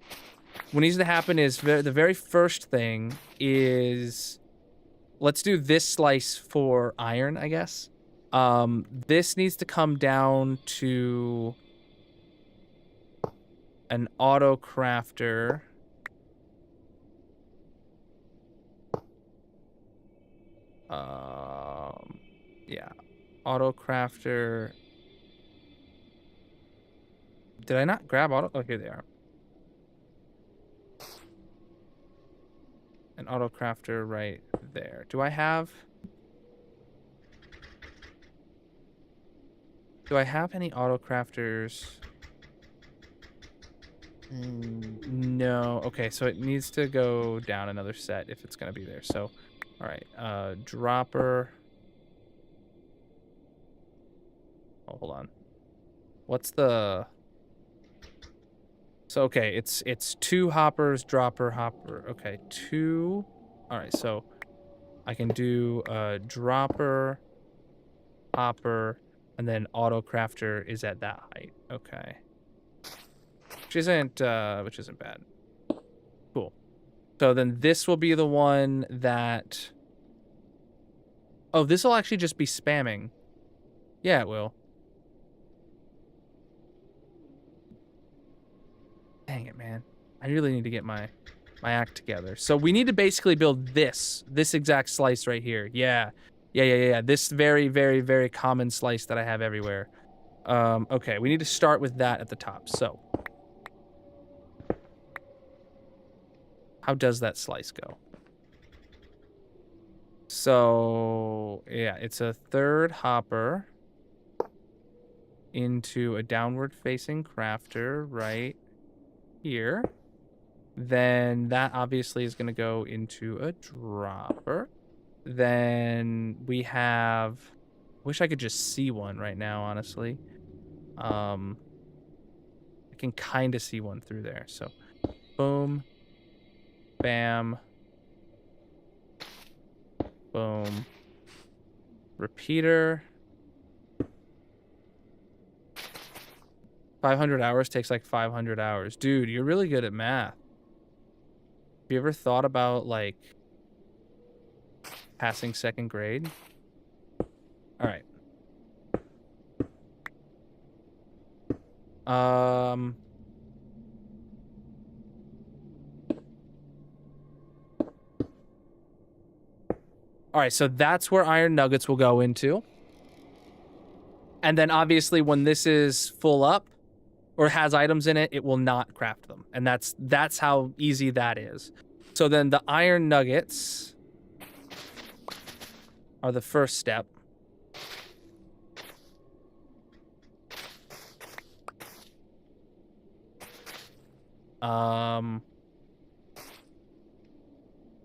what needs to happen is the very first thing is, let's do this slice for iron, I guess. This needs to come down to an auto crafter. Yeah, auto crafter. Did I not grab auto? Oh, here they are. An auto crafter right there. Do I have any auto crafters? No. Okay, so it needs to go down another set if it's gonna be there. So, all right, dropper. Oh, hold on. What's the... So, okay, it's 2 hoppers, dropper, hopper. Okay, 2. All right, so I can do dropper, hopper, and then auto crafter is at that height. Okay. Which isn't bad. Cool. So then this will be the one that... Oh, this will actually just be spamming. Yeah, it will. Dang it, man. I really need to get my act together. So we need to basically build this exact slice right here. Yeah. This very, very, very common slice that I have everywhere. Okay, we need to start with that at the top. So how does that slice go? So yeah, it's a 3rd hopper into a downward facing crafter right here. Then that obviously is going to go into a dropper. Then we have... Wish I could just see one right now, honestly. I can kind of see one through there. So, boom. Bam. Boom. Repeater. If 500 hours takes like 500 hours. Dude, you're really good at math. Have you ever thought about, like, passing 2nd grade? All right. All right, so that's where iron nuggets will go into. And then obviously when this is full up or has items in it, it will not craft them. And that's how easy that is. So then the iron nuggets are the first step.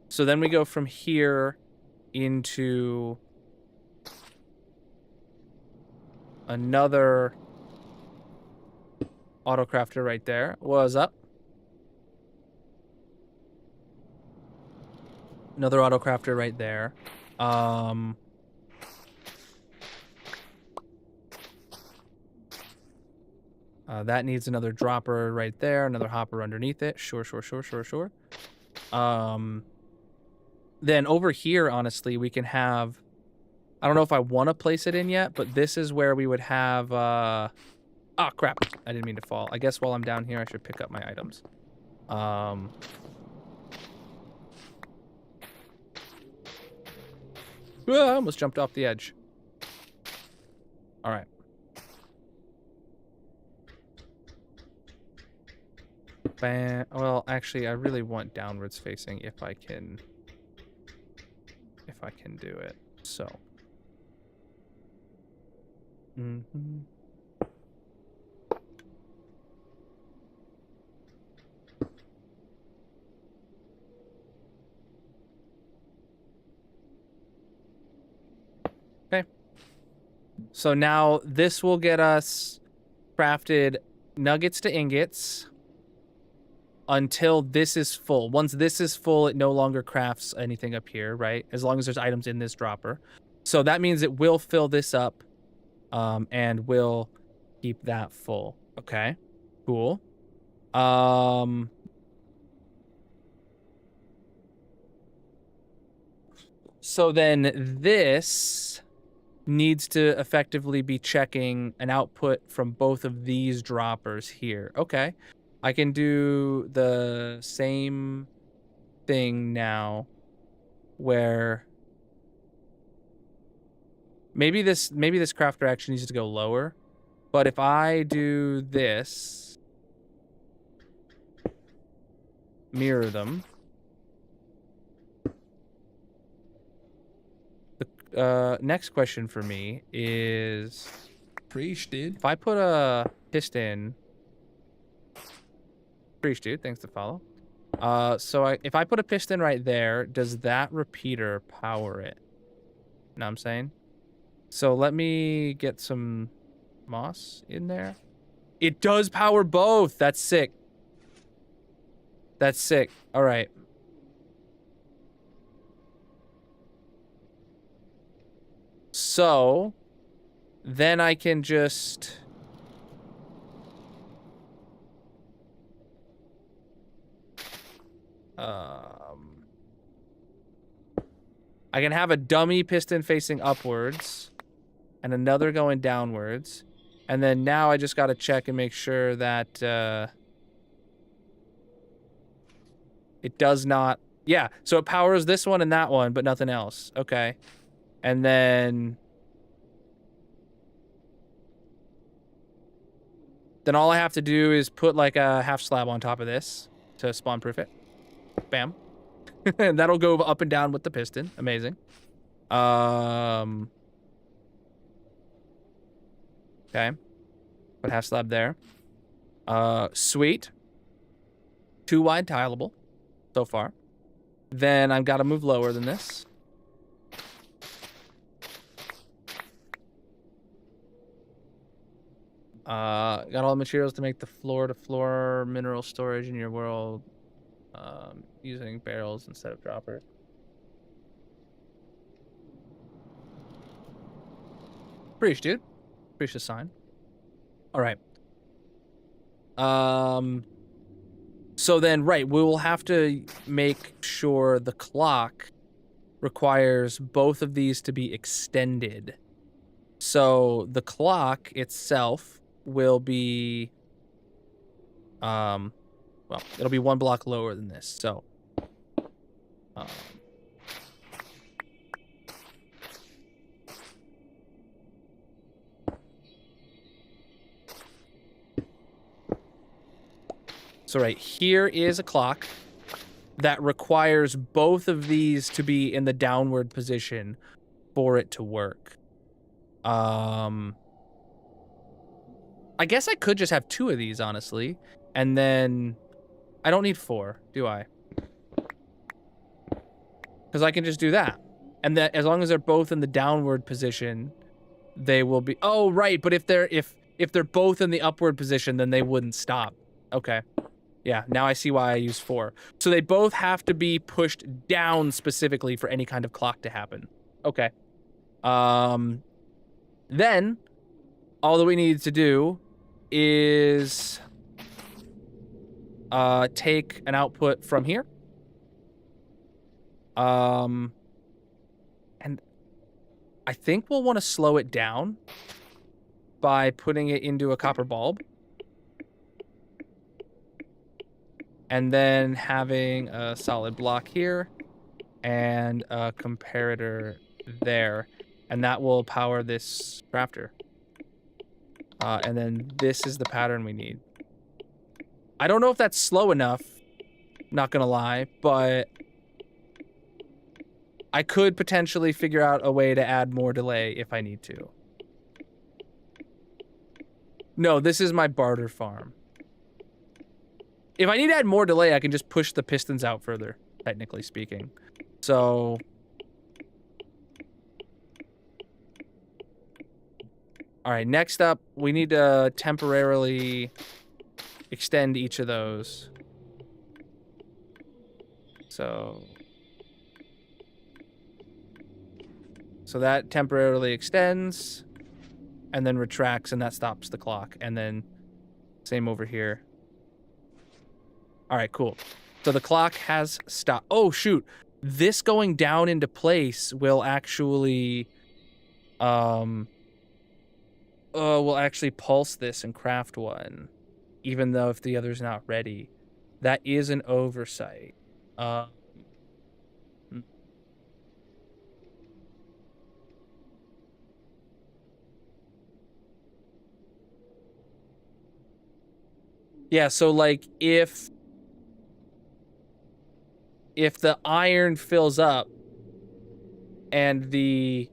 So then we go from here into another auto crafter right there. What's up? Another auto crafter right there. That needs another dropper right there, another hopper underneath it. Sure. Then over here, honestly, we can have... I don't know if I want to place it in yet, but this is where we would have... Ah, crap. I didn't mean to fall. I guess while I'm down here, I should pick up my items. I almost jumped off the edge. All right. Well, actually, I really want downwards facing if I can do it. So. Okay. So now this will get us crafted nuggets to ingots until this is full. Once this is full, it no longer crafts anything up here, right? As long as there's items in this dropper. So that means it will fill this up, and will keep that full. Okay, cool. So then this needs to effectively be checking an output from both of these droppers here. Okay. I can do the same thing now where maybe this crafter actually needs to go lower, but if I do this, mirror them, the next question for me is, Preach, dude. if I put a piston... Preach, dude. Thanks to follow. So if I put a piston right there, does that repeater power it? You know what I'm saying? So let me get some moss in there. It does power both. That's sick. That's sick. All right. So then I can just... I can have a dummy piston facing upwards and another going downwards. And then now I just got to check and make sure that it does not... Yeah, so it powers this one and that one, but nothing else. Okay. And then all I have to do is put like a half slab on top of this to spawn proof it. Bam. And that'll go up and down with the piston. Amazing. Okay. Put half slab there. Sweet. 2 wide tileable so far. Then I've got to move lower than this. Got all the materials to make the floor-to-floor mineral storage in your world. Using barrels instead of droppers. Preach, dude. Preach the sign. All right. So then, right, we will have to make sure the clock requires both of these to be extended. So the clock itself will be, well, it'll be 1 block lower than this. So, so right here is a clock that requires both of these to be in the downward position for it to work. I guess I could just have 2 of these, honestly, and then I don't need 4, do I? Because I can just do that, and that as long as they're both in the downward position, they will be. Oh, right, but if they're both in the upward position, then they wouldn't stop. Okay. Yeah, now I see why I use 4. So they both have to be pushed down specifically for any kind of clock to happen. Okay. Then all that we need to do is take an output from here. And I think we'll want to slow it down by putting it into a copper bulb. And then having a solid block here and a comparator there. And that will power this crafter. And then this is the pattern we need. I don't know if that's slow enough, not gonna lie, but I could potentially figure out a way to add more delay if I need to. No, this is my barter farm. If I need to add more delay, I can just push the pistons out further, technically speaking. So... Alright, next up, we need to temporarily extend each of those. So that temporarily extends, and then retracts, and that stops the clock. And then same over here. Alright, cool. So the clock has stopped. Oh, shoot. This going down into place will actually... we'll actually pulse this and craft one, even though if the other's not ready. That is an oversight. Yeah, so like if the iron fills up and the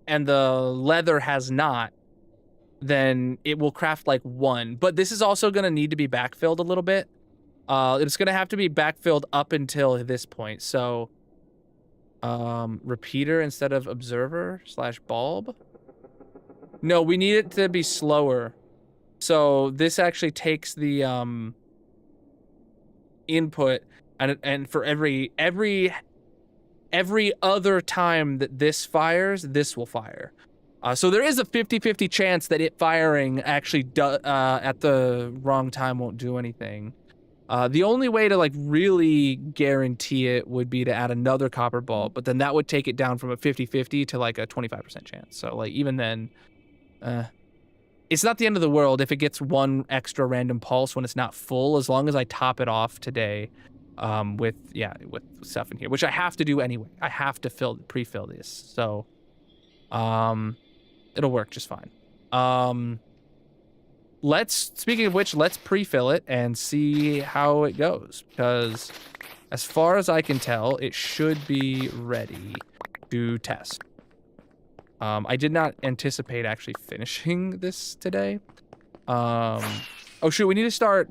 and the leather has not, then it will craft like 1. But this is also going to need to be backfilled a little bit. It's going to have to be backfilled up until this point. So, repeater instead of observer / bulb. No, we need it to be slower. So this actually takes the, input and for every other time that this fires, this will fire. So there is a 50-50 chance that it firing actually at the wrong time won't do anything. The only way to like really guarantee it would be to add another copper bulb, but then that would take it down from a 50-50 to like a 25% chance. So like even then, it's not the end of the world if it gets 1 extra random pulse when it's not full, as long as I top it off today. With stuff in here, which I have to do anyway. I have to pre-fill this, so it'll work just fine. Speaking of which, let's pre-fill it and see how it goes, because as far as I can tell, it should be ready to test. I did not anticipate actually finishing this today. Oh shoot, we need to start.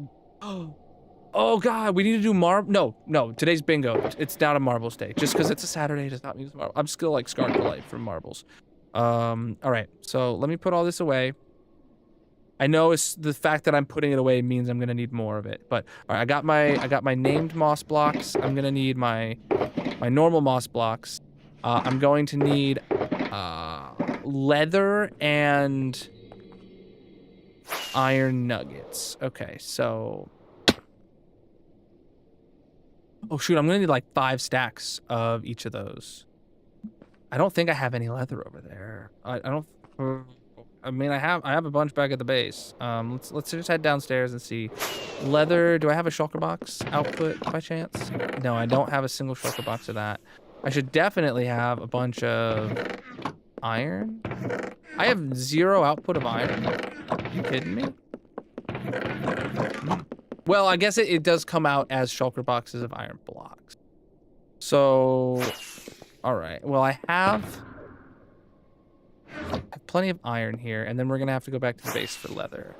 Oh god, we need to do No, today's bingo. It's not a marbles day. Just because it's a Saturday does not mean it's marbles. I'm still like scarred for life from marbles. Alright, so let me put all this away. I know it's the fact that I'm putting it away means I'm gonna need more of it. But all right, I got my named moss blocks. I'm gonna need my normal moss blocks. I'm going to need leather and iron nuggets. Okay, so oh shoot, I'm gonna need like 5 stacks of each of those. I don't think I have any leather over there. I don't. I mean, I have a bunch back at the base. Let's just head downstairs and see. Leather. Do I have a shulker box output by chance? No, I don't have a single shulker box of that. I should definitely have a bunch of iron. I have 0 output of iron. Are you kidding me? Well, I guess it does come out as shulker boxes of iron blocks. So, all right. Well, I have plenty of iron here, and then we're gonna have to go back to the base for leather.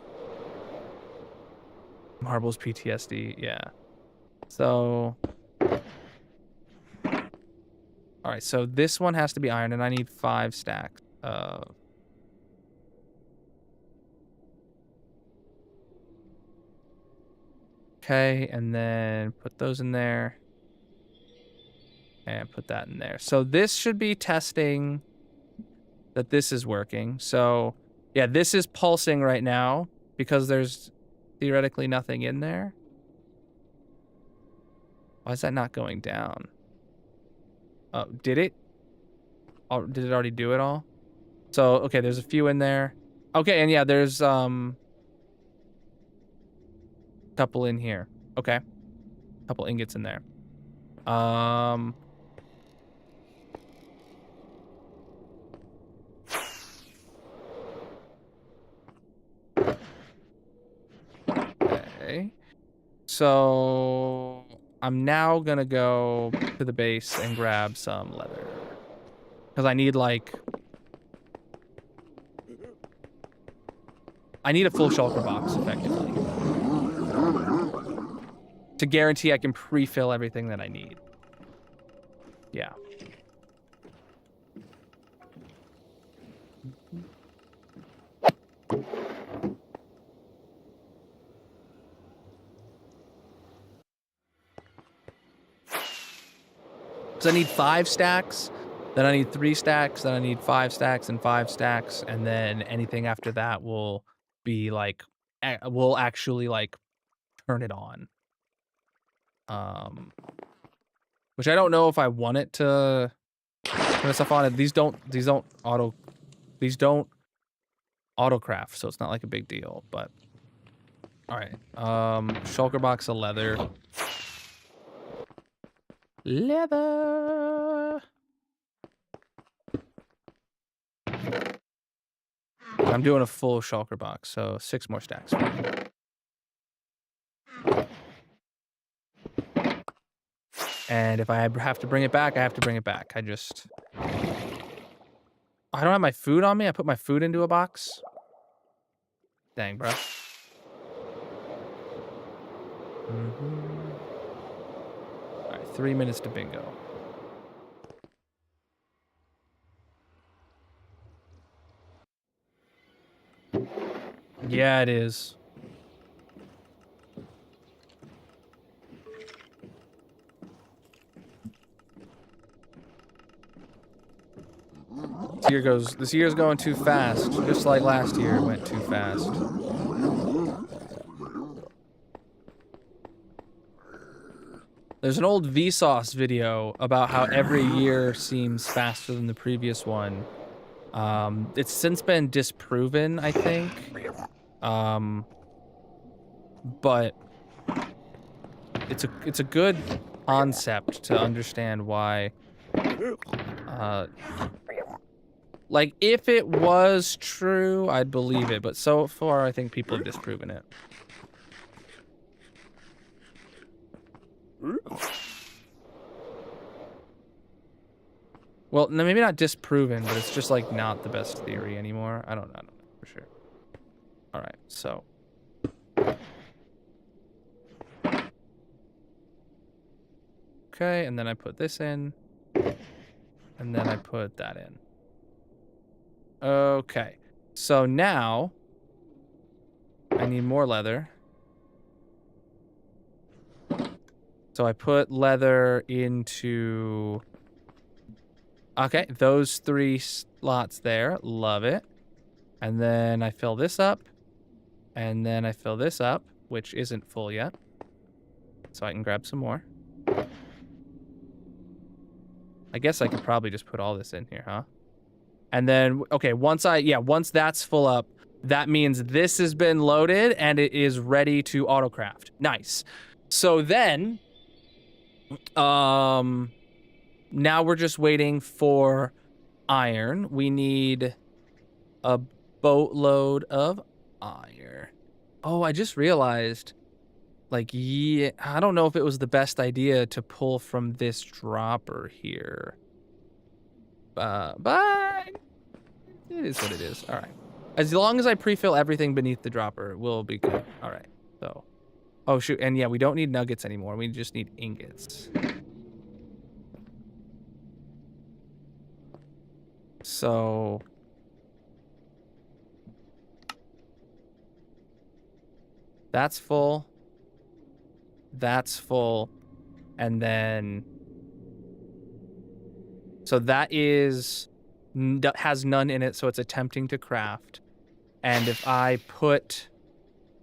Marbles PTSD, yeah. So, all right. So this one has to be iron, and I need 5 stacks of. Okay, and then put those in there. And put that in there. So this should be testing that this is working. So, yeah, this is pulsing right now because there's theoretically nothing in there. Why is that not going down? Oh, did it? Oh, did it already do it all? So, okay, there's a few in there. Okay, and yeah, there's couple in here. Okay. Couple ingots in there. Okay. So I'm now gonna go to the base and grab some leather. Because I need like I need a full shulker box, effectively. To guarantee I can pre-fill everything that I need. Yeah. So I need 5 stacks, then I need 3 stacks, then I need 5 stacks and 5 stacks, and then anything after that will be like, will actually like turn it on. Which I don't know if I want it to turn stuff on. These don't autocraft, so it's not like a big deal, but all right. Shulker box of leather. Leather. I'm doing a full shulker box, so 6 more stacks. And if I have to bring it back, I have to bring it back. I don't have my food on me. I put my food into a box. Dang, bro. All right, 3 minutes to bingo. Yeah, it is. This year's going too fast, just like last year went too fast. There's an old Vsauce video about how every year seems faster than the previous one. It's since been disproven, I think. But it's a good concept to understand why. Like, if it was true, I'd believe it, but so far, I think people have disproven it. Well, no, maybe not disproven, but it's just, like, not the best theory anymore. I don't know for sure. All right, so. Okay, and then I put this in. And then I put that in. Okay, so now I need more leather. So I put leather into... Okay, those 3 slots there. Love it. And then I fill this up. And then I fill this up, which isn't full yet. So I can grab some more. I guess I could probably just put all this in here, huh? And then, okay, once that's full up, that means this has been loaded and it is ready to autocraft. Nice. So then, now we're just waiting for iron. We need a boatload of iron. Oh, I just realized, like, yeah, I don't know if it was the best idea to pull from this dropper here. But it is what it is. All right. As long as I pre-fill everything beneath the dropper, we'll be good. All right. So, oh shoot, and yeah, we don't need nuggets anymore. We just need ingots. So, that's full. That's full. And then, so that has none in it, so it's attempting to craft. And if I put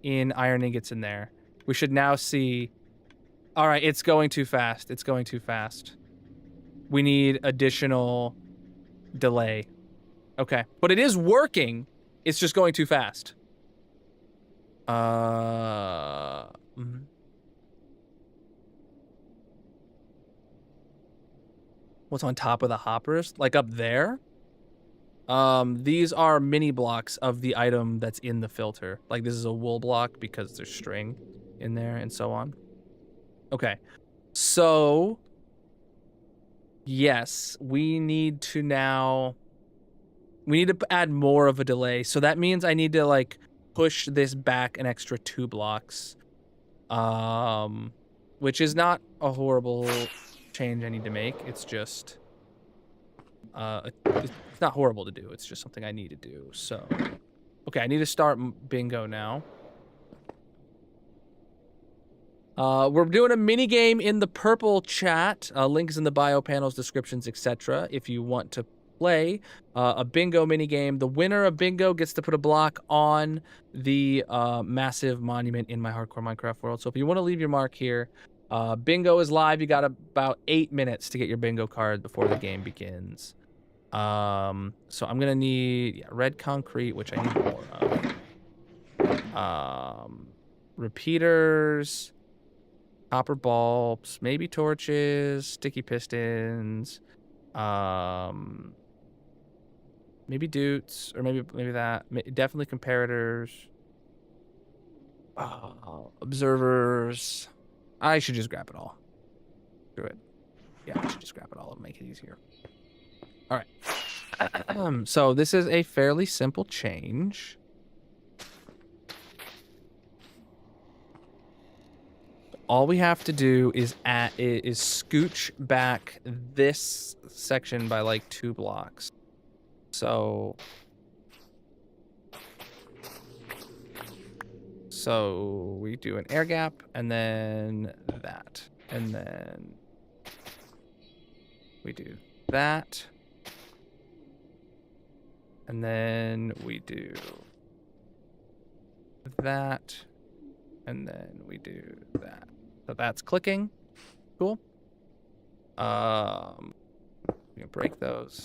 in iron ingots in there, we should now see... All right, it's going too fast. It's going too fast. We need additional delay. Okay, but it is working. It's just going too fast. What's on top of the hoppers? Like up there? These are mini blocks of the item that's in the filter. Like this is a wool block because there's string in there and so on. Okay. So, yes, we need to add more of a delay. So that means I need to like push this back an extra 2 blocks. Which is not a horrible change I need to make. It's just it's not horrible to do. It's just something I need to do. So, okay, I need to start bingo now. We're doing a mini game in the purple chat. Links in the bio panels, descriptions, etc. If you want to play a bingo mini game, the winner of bingo gets to put a block on the massive monument in my hardcore Minecraft world. So if you want to leave your mark here, bingo is live. You got about 8 minutes to get your bingo card before the game begins. So I'm gonna need red concrete, which I need more of. Repeaters, copper bulbs, maybe torches, sticky pistons, maybe dutes, or maybe that. Definitely comparators, observers. I should just grab it all. Screw it. Yeah, I should just grab it all and make it easier. All right. So this is a fairly simple change. All we have to do is scooch back this section by like 2 blocks. So we do an air gap and then that. And then we do that. And then we do that. And then we do that. So that's clicking. Cool. We can break those.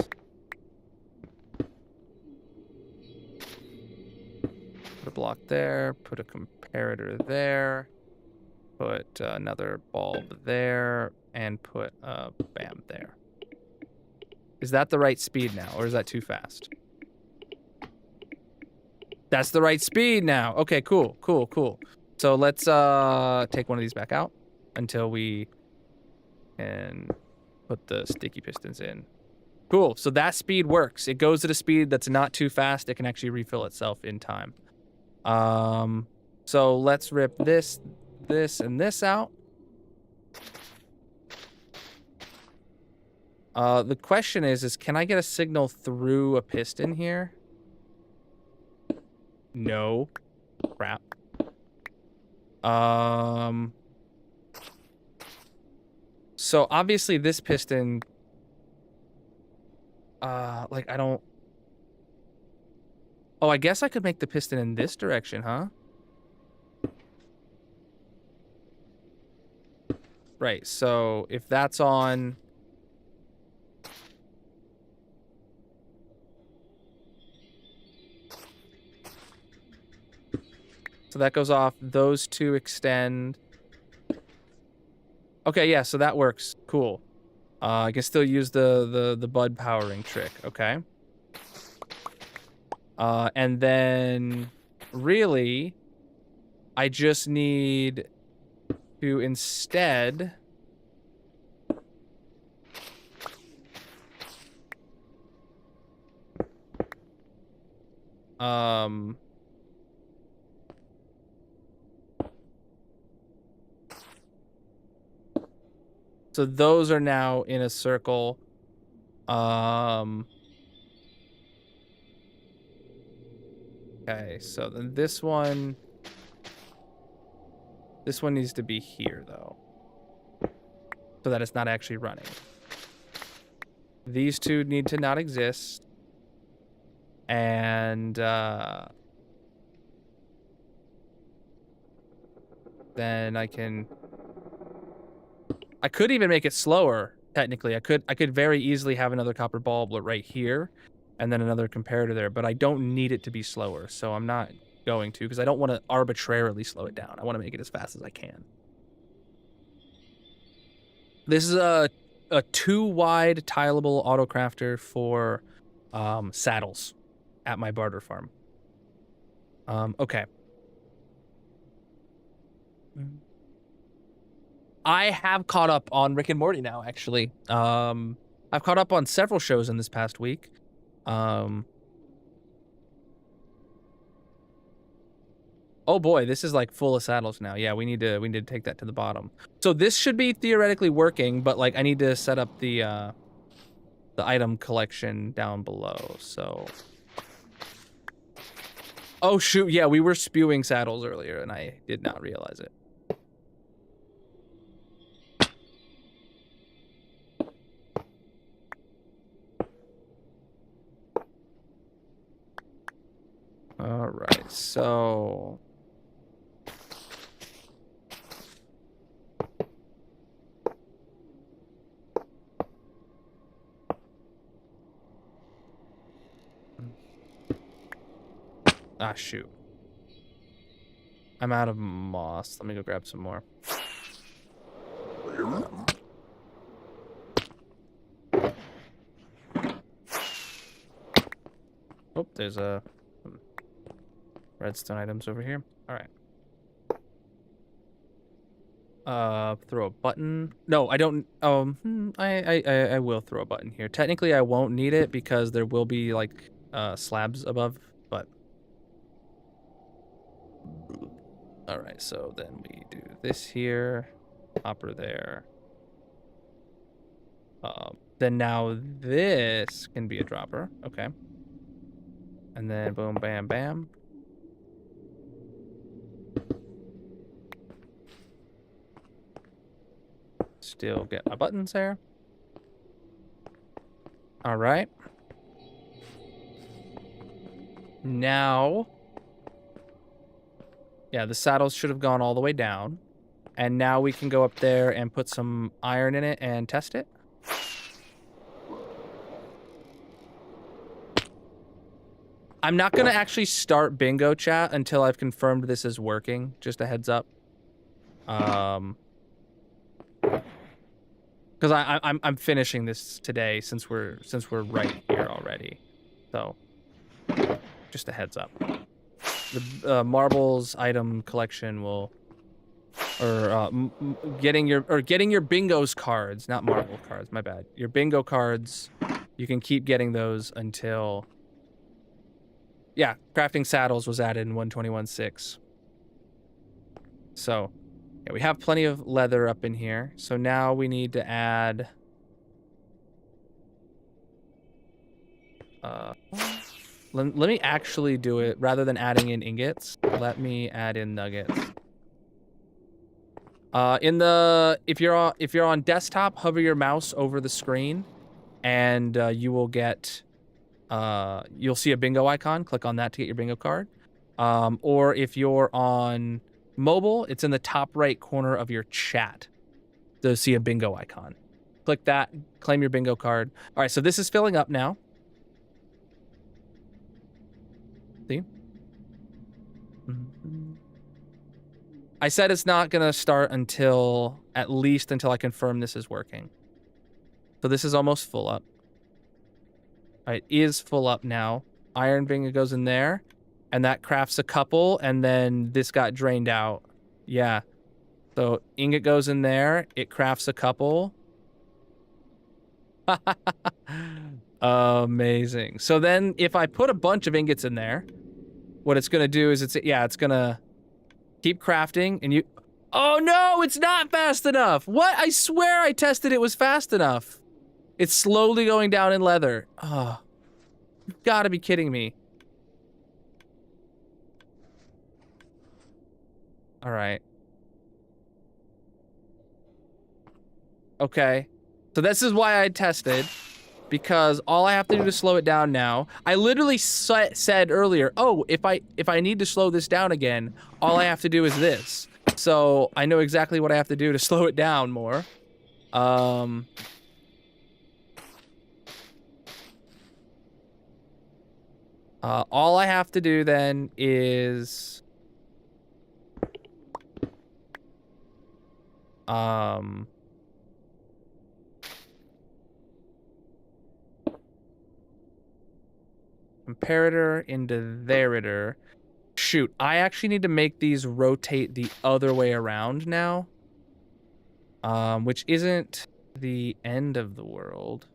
Put a block there. Put a comparator there. Put another bulb there. And put a bam there. Is that the right speed now, or is that too fast? That's the right speed now. Okay, cool, cool, cool. So let's take one of these back out until we can put the sticky pistons in. Cool, so that speed works. It goes at a speed that's not too fast. It can actually refill itself in time. So let's rip this, and this out. The question is can I get a signal through a piston here? No. Crap. So obviously this piston, like I don't. Oh, I guess I could make the piston in this direction, huh? Right. So if that's on. So that goes off. Those two extend. Okay, yeah, so that works. Cool. I can still use the bud powering trick. Okay. And then really, I just need to instead so those are now in a circle. Okay, so then this one needs to be here though, so that it's not actually running. These two need to not exist, and then I could even make it slower. Technically, I could very easily have another copper bulb right here, and then another comparator there. But I don't need it to be slower, so I'm not going to, because I don't want to arbitrarily slow it down. I want to make it as fast as I can. This is a 2-wide tileable autocrafter for saddles at my barter farm. Okay. I have caught up on Rick and Morty now, actually. I've caught up on several shows in this past week. Oh boy, this is like full of saddles now. Yeah, we need to take that to the bottom. So this should be theoretically working, but like I need to set up the item collection down below. So oh shoot, yeah, we were spewing saddles earlier and I did not realize it. All right, so ah shoot, I'm out of moss. Let me go grab some more. Oh, there's some redstone items over here. All right. Throw a button. No, I don't. I will throw a button here. Technically, I won't need it because there will be like slabs above. But all right, so then we do this here, hopper there. Then now this can be a dropper. Okay. And then boom, bam, bam. Still get my buttons there. All right. Now, yeah, the saddles should have gone all the way down. And now we can go up there and put some iron in it and test it. I'm not going to actually start bingo chat until I've confirmed this is working. Just a heads up. Because I'm finishing this today since we're right here already. So just a heads up. The marbles item collection will, or getting your bingos cards, not marble cards. My bad. Your bingo cards, you can keep getting those until. Yeah, crafting saddles was added in 121.6. So, yeah, we have plenty of leather up in here. So now we need to add. Let me actually do it rather than adding in ingots. Let me add in nuggets. If you're on desktop, hover your mouse over the screen, and you will get you'll see a bingo icon. Click on that to get your bingo card. Or if you're on mobile, it's in the top right corner of your chat. To see a bingo icon. Click that, claim your bingo card. All right, so this is filling up now. See? I said it's not gonna start until, at least until I confirm this is working. So this is almost full up. All right, it is full up now. Iron bingo goes in there, and that crafts a couple, and then this got drained out. Yeah. So ingot goes in there, it crafts a couple. Amazing. So then if I put a bunch of ingots in there, what it's gonna do is it's gonna keep crafting, and you, oh no, it's not fast enough. What? I swear I tested it was fast enough. It's slowly going down in leather. Oh, you've gotta be kidding me. All right. Okay, so this is why I tested, because all I have to do to slow it down now, I literally said earlier, oh, if I need to slow this down again, all I have to do is this. So I know exactly what I have to do to slow it down more. All I have to do then is comparator into theritor. Shoot, I actually need to make these rotate the other way around now. Which isn't the end of the world.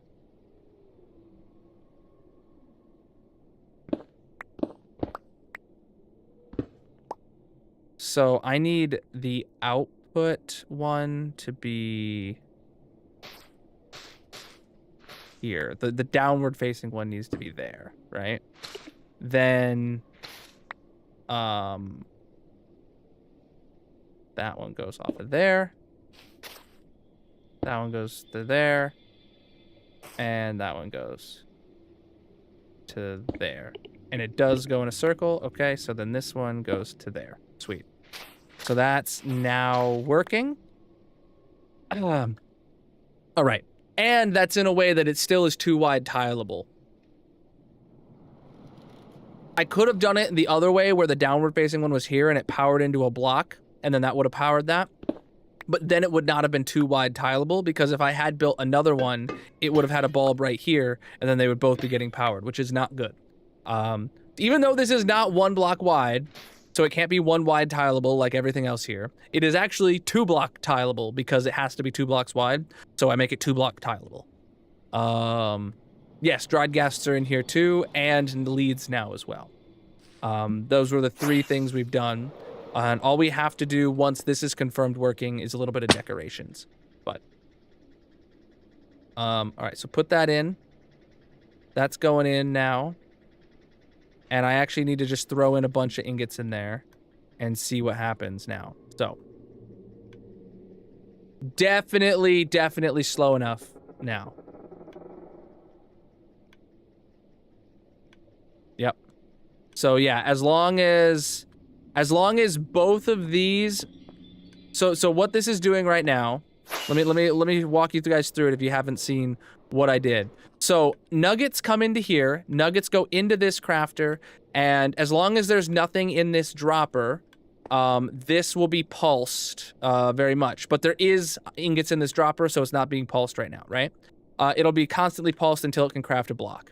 So I need the output one to be here. The downward facing one needs to be there, right? Then that one goes off of there. That one goes to there. And that one goes to there. And it does go in a circle. Okay, so then this one goes to there. Sweet. So that's now working. All right. And that's in a way that it still is too wide tileable. I could have done it the other way where the downward facing one was here and it powered into a block, and then that would have powered that. But then it would not have been too wide tileable, because if I had built another one, it would have had a bulb right here, and then they would both be getting powered, which is not good. Even though this is not 1 block wide, so it can't be 1 wide tileable like everything else here, it is actually 2 block tileable because it has to be 2 blocks wide, so I make it 2 block tileable. Yes, dried gases are in here too, and leads now as well. Those were the 3 things we've done. And all we have to do once this is confirmed working is a little bit of decorations. But, all right, so put that in. That's going in now. And I actually need to just throw in a bunch of ingots in there and see what happens now. So, definitely slow enough now. Yep. So yeah, as long as both of these, so what this is doing right now, let me walk you guys through it if you haven't seen what I did. So nuggets come into here, nuggets go into this crafter, and as long as there's nothing in this dropper, this will be pulsed very much. But there is ingots in this dropper, so it's not being pulsed right now, right? It'll be constantly pulsed until it can craft a block.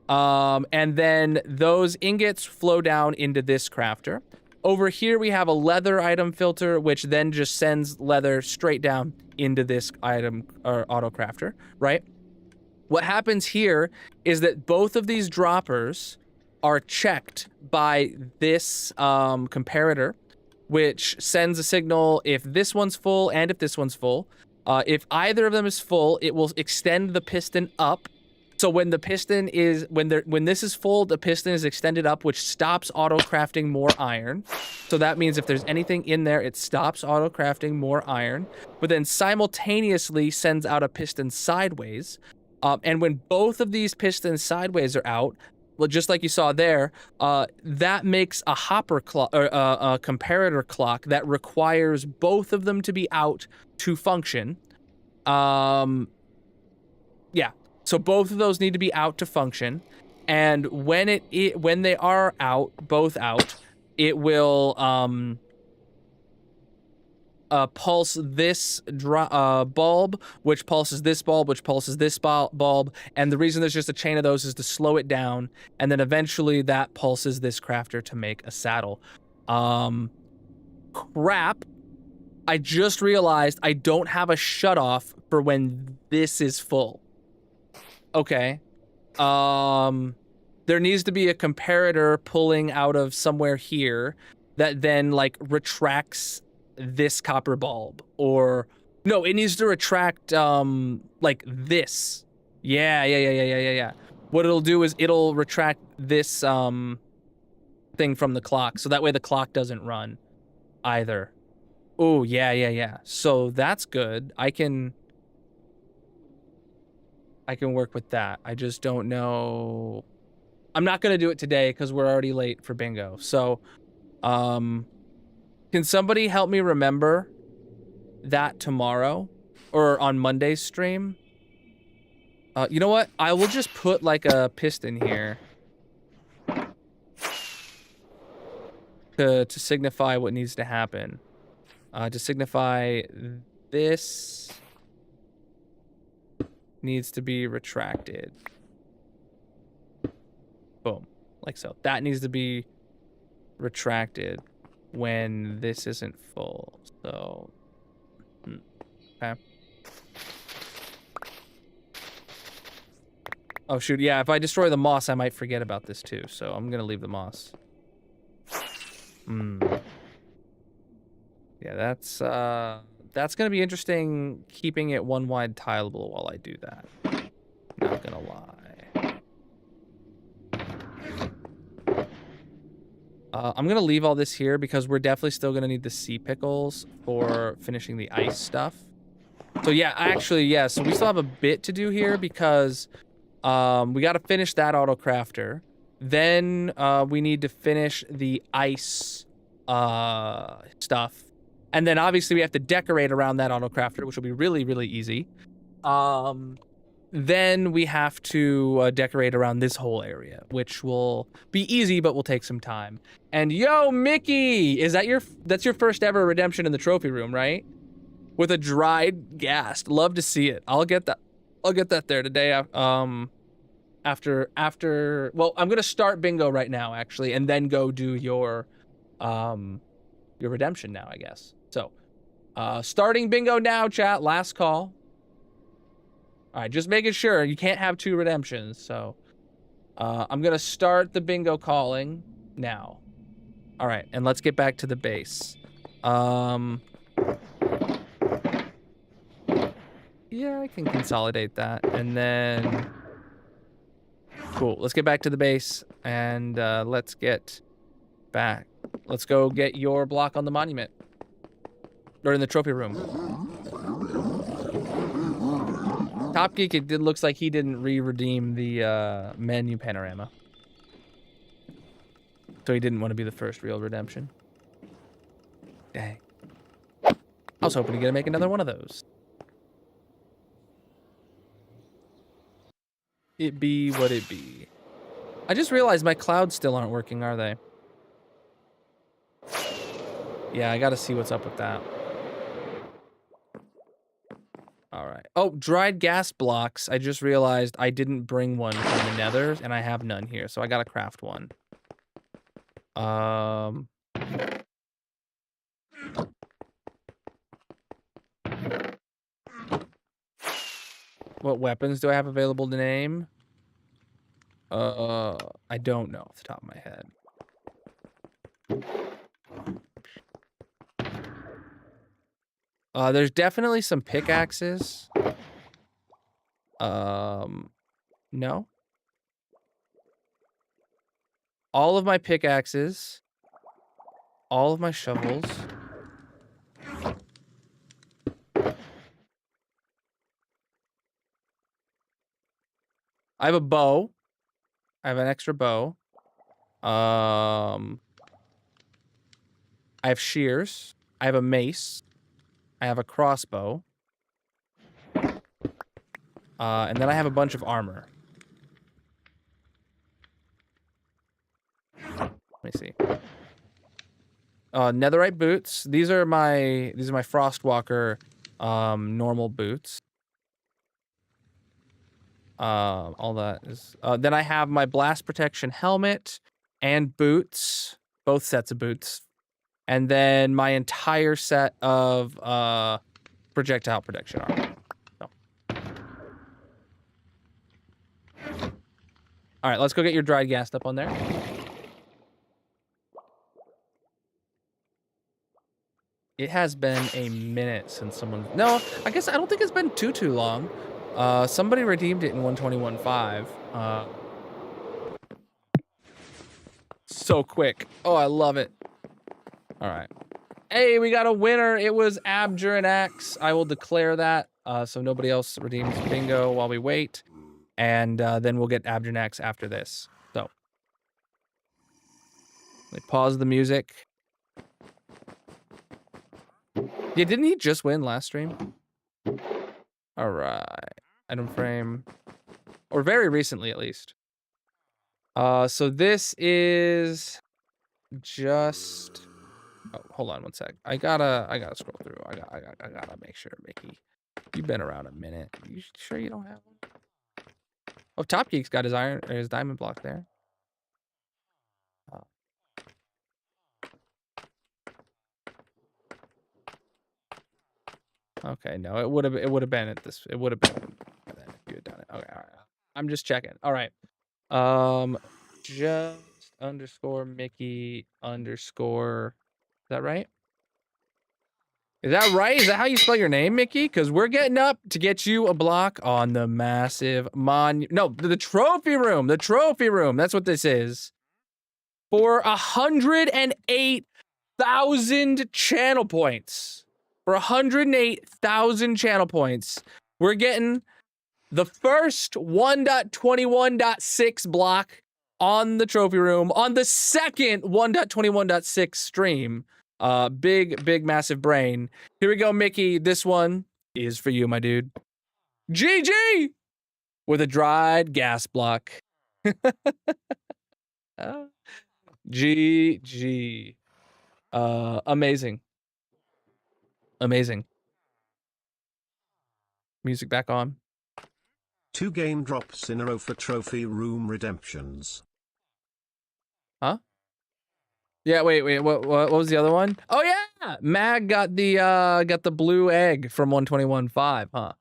And then those ingots flow down into this crafter. Over here, we have a leather item filter, which then just sends leather straight down into this item or auto crafter, right? What happens here is that both of these droppers are checked by this comparator, which sends a signal if this one's full and if this one's full. If either of them is full, it will extend the piston up So when the piston is when this is full, the piston is extended up, which stops auto crafting more iron. So that means if there's anything in there, it stops auto crafting more iron, but then simultaneously sends out a piston sideways. And when both of these pistons sideways are out, well, just like you saw there, that makes a hopper clock or a comparator clock that requires both of them to be out to function. Yeah. So both of those need to be out to function, and when when they are out, both out, it will pulse this bulb, which pulses this bulb, which pulses this bulb, and the reason there's just a chain of those is to slow it down, and then eventually that pulses this crafter to make a saddle. Crap. I just realized I don't have a shutoff for when this is full. Okay. There needs to be a comparator pulling out of somewhere here that then like retracts this copper bulb, or no, it needs to retract like this. Yeah. What it'll do is it'll retract this thing from the clock, so that way the clock doesn't run either. Oh, yeah. So that's good. I can work with that. I just don't know. I'm not going to do it today because we're already late for bingo. So, can somebody help me remember that tomorrow or on Monday's stream? You know what? I will just put like a piston here to signify what needs to happen. To signify this needs to be retracted. Boom. Like so. That needs to be retracted when this isn't full. So, okay. Oh, shoot. Yeah, if I destroy the moss, I might forget about this too. So I'm going to leave the moss. Yeah, that's going to be interesting, keeping it one wide tileable while I do that. Not going to lie. I'm going to leave all this here because we're definitely still going to need the sea pickles for finishing the ice stuff. So yeah, actually, yeah, so we still have a bit to do here because we got to finish that auto crafter. Then we need to finish the ice stuff. And then obviously we have to decorate around that auto crafter, which will be really, really easy. Then we have to decorate around this whole area, which will be easy, but will take some time. And yo, Mickey, is that that's your first ever redemption in the trophy room, right? With a dried ghast. Love to see it. I'll get that there today. After, well, I'm gonna start bingo right now, actually, and then go do your redemption now, I guess. So, starting bingo now, chat. Last call. All right, just making sure you can't have two redemptions. So, I'm gonna start the bingo calling now. All right, and let's get back to the base. Yeah, I can consolidate that, and then cool. Let's get back to the base, and let's get back. Let's go get your block on the monument, or in the trophy room. Top Geek, it looks like he didn't redeem the menu panorama. So he didn't want to be the first real redemption. Dang. I was hoping to get to make another one of those. It be what it be. I just realized my clouds still aren't working, are they? Yeah, I gotta see what's up with that. All right. Oh, dried gas blocks. I just realized I didn't bring one from the nether, and I have none here, so I gotta craft one. What weapons do I have available to name? I don't know off the top of my head. There's definitely some pickaxes. No. All of my pickaxes. All of my shovels. I have a bow. I have an extra bow. I have shears. I have a mace. I have a crossbow. And then I have a bunch of armor. Let me see. Netherite boots. These are my Frostwalker normal boots. All that is. Then I have my blast protection helmet and boots, both sets of boots, and then my entire set of projectile protection armor. So. All right, let's go get your dried gas up on there. It has been a minute since someone. No, I guess I don't think it's been too long. Somebody redeemed it in 121.5. So quick. Oh, I love it. All right. Hey, we got a winner. It was Abjur and X. I will declare that so nobody else redeems bingo while we wait. And then we'll get Abjur and X after this. So. Let me pause the music. Yeah, didn't he just win last stream? All right. Item frame. Or very recently, at least. So this is just... Oh, hold on one sec. I gotta scroll through. I gotta make sure, Mickey. You've been around a minute. You sure you don't have one? Oh, Top Geek's got his diamond block there. Okay, no, it would have been at this. It would have been if you had done it. Okay, all right. I'm just checking. All right. Just underscore Mickey underscore. Is that right? Is that right? Is that how you spell your name, Mickey? Because we're getting up to get you a block on the massive No, the trophy room. The trophy room. That's what this is. For 108,000 channel points. For 108,000 channel points, we're getting the first 1.21.6 block on the trophy room on the second 1.21.6 stream. Big, massive brain. Here we go, Mickey. This one is for you, my dude. GG! With a dried gas block. GG. Amazing. Amazing. Music back on. 2 game drops in a row for trophy room redemptions. Huh? Yeah, wait. What was the other one? Oh yeah, Mag got the blue egg from 121.5, huh?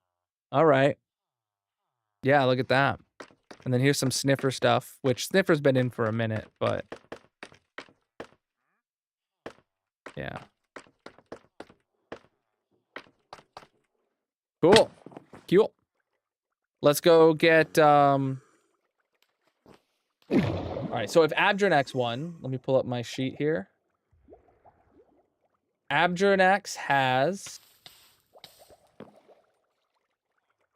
All right. Yeah, look at that. And then here's some Sniffer stuff, which Sniffer's been in for a minute, but yeah. Cool. Let's go get all right, so if Abjurnax won, let me pull up my sheet here. Abjurnax has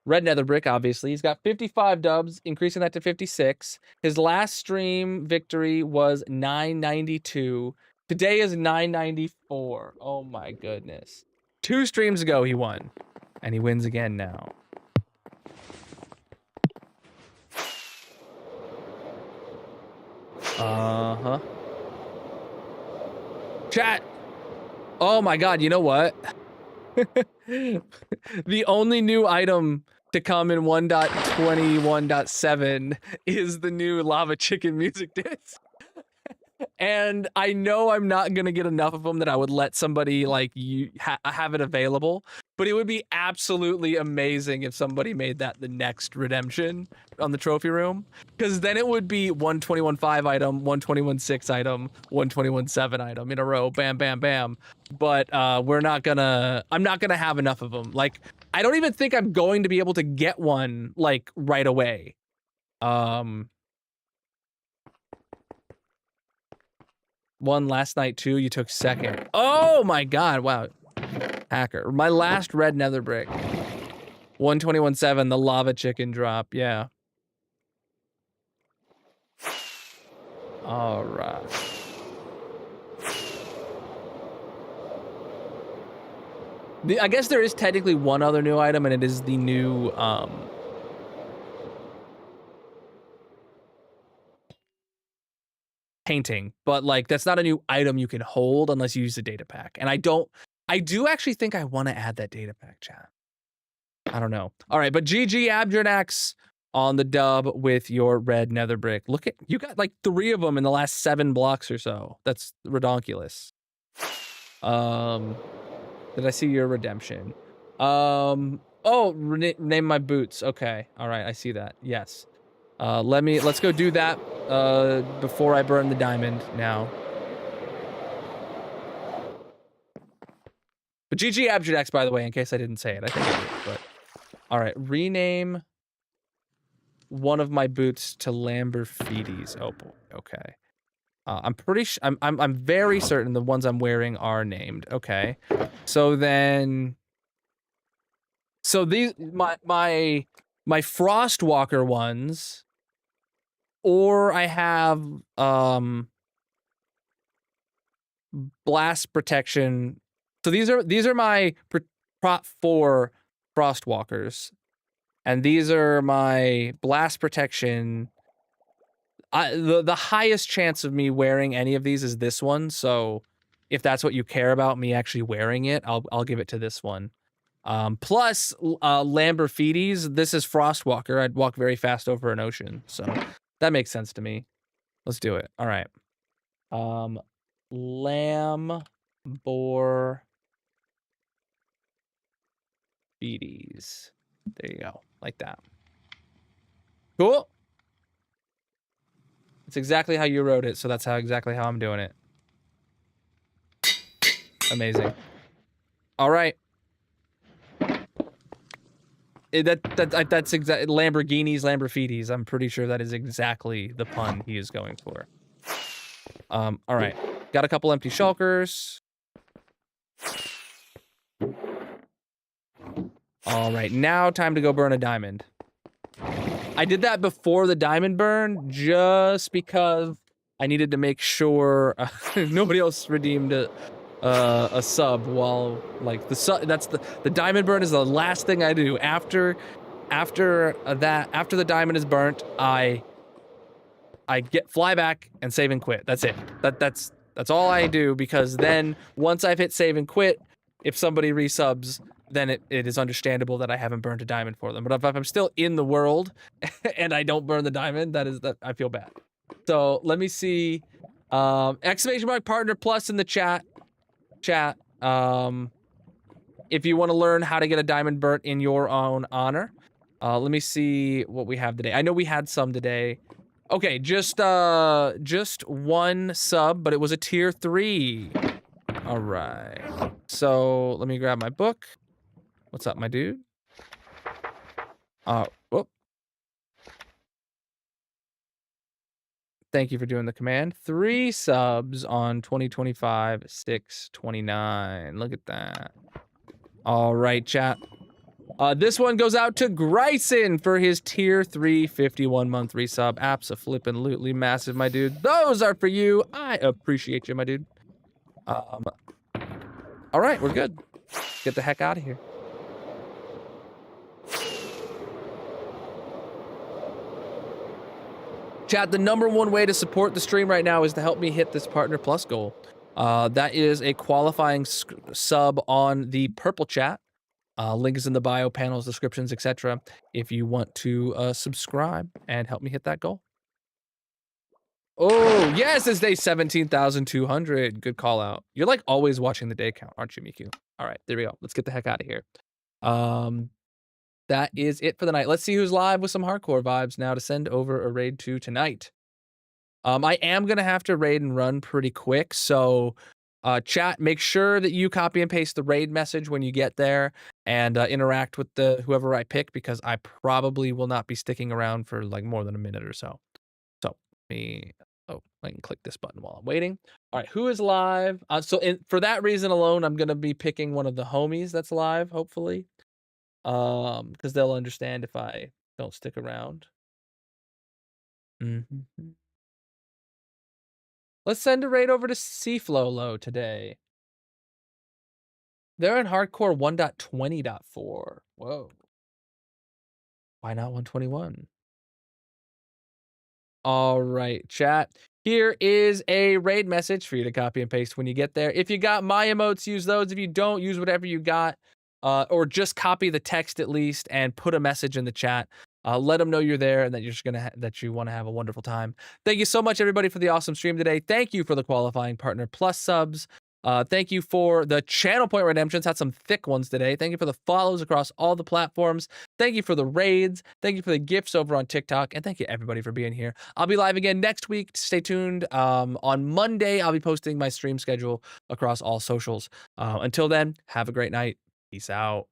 red nether brick, obviously. He's got 55 dubs, increasing that to 56. His last stream victory was 992. Today is 994. Oh my goodness. 2 streams ago he won. And he wins again now. Uh-huh. Chat. Oh my god, you know what? The only new item to come in 1.21.7 is the new Lava Chicken music disc. And I know I'm not gonna get enough of them that I would let somebody like you have it available, but it would be absolutely amazing if somebody made that the next redemption on the trophy room, because then it would be 121.5 item, 121.6 item, 121.7 item in a row, bam, bam, bam. But I'm not gonna have enough of them. Like, I don't even think I'm going to be able to get one like right away. Won last night too. You took second. Oh my god! Wow, hacker. My last red nether brick. 121.7. The lava chicken drop. Yeah. All right. I guess there is technically one other new item, and it is the new painting, but like that's not a new item you can hold unless you use the data pack. And I do actually think I want to add that data pack, chat. I don't know. All right, but GG Abdranax on the dub with your red nether brick. Look at, you got like 3 of them in the last 7 blocks or so. That's redonkulous. Did I see your redemption? Oh, name my boots. Okay. All right, I see that. Yes. Let's go do that before I burn the diamond now. But GG Abdranax, by the way, in case I didn't say it. I think I did, but all right, rename one of my boots to Lamborghinis. Oh boy. Okay. I'm pretty I'm very certain the ones I'm wearing are named. Okay. So then these my Frostwalker ones, or I have blast protection. So these are my prop 4 Frostwalkers, and these are my blast protection. The highest chance of me wearing any of these is this one. So if that's what you care about, me actually wearing it, I'll give it to this one. Plus Lamborghinis. This is Frostwalker. I'd walk very fast over an ocean, so that makes sense to me. Let's do it. All right. Lamborghinis. There you go, like that. Cool. It's exactly how you wrote it, so that's exactly how I'm doing it. Amazing. All right. That's exactly Lamborghinis. I'm pretty sure that is exactly the pun he is going for. All right. Got a couple empty shulkers. All right, now time to go burn a diamond. I did that before the diamond burn just because I needed to make sure nobody else redeemed a sub while like the diamond burn is the last thing I do. After the diamond is burnt, I fly back and save and quit. That's it. That's all I do, because then once I've hit save and quit, if somebody resubs, then it is understandable that I haven't burned a diamond for them. But if I'm still in the world and I don't burn the diamond, that I feel bad. So let me see. Exclamation mark partner plus in the chat. If you want to learn how to get a diamond burnt in your own honor. Let me see what we have today. I know we had some today. Okay, just one sub, but it was a tier 3. All right. So let me grab my book. What's up, my dude? Whoop. Thank you for doing the command. 3 subs on 2025, 629. Look at that. All right, chat. This one goes out to Gryson for his tier 3 51-month resub. Abso-flippin'-lutely massive, my dude. Those are for you. I appreciate you, my dude. All right, we're good. Get the heck out of here. Chat, the #1 way to support the stream right now is to help me hit this Partner Plus goal. That is a qualifying sub on the purple chat. Link is in the bio, panels, descriptions, etc. if you want to subscribe and help me hit that goal. Oh, yes, it's day 17,200. Good call out. You're like always watching the day count, aren't you, Miku? All right, there we go. Let's get the heck out of here. That is it for the night. Let's see who's live with some hardcore vibes now to send over a raid to tonight. I am going to have to raid and run pretty quick, so Chat, make sure that you copy and paste the raid message when you get there and interact with the whoever I pick, because I probably will not be sticking around for like more than a minute or so. So I can click this button while I'm waiting. All right, who is live? For that reason alone, I'm gonna be picking one of the homies that's live, hopefully, because they'll understand if I don't stick around. Mm-hmm. Let's send a raid over to Seaflolo today. They're in hardcore 1.20.4. Whoa. Why not 121? All right, chat. Here is a raid message for you to copy and paste when you get there. If you got my emotes, use those. If you don't, use whatever you got, or just copy the text at least and put a message in the chat. Let them know you're there and that you're just gonna that you want to have a wonderful time. Thank you so much, everybody, for the awesome stream today. Thank you for the qualifying partner plus subs. Thank you for the channel point redemptions. Had some thick ones today. Thank you for the follows across all the platforms. Thank you for the raids. Thank you for the gifts over on TikTok. And thank you, everybody, for being here. I'll be live again next week. Stay tuned. On Monday, I'll be posting my stream schedule across all socials. Until then, have a great night. Peace out.